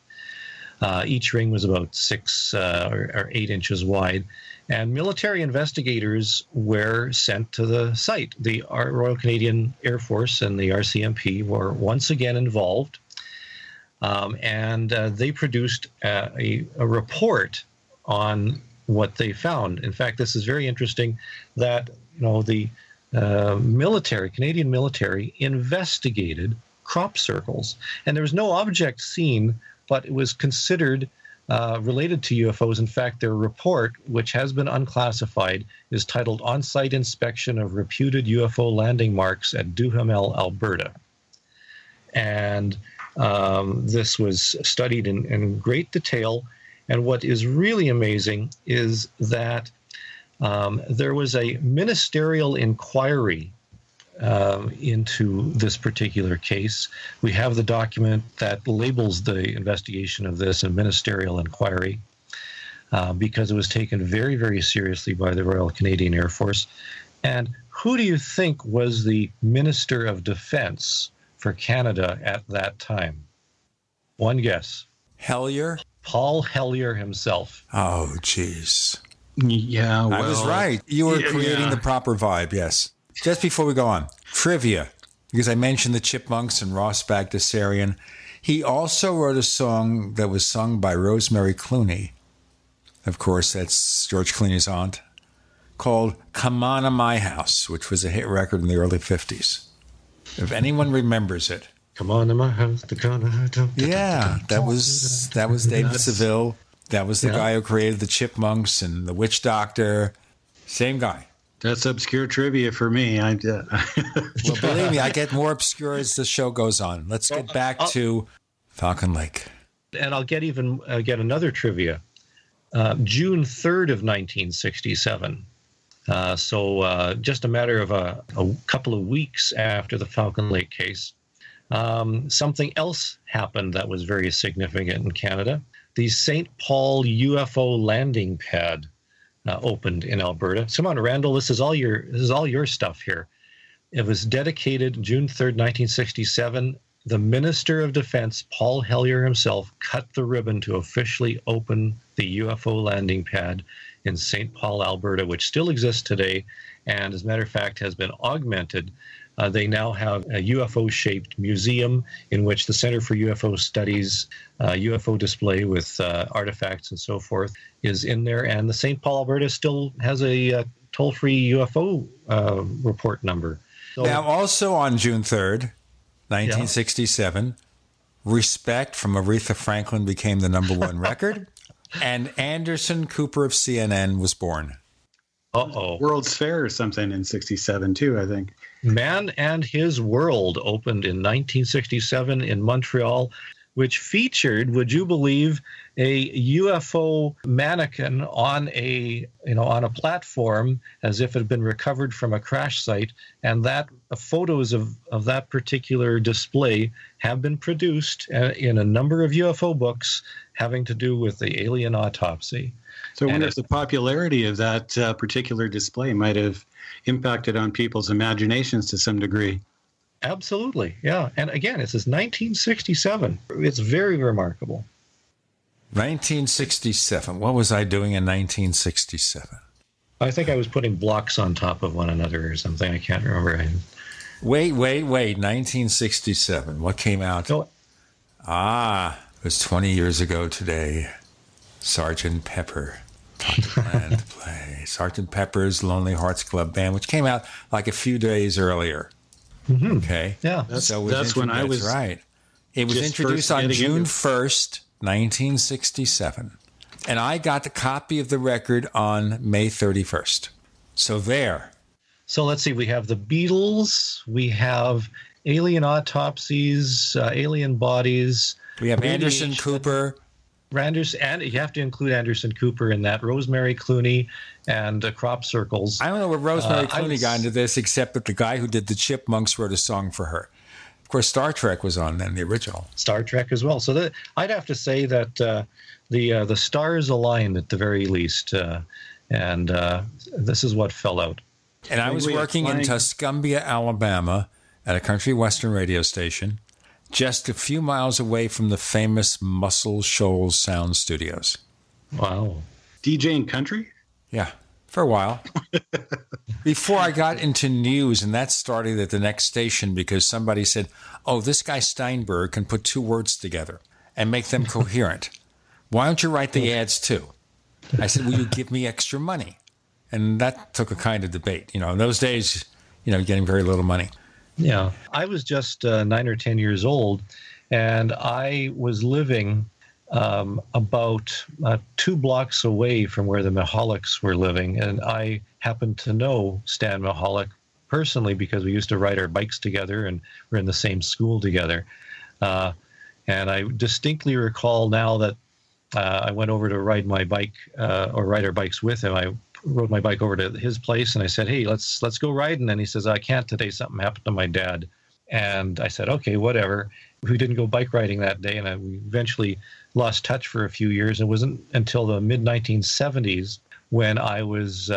M: Each ring was about 6 or 8 inches wide. And military investigators were sent to the site. The Royal Canadian Air Force and the RCMP were once again involved. And they produced a report on what they found. In fact, this is very interesting that the Canadian military investigated crop circles. And there was no object seen, but it was considered related to UFOs. In fact, their report, which has been unclassified, is titled On-Site Inspection of Reputed UFO Landing Marks at Duhamel, Alberta. And this was studied in great detail. And what is really amazing is that there was a ministerial inquiry into this particular case. We have the document that labels the investigation of this a ministerial inquiry because it was taken very, very seriously by the Royal Canadian Air Force. And who do you think was the Minister of Defense for Canada at that time? One guess.
C: Hellyer?
M: Paul Hellyer himself.
C: Oh, jeez.
D: Yeah, well,
C: I was right. You were creating the proper vibe, yes. Just before we go on, trivia, because I mentioned the Chipmunks and Ross Bagdasarian. He also wrote a song that was sung by Rosemary Clooney. Of course, that's George Clooney's aunt, called Come On to My House, which was a hit record in the early 50s. If anyone remembers it.
M: Come on to my house.
C: Yeah, that was David Seville. That was the guy who created the Chipmunks and the Witch Doctor. Same guy.
D: That's obscure trivia for me.
C: Well, believe me, I get more obscure as the show goes on. Let's get back to Falcon Lake.
M: And I'll get another trivia. June 3rd of 1967. So just a matter of a couple of weeks after the Falcon Lake case, something else happened that was very significant in Canada. The St. Paul UFO landing pad opened in Alberta. Come on, Randall, this is all your stuff here. It was dedicated June 3rd, 1967. The Minister of Defense, Paul Hellyer himself, cut the ribbon to officially open the UFO landing pad in St. Paul, Alberta, which still exists today, and as a matter of fact has been augmented. They now have a UFO-shaped museum in which the Center for UFO Studies, UFO display with artifacts and so forth is in there. And the St. Paul, Alberta still has a toll-free UFO report number. So,
C: now, also on June 3rd, 1967, Respect from Aretha Franklin became the #1 record, and Anderson Cooper of CNN was born.
D: World's Fair or something in 67 too, I think.
M: Man and His World opened in 1967 in Montreal, which featured, would you believe, a UFO mannequin on a platform as if it had been recovered from a crash site, and that photos of that particular display have been produced in a number of UFO books having to do with the alien autopsy.
D: So I wonder if the popularity of that particular display might have impacted on people's imaginations to some degree.
M: Absolutely, yeah. And again, this is 1967. It's very remarkable.
C: 1967. What was I doing in 1967?
M: I think I was putting blocks on top of one another or something. I can't remember.
C: Wait. 1967. What came out?
M: Oh.
C: It was 20 years ago today. Sergeant Pepper. And play Sgt. Pepper's Lonely Hearts Club Band, which came out like a few days earlier.
M: Mm-hmm.
C: Okay.
M: Yeah.
D: That's when I was.
C: That's right. It was introduced on June 1st, 1967. And I got the copy of the record on May 31st. So there.
M: So let's see. We have the Beatles. We have alien autopsies, alien bodies.
C: We have Anderson Cooper.
M: And you have to include Anderson Cooper in that. Rosemary Clooney and Crop Circles.
C: I don't know where Rosemary Clooney got into this, except that the guy who did the Chipmunks wrote a song for her. Of course, Star Trek was on then, the original.
M: Star Trek as well. So I'd have to say that the stars aligned at the very least, and this is what fell out.
C: And I was working in Tuscumbia, Alabama, at a country western radio station, just a few miles away from the famous Muscle Shoals Sound Studios.
M: Wow.
D: DJing country?
C: Yeah, for a while. Before I got into news, and that started at the next station because somebody said, oh, this guy Steinberg can put two words together and make them coherent. Why don't you write the ads too? I said, will you give me extra money? And that took a kind of debate. In those days, getting very little money.
M: Yeah. I was just 9 or 10 years old, and I was living about 2 blocks away from where the Michalaks were living. And I happened to know Stan Michalak personally because we used to ride our bikes together and we're in the same school together. And I distinctly recall now that I went over to ride my bike or ride our bikes with him. I rode my bike over to his place and I said, hey, let's go riding. And he says, I can't today. Something happened to my dad. And I said, okay, whatever. We didn't go bike riding that day. And we eventually lost touch for a few years. It wasn't until the mid-1970s when I was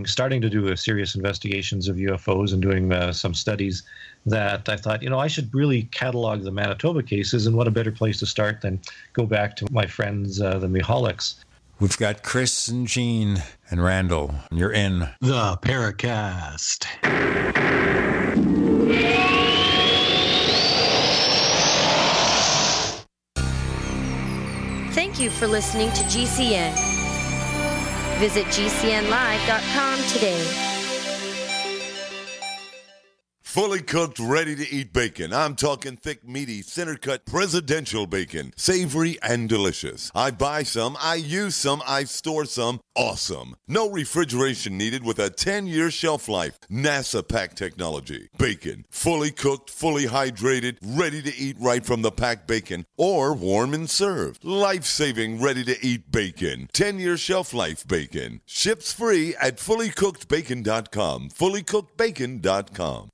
M: starting to do serious investigations of UFOs and doing some studies, that I thought, I should really catalog the Manitoba cases, and what a better place to start than go back to my friends, the Michalaks.
C: We've got Chris and Gene and Randall. You're in
D: the Paracast.
N: Thank you for listening to GCN. Visit GCNlive.com today.
Q: Fully cooked, ready-to-eat bacon. I'm talking thick, meaty, center-cut presidential bacon. Savory and delicious. I buy some, I use some, I store some. Awesome. No refrigeration needed with a 10-year shelf life. NASA-packed technology. Bacon. Fully cooked, fully hydrated, ready to eat right from the packed bacon or warm and served. Life-saving, ready-to-eat bacon. 10-year shelf life bacon. Ships free at fullycookedbacon.com. Fullycookedbacon.com.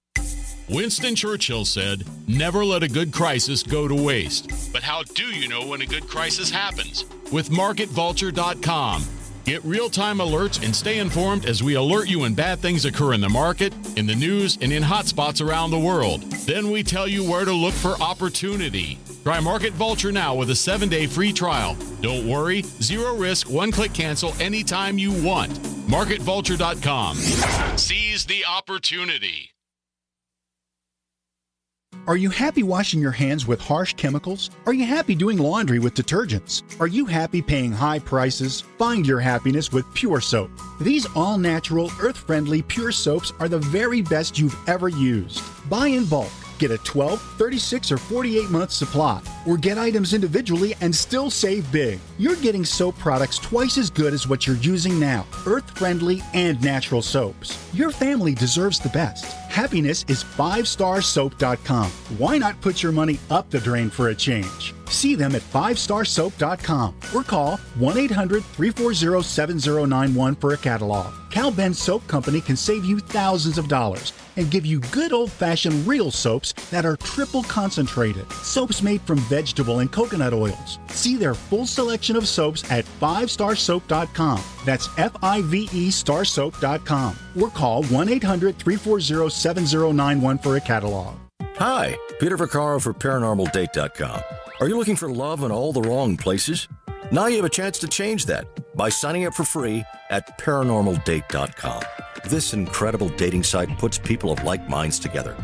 S: Winston Churchill said, never let a good crisis go to waste. But how do you know when a good crisis happens? With MarketVulture.com. Get real-time alerts and stay informed as we alert you when bad things occur in the market, in the news, and in hotspots around the world. Then we tell you where to look for opportunity. Try Market Vulture now with a 7-day free trial. Don't worry, zero risk, one-click cancel anytime you want. MarketVulture.com. Seize the opportunity.
B: Are you happy washing your hands with harsh chemicals? Are you happy doing laundry with detergents? Are you happy paying high prices? Find your happiness with Pure Soap. These all-natural, earth-friendly Pure Soaps are the very best you've ever used. Buy in bulk. Get a 12, 36, or 48-month supply, or get items individually and still save big. You're getting soap products twice as good as what you're using now. Earth-friendly and natural soaps. Your family deserves the best. Happiness is 5starsoap.com. Why not put your money up the drain for a change? See them at 5starsoap.com or call 1-800-340-7091 for a catalog. Cal Ben Soap Company can save you thousands of dollars and give you good old-fashioned real soaps that are triple concentrated. Soaps made from vegetable and coconut oils. See their full selection of soaps at 5starsoap.com. That's F-I-V-E starsoap.com. Or call 1-800-340-7091 for a catalog.
U: Hi, Peter Vaccaro for ParanormalDate.com. Are you looking for love in all the wrong places? Now you have a chance to change that by signing up for free at ParanormalDate.com. This incredible dating site puts people of like minds together.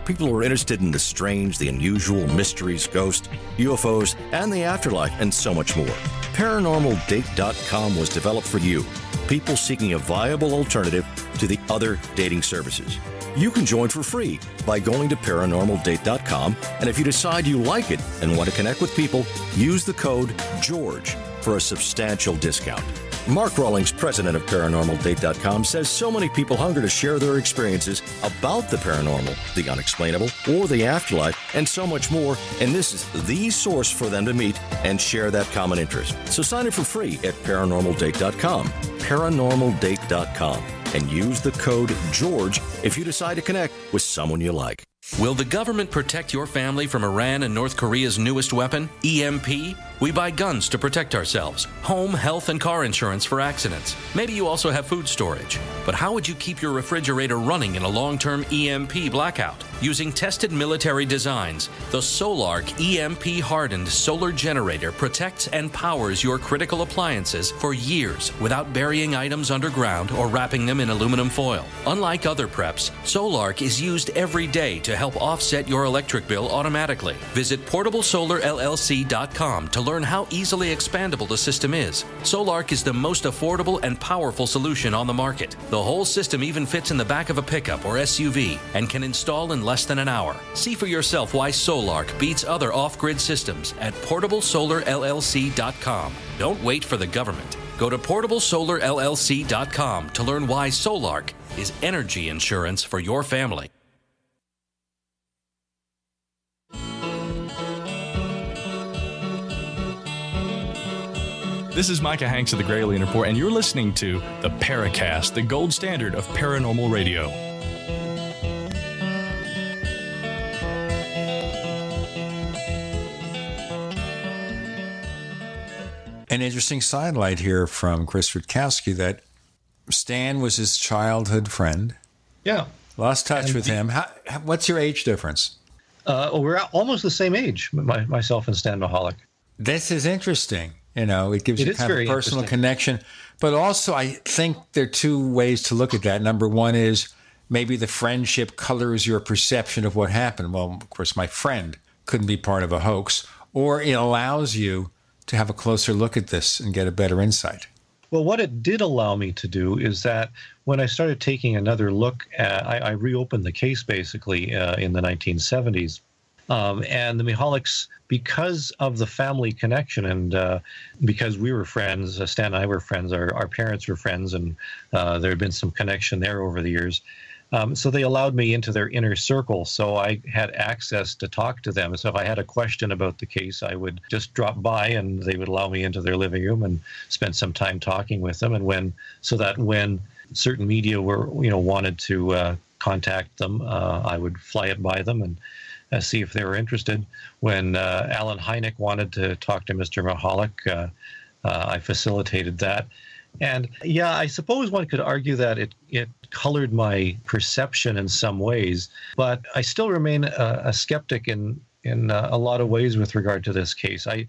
U: People who are interested in the strange, the unusual, mysteries, ghosts, UFOs, and the afterlife, and so much more. ParanormalDate.com was developed for you, people seeking a viable alternative to the other dating services. You can join for free by going to ParanormalDate.com, and if you decide you like it and want to connect with people, use the code GEORGE for a substantial discount. Mark Rawlings, president of ParanormalDate.com, says so many people hunger to share their experiences about the paranormal, the unexplainable, or the afterlife, and so much more, and this is the source for them to meet and share that common interest. So sign up for free at ParanormalDate.com, ParanormalDate.com, and use the code GEORGE if you decide to connect with someone you like.
A: Will the government protect your family from Iran and North Korea's newest weapon, EMP? We buy guns to protect ourselves, home, health, and car insurance for accidents. Maybe you also have food storage. But how would you keep your refrigerator running in a long-term EMP blackout? Using tested military designs, the Solarc EMP-hardened solar generator protects and powers your critical appliances for years without burying items underground or wrapping them in aluminum foil. Unlike other preps, Solarc is used every day to help offset your electric bill automatically. Visit PortableSolarLLC.com to learn how easily expandable the system is. Solarc is the most affordable and powerful solution on the market. The whole system even fits in the back of a pickup or SUV and can install in less than an hour. See for yourself why Solarc beats other off-grid systems at PortableSolarLLC.com. Don't wait for the government. Go to PortableSolarLLC.com to learn why Solarc is energy insurance for your family.
H: This is Micah Hanks of the Gray Alien Report, and you're listening to the Paracast, the gold standard of paranormal radio.
C: An interesting sidelight here from Chris Rutkowski that Stan was his childhood friend.
M: Yeah.
C: Lost touch with him. What's your age difference?
M: We're almost the same age, myself and Stan Michalak.
C: This is interesting. You know, it gives you kind of a personal connection. But also, I think there are two ways to look at that. Number one is maybe the friendship colors your perception of what happened. Well, of course, my friend couldn't be part of a hoax. Or it allows you to have a closer look at this and get a better insight.
M: Well, what it did allow me to do is that when I started taking another look, I reopened the case basically in the 1970s. And the Michalaks, because of the family connection and because we were friends, Stan and I were friends, our parents were friends, and there had been some connection there over the years. So they allowed me into their inner circle, so I had access to talk to them. So if I had a question about the case, I would just drop by, and they would allow me into their living room and spend some time talking with them. And when certain media wanted to contact them, I would fly it by them and see if they were interested. When Alan Hynek wanted to talk to Mr. Michalak, I facilitated that. And yeah, I suppose one could argue that it colored my perception in some ways, but I still remain a skeptic in a lot of ways with regard to this case. I'm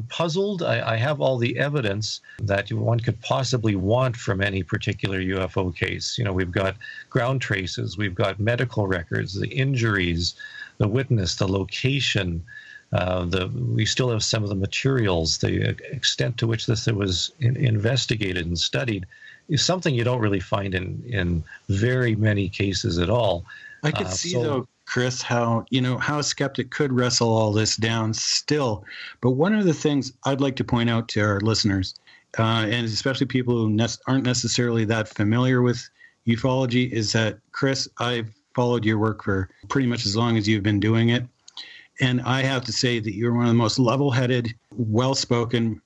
M: puzzled. I have all the evidence that one could possibly want from any particular UFO case. You know, we've got ground traces, we've got medical records, the injuries, the witness, the location. We still have some of the materials. The extent to which this was investigated and studied is something you don't really find in very many cases at all.
D: I could see, though, Chris, how a skeptic could wrestle all this down still. But one of the things I'd like to point out to our listeners, and especially people who aren't necessarily that familiar with ufology, is that, Chris, I've followed your work for pretty much as long as you've been doing it. And I have to say that you're one of the most level-headed, well-spoken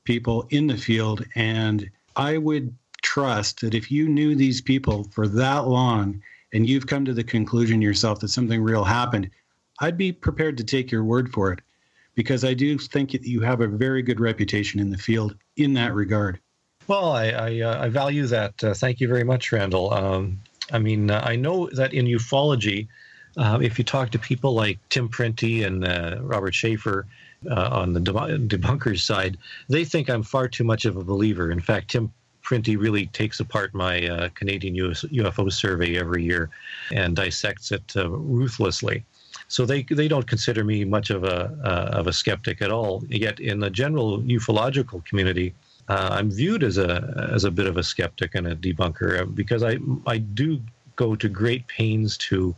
D: people in the field. And I would trust that if you knew these people for that long and you've come to the conclusion yourself that something real happened, I'd be prepared to take your word for it, because I do think that you have a very good reputation in the field in that regard.
M: Well, I value that. Thank you very much, Randall. I know that in ufology, if you talk to people like Tim Printy and Robert Schaefer on the debunkers side, they think I'm far too much of a believer. In fact, Tim Printy really takes apart my Canadian UFO survey every year and dissects it ruthlessly. So they don't consider me much of a skeptic at all. Yet in the general ufological community, I'm viewed as a bit of a skeptic and a debunker because I do go to great pains to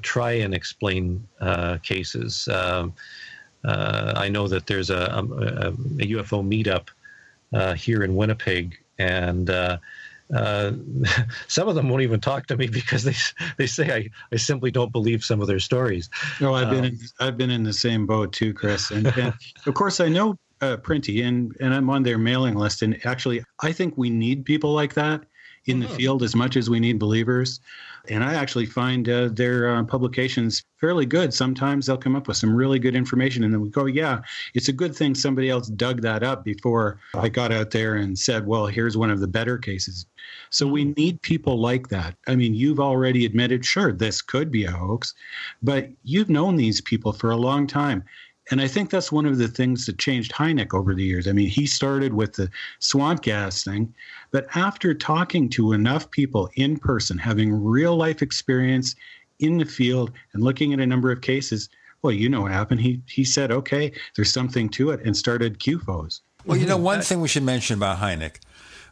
M: try and explain cases. I know that there's a UFO meetup here in Winnipeg, and some of them won't even talk to me because they say I simply don't believe some of their stories.
D: No, I've been in the same boat too, Chris. And of course, I know Printy, and I'm on their mailing list. And actually, I think we need people like that in the field as much as we need believers. And I actually find their publications fairly good. Sometimes they'll come up with some really good information, and then we go, yeah, it's a good thing somebody else dug that up before I got out there and said, well, here's one of the better cases. So we need people like that. I mean, you've already admitted, sure, this could be a hoax, but you've known these people for a long time. And I think that's one of the things that changed Hynek over the years. I mean, he started with the swamp gas thing, but after talking to enough people in person, having real life experience in the field and looking at a number of cases, well, you know what happened. He said, okay, there's something to it, and started QFOs.
C: Well, you know, one thing we should mention about Hynek,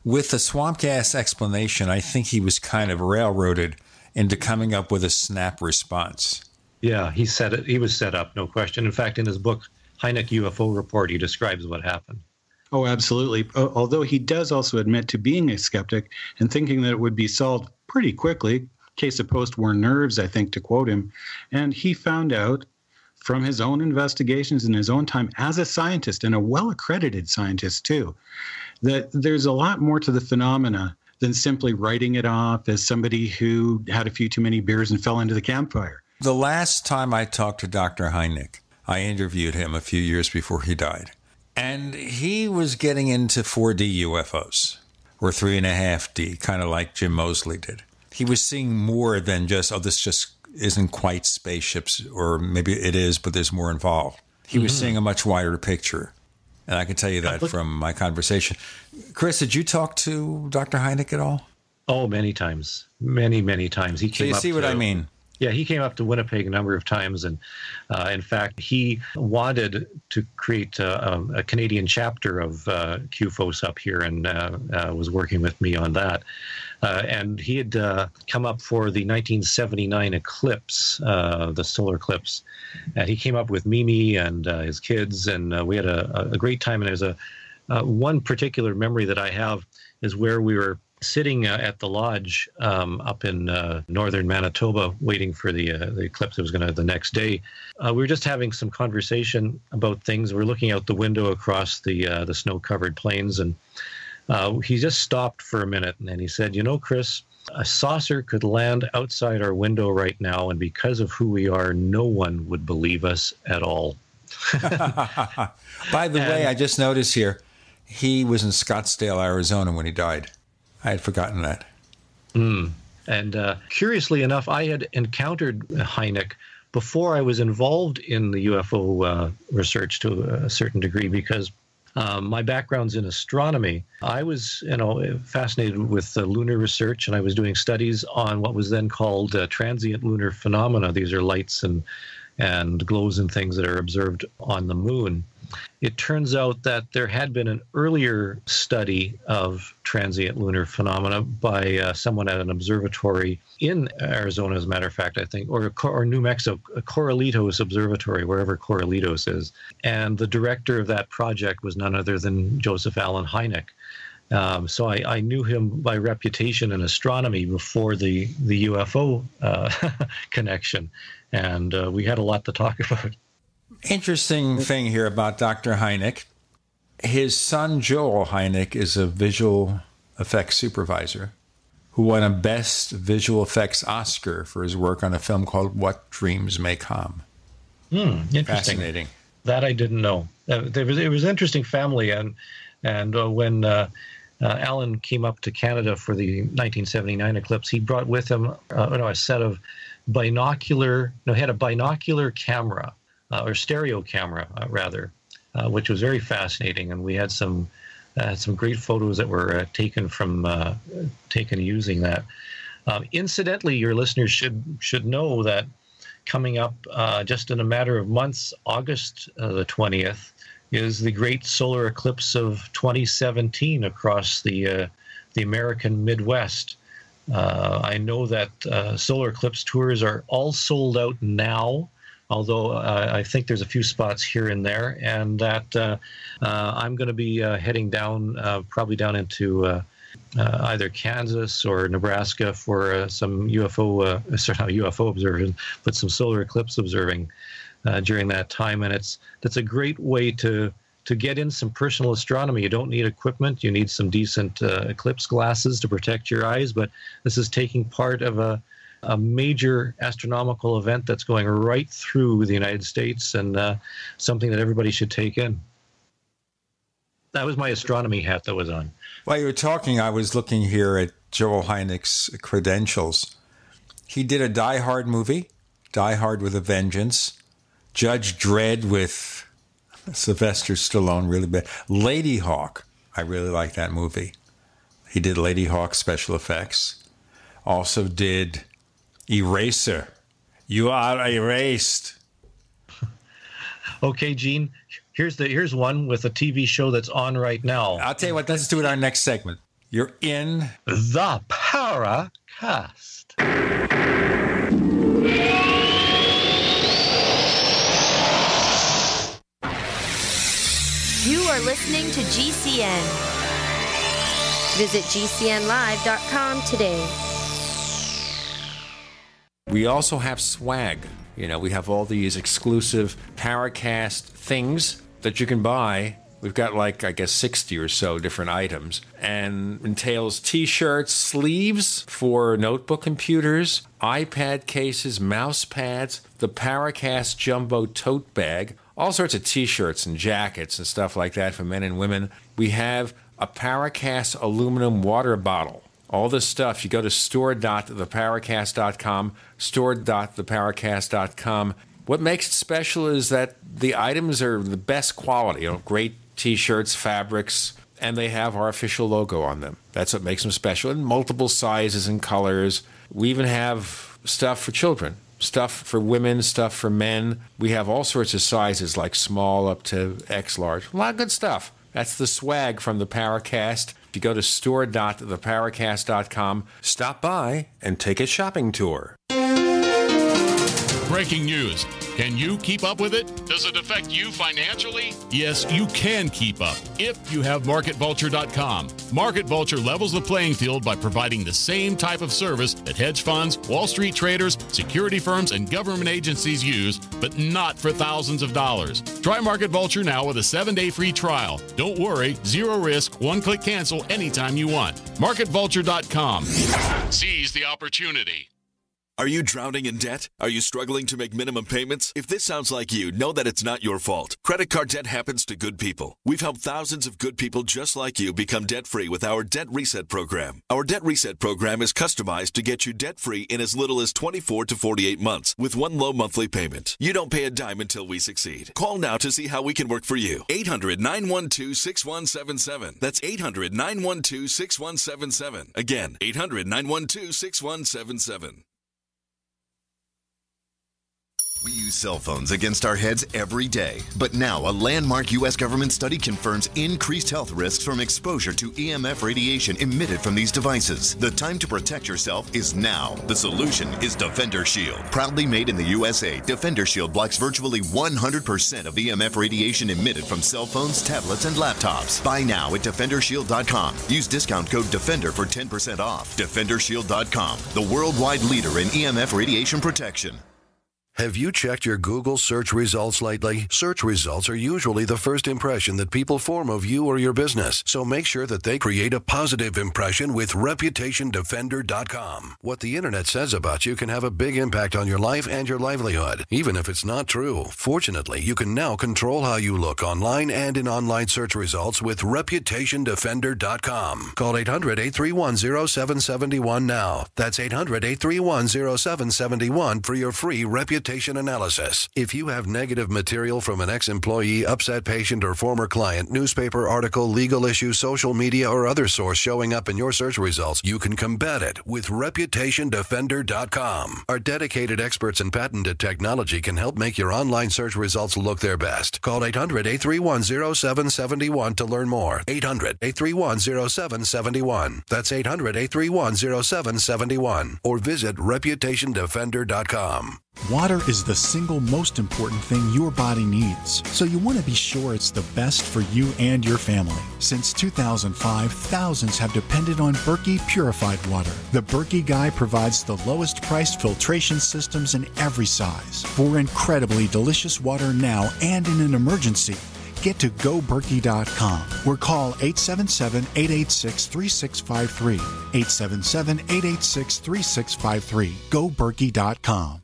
C: with the swamp gas explanation, I think he was kind of railroaded into coming up with a snap response.
M: Yeah, he said it. He was set up, no question. In fact, in his book, Hynek UFO Report, he describes what happened.
D: Oh, absolutely. Although he does also admit to being a skeptic and thinking that it would be solved pretty quickly. Case of post-war nerves, I think, to quote him. And he found out from his own investigations in his own time as a scientist, and a well-accredited scientist too, that there's a lot more to the phenomena than simply writing it off as somebody who had a few too many beers and fell into the campfire.
C: The last time I talked to Dr. Hynek, I interviewed him a few years before he died. And he was getting into 4D UFOs, or 3.5D, kind of like Jim Moseley did. He was seeing more than just, this just isn't quite spaceships, or maybe it is, but there's more involved. He was seeing a much wider picture. And I can tell you that from my conversation. Chris, did you talk to Dr. Hynek at all?
M: Oh, many times. Many, many times. He came
C: so you see what I mean?
M: Yeah, he came up to Winnipeg a number of times, and in fact, he wanted to create a Canadian chapter of QFOS up here, and was working with me on that. And he had come up for the 1979 eclipse, the solar eclipse. And he came up with Mimi and his kids, and we had a great time. And there's one particular memory that I have is where we were sitting at the lodge up in northern Manitoba, waiting for the eclipse that was going to the next day. We were just having some conversation about things. We're looking out the window across the snow-covered plains, and he just stopped for a minute, and then he said, "You know, Chris, a saucer could land outside our window right now, and because of who we are, no one would believe us at all."
C: By the way, I just noticed here, he was in Scottsdale, Arizona when he died. I had forgotten that.
M: And curiously enough, I had encountered Hynek before I was involved in the UFO research to a certain degree, because my background's in astronomy. I was, fascinated with lunar research, and I was doing studies on what was then called transient lunar phenomena. These are lights and glows and things that are observed on the moon. It turns out that there had been an earlier study of transient lunar phenomena by someone at an observatory in Arizona, as a matter of fact, I think, or New Mexico, Corralitos Observatory, wherever Corralitos is. And the director of that project was none other than Joseph Allen Hynek. So I knew him by reputation in astronomy before the UFO connection, and we had a lot to talk about.
C: Interesting thing here about Dr. Hynek. His son, Joel Hynek, is a visual effects supervisor who won a Best Visual Effects Oscar for his work on a film called What Dreams May Come.
M: Interesting.
C: Fascinating.
M: That I didn't know. It was an interesting family, and when Alan came up to Canada for the 1979 eclipse, he brought with him a set of he had a binocular camera, or stereo camera, rather, which was very fascinating. And we had some Some great photos that were taken using that. Incidentally, your listeners should know that coming up just in a matter of months, August the 20th, is the great solar eclipse of 2017 across the American Midwest. I know that solar eclipse tours are all sold out now, although I think there's a few spots here and there, and that I'm going to be heading down, probably down into either Kansas or Nebraska for some UFO, not UFO observation, but some solar eclipse observing during that time. And that's a great way to get in some personal astronomy. You don't need equipment. You need some decent eclipse glasses to protect your eyes, but this is taking part of a major astronomical event that's going right through the United States, and something that everybody should take in. That was my astronomy hat that was on.
C: While you were talking, I was looking here at Joel Hynek's credentials. He did a Die Hard movie, Die Hard with a Vengeance, Judge Dredd with Sylvester Stallone, really bad. Lady Hawk, I really like that movie. He did Lady Hawk special effects. Also did Eraser. You are erased.
M: Okay, Gene. Here's one with a TV show that's on right now.
C: I'll tell you what, let's do it in our next segment. You're in
M: the Paracast.
N: You are listening to GCN. Visit GCNlive.com today.
I: We also have swag. You know, we have all these exclusive Paracast things that you can buy. We've got 60 or so different items, and entails t-shirts, sleeves for notebook computers, iPad cases, mouse pads, the Paracast Jumbo tote bag, all sorts of t-shirts and jackets and stuff like that for men and women. We have a Paracast aluminum water bottle. All this stuff, you go to store.theparacast.com, store.theparacast.com. What makes it special is that the items are the best quality, great t-shirts, fabrics, and they have our official logo on them. That's what makes them special, in multiple sizes and colors. We even have stuff for children, stuff for women, stuff for men. We have all sorts of sizes, like small up to X large. A lot of good stuff. That's the swag from the Paracast. If you go to store.theparacast.com, stop by and take a shopping tour.
S: Breaking news. Can you keep up with it? Does it affect you financially? Yes, you can keep up if you have MarketVulture.com. Market Vulture levels the playing field by providing the same type of service that hedge funds, Wall Street traders, security firms, and government agencies use, but not for thousands of dollars. Try Market Vulture now with a 7-day free trial. Don't worry, zero risk, one-click cancel anytime you want. MarketVulture.com. Seize the opportunity.
F: Are you drowning in debt? Are you struggling to make minimum payments? If this sounds like you, know that it's not your fault. Credit card debt happens to good people. We've helped thousands of good people just like you become debt-free with our Debt Reset program. Our Debt Reset program is customized to get you debt-free in as little as 24 to 48 months with one low monthly payment. You don't pay a dime until we succeed. Call now to see how we can work for you. 800-912-6177. That's 800-912-6177. Again, 800-912-6177.
P: We use cell phones against our heads every day. But now, a landmark U.S. government study confirms increased health risks from exposure to EMF radiation emitted from these devices. The time to protect yourself is now. The solution is Defender Shield. Proudly made in the USA, Defender Shield blocks virtually 100% of EMF radiation emitted from cell phones, tablets, and laptops. Buy now at DefenderShield.com. Use discount code DEFENDER for 10% off. DefenderShield.com, the worldwide leader in EMF radiation protection.
T: Have you checked your Google search results lately? Search results are usually the first impression that people form of you or your business, so make sure that they create a positive impression with ReputationDefender.com. What the internet says about you can have a big impact on your life and your livelihood, even if it's not true. Fortunately, you can now control how you look online and in online search results with ReputationDefender.com. Call 800-831-0771 now. That's 800-831-0771 for your free Reputation reputation analysis. If you have negative material from an ex-employee, upset patient, or former client, newspaper article, legal issue, social media, or other source showing up in your search results, you can combat it with ReputationDefender.com. Our dedicated experts in patented technology can help make your online search results look their best. Call 800-831-0771 to learn more. 800-831-0771. That's 800-831-0771. Or visit ReputationDefender.com.
B: Water is the single most important thing your body needs, so you want to be sure it's the best for you and your family. Since 2005, thousands have depended on Berkey purified water. The Berkey Guy provides the lowest priced filtration systems in every size. For incredibly delicious water now and in an emergency, get to GoBerkey.com or call 877-886-3653. 877-886-3653. GoBerkey.com.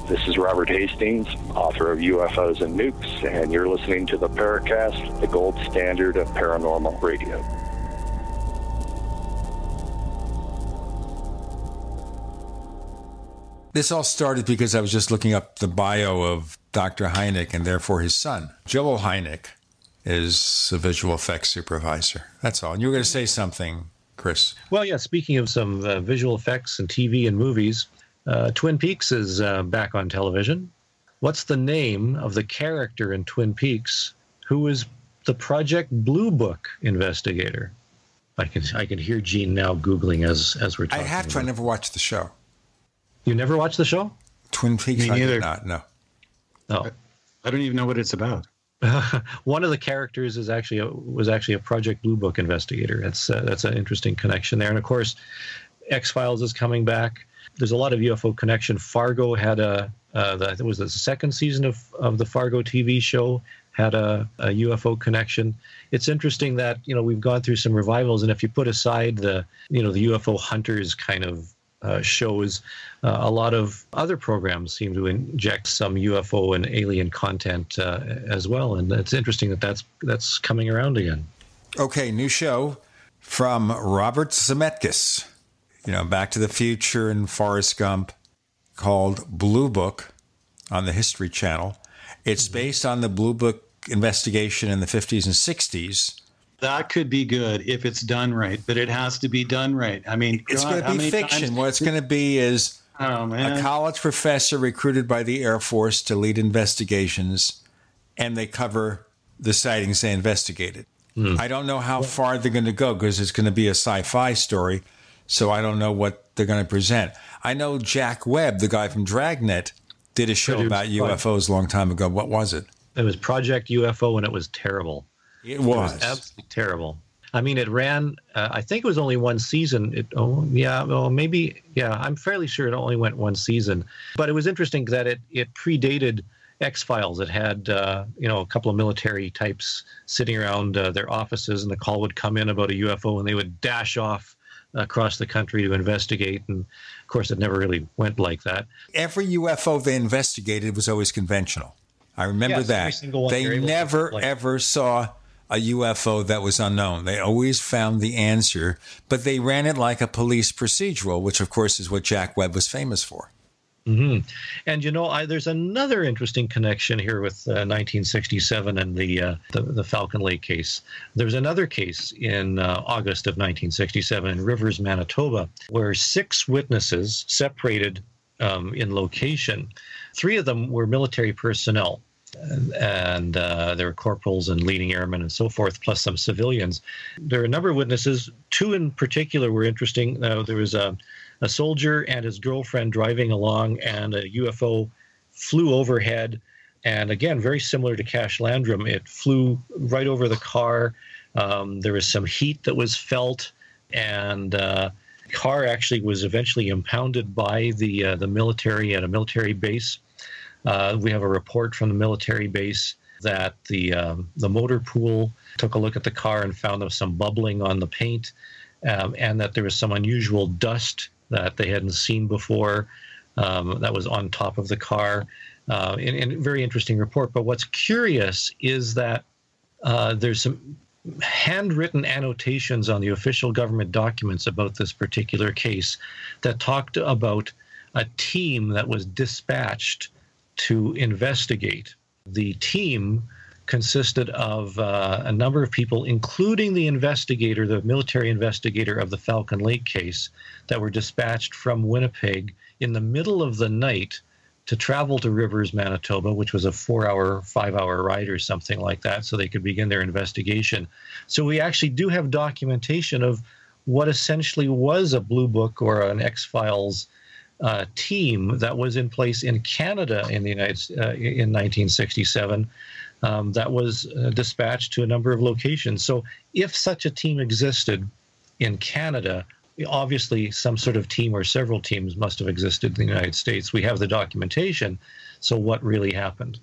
G: This is Robert Hastings, author of UFOs and Nukes, and you're listening to the Paracast, the gold standard of paranormal radio.
C: This all started because I was just looking up the bio of Dr. Hynek and therefore his son. Joel Hynek is a visual effects supervisor. That's all. And you were going to say something, Chris.
M: Well, yeah, speaking of some visual effects and TV and movies, Twin Peaks is back on television. What's the name of the character in Twin Peaks who is the Project Blue Book investigator? I can hear Gene now Googling as we're talking.
C: I have to. I never watched the show.
M: You never watched the show?
C: Twin Peaks?
D: Me neither.
C: I did not, no.
M: Oh.
D: I don't even know what it's about.
M: One of the characters was actually a Project Blue Book investigator. That's an interesting connection there. And of course, X-Files is coming back. There's a lot of UFO connection. Fargo had it was the second season of the Fargo TV show had a UFO connection. It's interesting that, we've gone through some revivals, and if you put aside the UFO hunters kind of shows, a lot of other programs seem to inject some UFO and alien content as well, and it's interesting that that's coming around again.
C: Okay, new show from Robert Zemeckis. Back to the Future and Forrest Gump, called Blue Book on the History Channel. It's based on the Blue Book investigation in the 50s and 60s.
D: That could be good if it's done right, but it has to be done right. I mean,
C: it's going to be fiction. What it's going to be is a college professor recruited by the Air Force to lead investigations, and they cover the sightings they investigated. I don't know how far they're going to go because it's going to be a sci-fi story, so I don't know what they're going to present. I know Jack Webb, the guy from Dragnet, did a show about UFOs a long time ago. What was it?
M: It was Project UFO, and it was terrible.
C: It was
M: absolutely terrible. I mean, it ran, I think it was only one season. I'm fairly sure it only went one season. But it was interesting that it predated X-Files. It had, a couple of military types sitting around their offices, and the call would come in about a UFO, and they would dash off across the country to investigate. And, of course, it never really went like that.
C: Every UFO they investigated was always conventional. I remember that. They never, ever saw a UFO that was unknown. They always found the answer, but they ran it like a police procedural, which, of course, is what Jack Webb was famous for.
M: Mm-hmm. And, there's another interesting connection here with 1967 and the Falcon Lake case. There's another case in August of 1967 in Rivers, Manitoba, where 6 witnesses separated in location. 3 of them were military personnel, and there were corporals and leading airmen and so forth, plus some civilians. There are a number of witnesses. 2 in particular were interesting. There was a soldier and his girlfriend driving along, and a UFO flew overhead. And again, very similar to Cash Landrum, it flew right over the car. There was some heat that was felt, and the car actually was eventually impounded by the military at a military base. We have a report from the military base that the motor pool took a look at the car and found there was some bubbling on the paint, and that there was some unusual dust that they hadn't seen before that was on top of the car. In a very interesting report. But what's curious is that there's some handwritten annotations on the official government documents about this particular case that talked about a team that was dispatched to investigate. The team consisted of a number of people, including the investigator, the military investigator of the Falcon Lake case, that were dispatched from Winnipeg in the middle of the night to travel to Rivers, Manitoba, which was a 5-hour ride or something like that, so they could begin their investigation. So we actually do have documentation of what essentially was a Blue Book or an X-Files team that was in place in Canada in the in 1967 that was dispatched to a number of locations. So if such a team existed in Canada, obviously some sort of team or several teams must have existed in the United States. We have the documentation. So what really happened?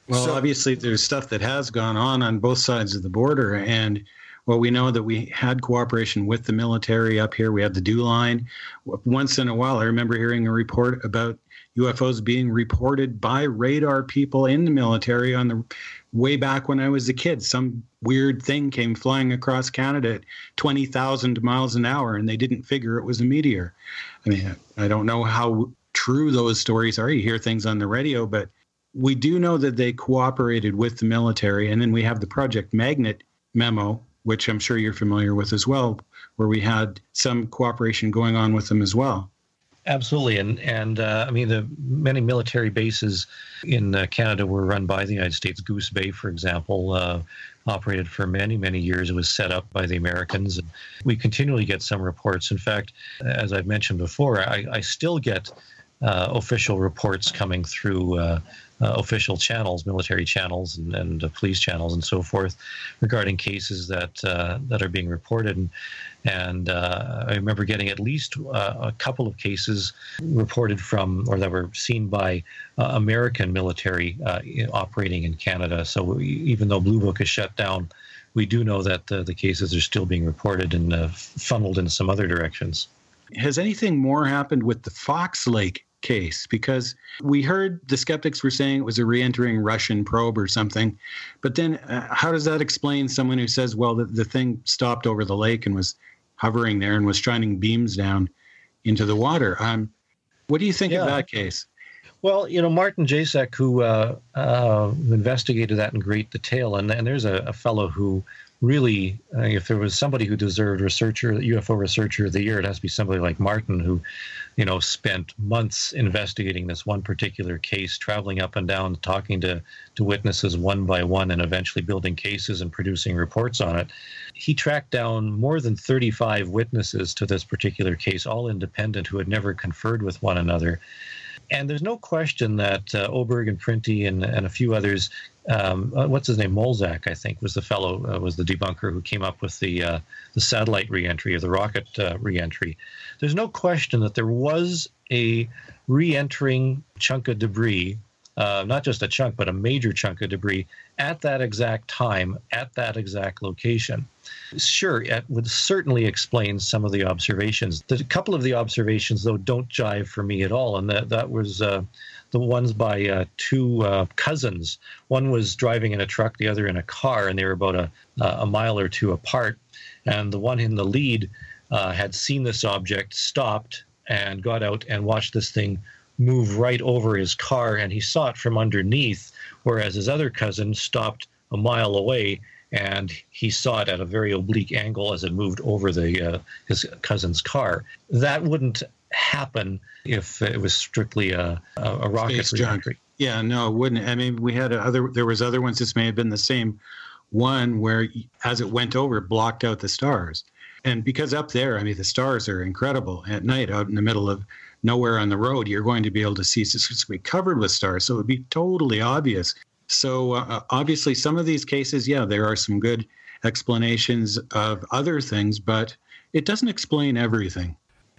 D: Well, obviously there's stuff that has gone on both sides of the border. And well, we know that we had cooperation with the military up here. We had the DEW line. Once in a while, I remember hearing a report about UFOs being reported by radar people in the military on the way back when I was a kid. Some weird thing came flying across Canada at 20,000 miles an hour, and they didn't figure it was a meteor. I mean, I don't know how true those stories are. You hear things on the radio, but we do know that they cooperated with the military. And then we have the Project Magnet memo, which I'm sure you're familiar with as well, where we had some cooperation going on with them as well.
M: Absolutely. And I mean, the many military bases in Canada were run by the United States. Goose Bay, for example, operated for many, many years. It was set up by the Americans. And we continually get some reports. In fact, as I've mentioned before, I still get official reports coming through official channels, military channels and police channels and so forth regarding cases that are being reported. And I remember getting at least a couple of cases reported from or that were seen by American military operating in Canada. So even though Blue Book is shut down, we do know that the cases are still being reported and funneled in some other directions.
D: Has anything more happened with the Fox Lake case? Because we heard the skeptics were saying it was a re-entering Russian probe or something, but then how does that explain someone who says, well, the thing stopped over the lake and was hovering there and was shining beams down into the water? What do you think of that case?
M: Well, you know, Martin Jasek, who investigated that in great detail, and there's a fellow who really, if there was somebody who deserved UFO Researcher of the Year, it has to be somebody like Martin, who, you know, spent months investigating this one particular case, traveling up and down, talking to witnesses one by one, and eventually building cases and producing reports on it. He tracked down more than 35 witnesses to this particular case, all independent, who had never conferred with one another. And there's no question that Oberg and Printy and a few others, what's his name, Molzak, I think, was the fellow, was the debunker who came up with the satellite reentry or the rocket reentry. There's no question that there was a reentering chunk of debris, not just a chunk, but a major chunk of debris at that exact time, at that exact location. Sure, it would certainly explain some of the observations. A couple of the observations, though, don't jive for me at all, and that was the ones by two cousins. One was driving in a truck, the other in a car, and they were about a mile or two apart. And the one in the lead had seen this object, stopped, and got out and watched this thing move right over his car, and he saw it from underneath, whereas his other cousin stopped a mile away, and he saw it at a very oblique angle as it moved over his cousin's car. That wouldn't happen if it was strictly a rocket reentry.
D: Yeah, no, it wouldn't. I mean, there was other ones. This may have been the same one where, as it went over, it blocked out the stars. And because up there, I mean, the stars are incredible at night, out in the middle of nowhere on the road, you're going to be able to see, it's going to be covered with stars. So it would be totally obvious. So obviously some of these cases, there are some good explanations of other things, but it doesn't explain everything.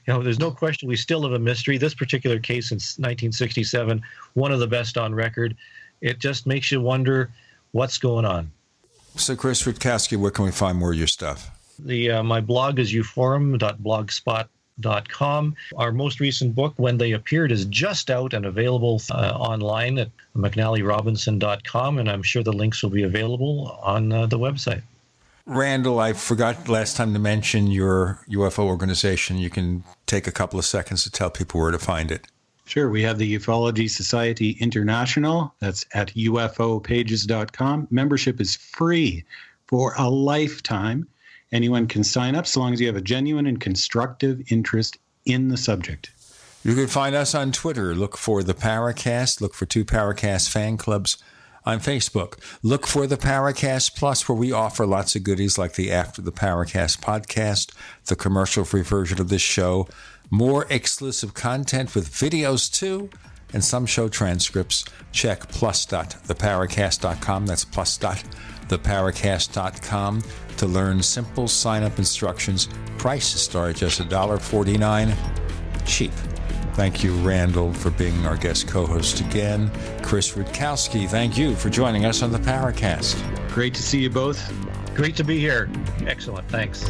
M: You know, there's no question we still have a mystery. This particular case in 1967, one of the best on record. It just makes you wonder what's going on.
C: So Chris Rutkowski, where can we find more of your stuff?
M: My blog is uforum.blogspot.com. UFOs.com. Our most recent book, When They Appeared, is just out and available online at McNallyRobinson.com, and I'm sure the links will be available on the website.
C: Randall, I forgot last time to mention your UFO organization. You can take a couple of seconds to tell people where to find it.
D: Sure. We have the Ufology Society International. That's at ufopages.com. Membership is free for a lifetime. Anyone can sign up so long as you have a genuine and constructive interest in the subject.
C: You can find us on Twitter. Look for the Paracast. Look for 2 Paracast fan clubs. On Facebook, look for the Paracast Plus, where we offer lots of goodies like the After the Paracast podcast, the commercial-free version of this show, more exclusive content with videos too, and some show transcripts. Check plus.theparacast.com. That's plus.theparacast.com to learn simple sign-up instructions. Prices start at just $1.49. Cheap. Thank you, Randall, for being our guest co-host again. Chris Rutkowski, thank you for joining us on the Paracast.
D: Great to see you both.
M: Great to be here. Excellent. Thanks.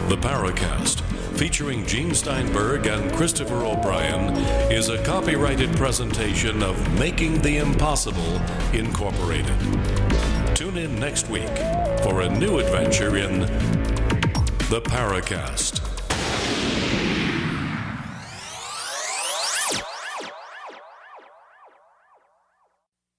K: The Paracast, featuring Gene Steinberg and Christopher O'Brien, is a copyrighted presentation of Making the Impossible, Incorporated. Tune in next week for a new adventure in The Paracast.